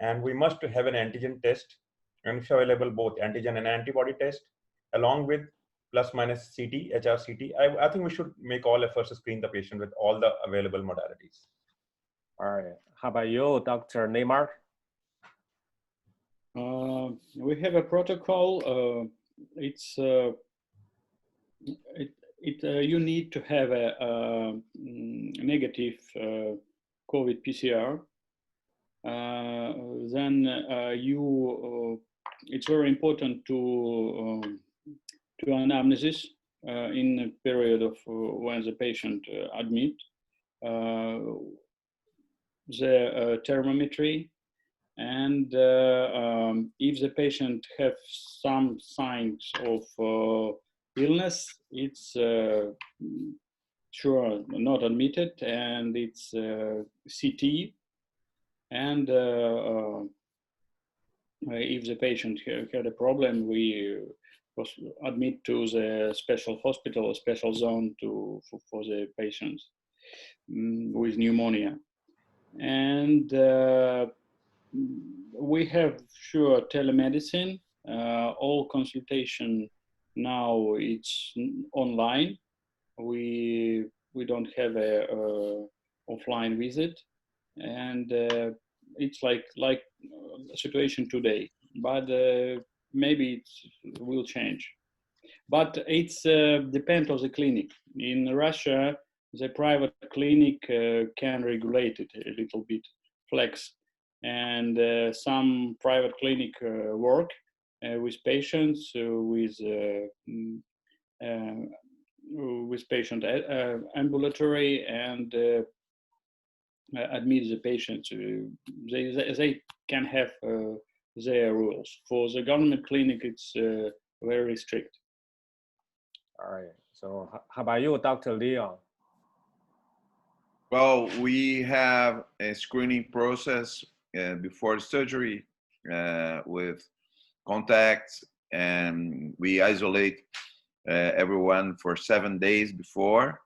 and we must have an antigen test, and if available, both antigen and antibody test, along with plus minus CT, HRCT. I think we should make all efforts to screen the patient with all the available modalities. All right. How about you, Dr. Neymar? We have a protocol. You need to have a negative COVID PCR. Then it's very important to anamnesis in a period of when the patient admit, the thermometry, and if the patient have some signs of illness, it's sure not admitted, and it's CT. And if the patient had a problem, we admit to the special hospital or special zone for the patients with pneumonia. And we have sure telemedicine. All consultation now it's online. We don't have a offline visit, and it's like a situation today, but maybe it will change. but it's depends on the clinic. In Russia, the private clinic can regulate it a little bit, flex, and some private clinic work with patients with patient ambulatory and admit the patient. They can have their rules. For the government clinic, it's very strict. All right. So how about you, Dr. Leon? Well, we have a screening process before surgery with contacts, and we isolate everyone for 7 days before,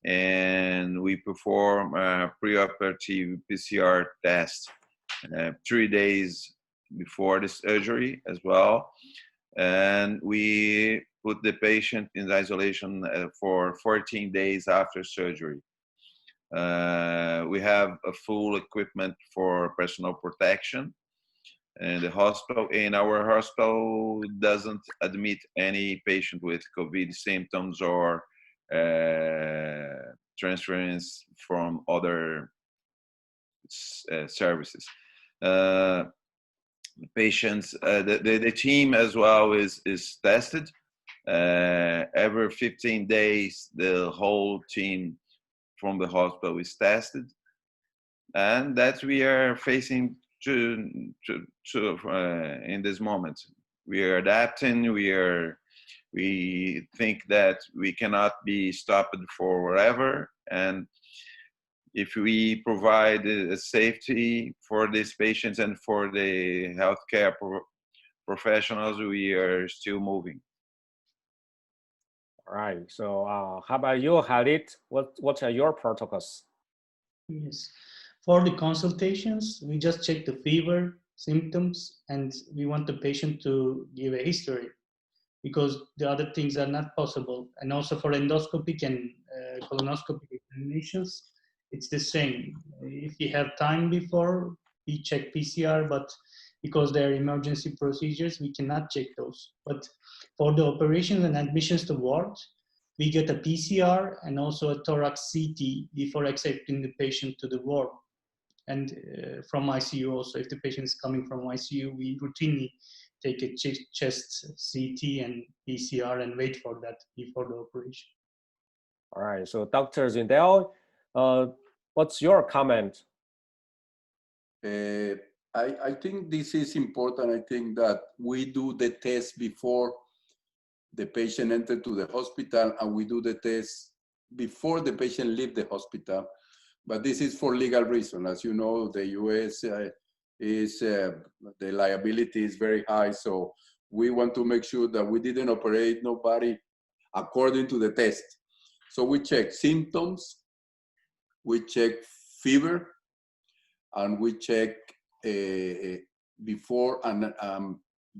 and we perform a preoperative PCR test 3 days before the surgery as well. And we put the patient in isolation for 14 days after surgery. We have a full equipment for personal protection, and the hospital, in our hospital, doesn't admit any patient with COVID symptoms or transference from other services. Patients, the team as well is tested. Every 15 days, the whole team from the hospital is tested, and that we are facing to in this moment. We are adapting. We think that we cannot be stopped forever, and if we provide a safety for these patients and for the healthcare professionals, we are still moving. All right. So how about you, Khalid? What are your protocols? Yes. For the consultations, we just check the fever, symptoms, and we want the patient to give a history, because the other things are not possible. And also for endoscopic and colonoscopic examinations, it's the same. If we have time before, we check PCR, but because they are emergency procedures, we cannot check those. But for the operations and admissions to ward, we get a PCR and also a thorax CT before accepting the patient to the ward. And from ICU also, if the patient is coming from ICU, we routinely take a chest CT and PCR and wait for that before the operation. All right. So Dr. Zindel, what's your comment? I think this is important. I think that we do the test before the patient enters to the hospital, and we do the test before the patient leaves the hospital. But this is for legal reasons. As you know, the US is, the liability is very high. So we want to make sure that we didn't operate nobody according to the test. So we check symptoms, we check fever, and we check before and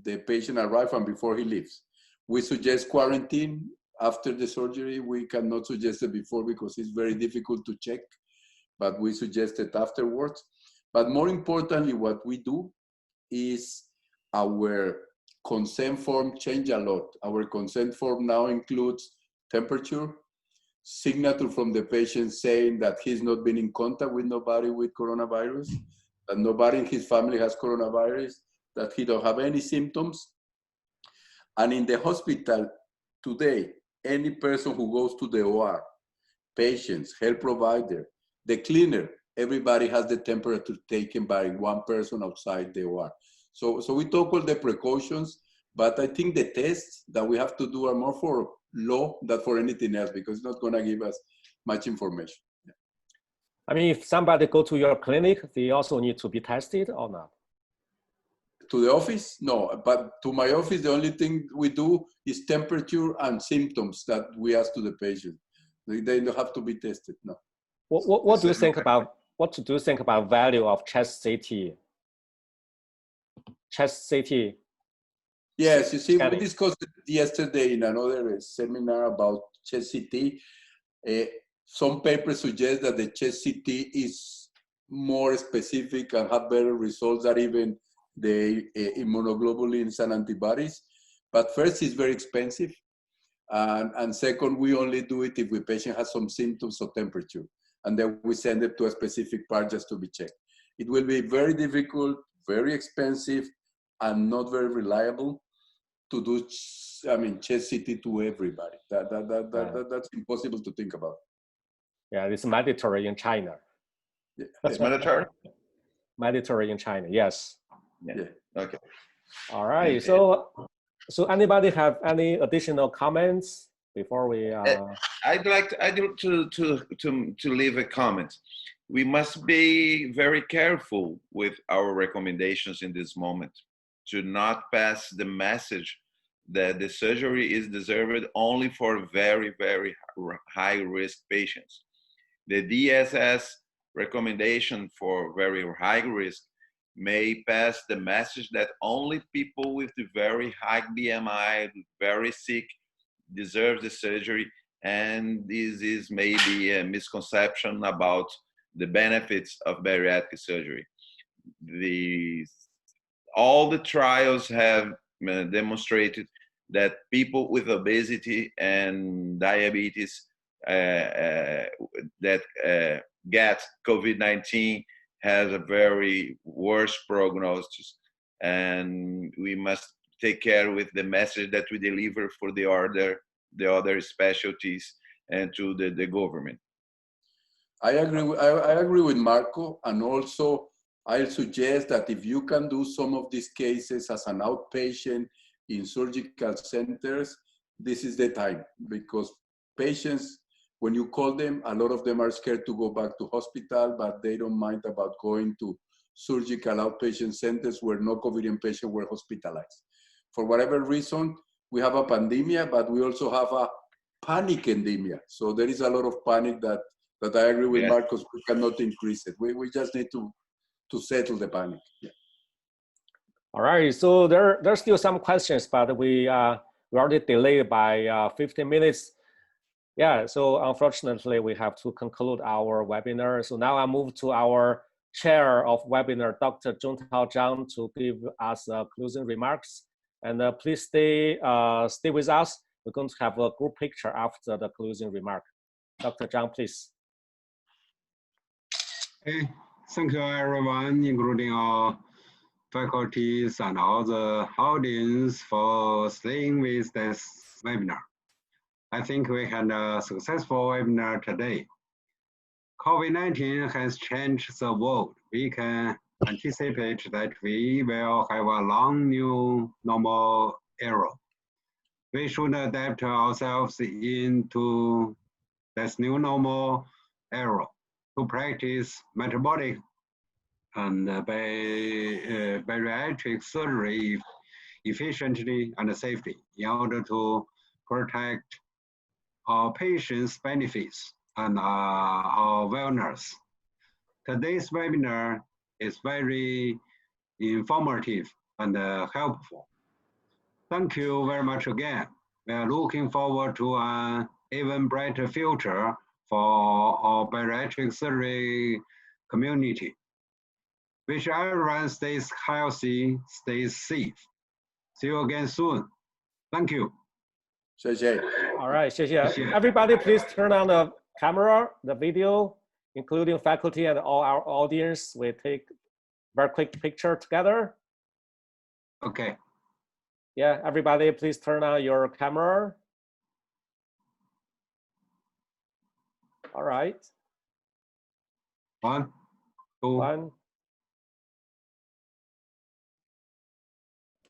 the patient arrives and before he leaves. We suggest quarantine after the surgery. We cannot suggest it before because it's very difficult to check, but we suggest it afterwards. But more importantly, what we do is our consent form change a lot. Our consent form now includes temperature, signature from the patient saying that he's not been in contact with nobody with coronavirus, that nobody in his family has coronavirus, that he don't have any symptoms. And in the hospital today, any person who goes to the OR, patients, health provider, the cleaner, everybody has the temperature taken by one person outside the OR. So we talk all the precautions, but I think the tests that we have to do are more for law than for anything else, because it's not gonna give us much information. Yeah. I mean, if somebody go to your clinic, they also need to be tested or not? To the office? No, but to my office, the only thing we do is temperature and symptoms that we ask to the patient. They don't have to be tested, no. What do you think about, what do you think about value of chest CT? Chest CT? Yes, you see, scanning. we discussed it yesterday in another seminar about chest CT. Some papers suggest that the chest CT is more specific and have better results than even the immunoglobulins and antibodies. But first, it's very expensive. And second, we only do it if the patient has some symptoms or temperature. And then we send it to a specific part just to be checked. It will be very difficult, very expensive, and not very reliable to do, chest CT to everybody. That's impossible to think about. Yeah, it's mandatory in China. Yeah. It's mandatory? Mandatory in China, yes. Yeah. Okay. All right. Okay. So anybody have any additional comments before we? I'd like to leave a comment. We must be very careful with our recommendations in this moment to not pass the message that the surgery is reserved only for very, very high risk patients. The DSS recommendation for very high risk may pass the message that only people with the very high BMI, very sick, deserve the surgery, and this is maybe a misconception about the benefits of bariatric surgery. All the trials have demonstrated that people with obesity and diabetes that get COVID-19 has a very worse prognosis, and we must take care with the message that we deliver for the other specialties and to the government. I agree with Marco, and also I'll suggest that if you can do some of these cases as an outpatient in surgical centers, this is the time, because patients, when you call them, a lot of them are scared to go back to hospital, but they don't mind about going to surgical outpatient centers where no COVID patients were hospitalized. For whatever reason, we have a pandemic, but we also have a panic endemia. So there is a lot of panic that I agree with Marcos, we cannot increase it. We just need to settle the panic. Yeah. All right, so there's still some questions, but we already delayed by 15 minutes. Yeah, so unfortunately, we have to conclude our webinar. So now I move to our chair of webinar, Dr. Zhongtao Zhang, to give us closing remarks. And please stay with us. We're going to have a group picture after the closing remark. Dr. Zhang, please. Okay, thank you everyone, including our faculties and all the audience for staying with this webinar. I think we had a successful webinar today. COVID-19 has changed the world. We can anticipate that we will have a long new normal era. We should adapt ourselves into this new normal era to practice metabolic and bariatric surgery efficiently and safely in order to protect our patients' benefits and our wellness. Today's webinar is very informative and helpful. Thank you very much again. We are looking forward to an even brighter future for our bariatric surgery community. Wish everyone stays healthy, stays safe. See you again soon. Thank you. All right, everybody please turn on the camera, the video, including faculty and all our audience. We take very quick picture together. Okay. Yeah, everybody please turn on your camera. All right. 1, 2. 1.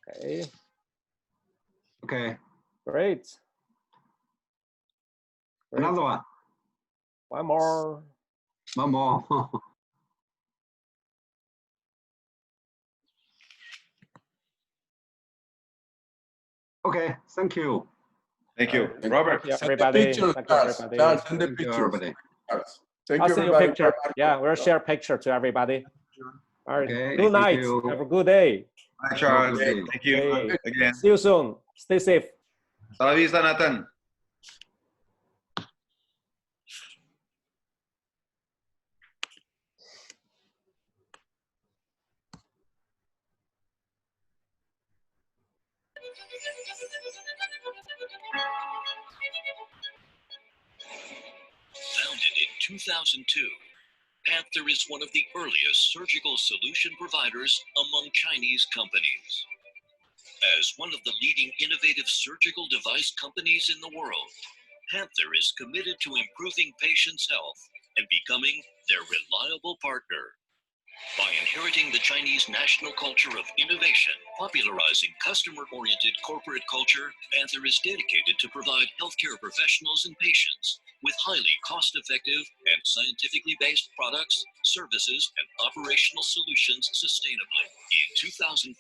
Okay. Okay. Great. Another one. One more. One more. Okay, thank you. Thank you, Robert. Thank you, everybody. Thank you, everybody. I'll send you a picture. Yeah, we'll share a picture to everybody. All right. Okay, good night. Have a good day. Bye, Charles. Thank you again. See you soon. Stay safe. Hasta la vista, Nathan. 2002, Panther is one of the earliest surgical solution providers among Chinese companies. As one of the leading innovative surgical device companies in the world, Panther is committed to improving patients' health and becoming their reliable partner. By inheriting the Chinese national culture of innovation, popularizing customer-oriented corporate culture, Panther is dedicated to provide healthcare professionals and patients with highly cost-effective and scientifically based products, services, and operational solutions sustainably. In 2004,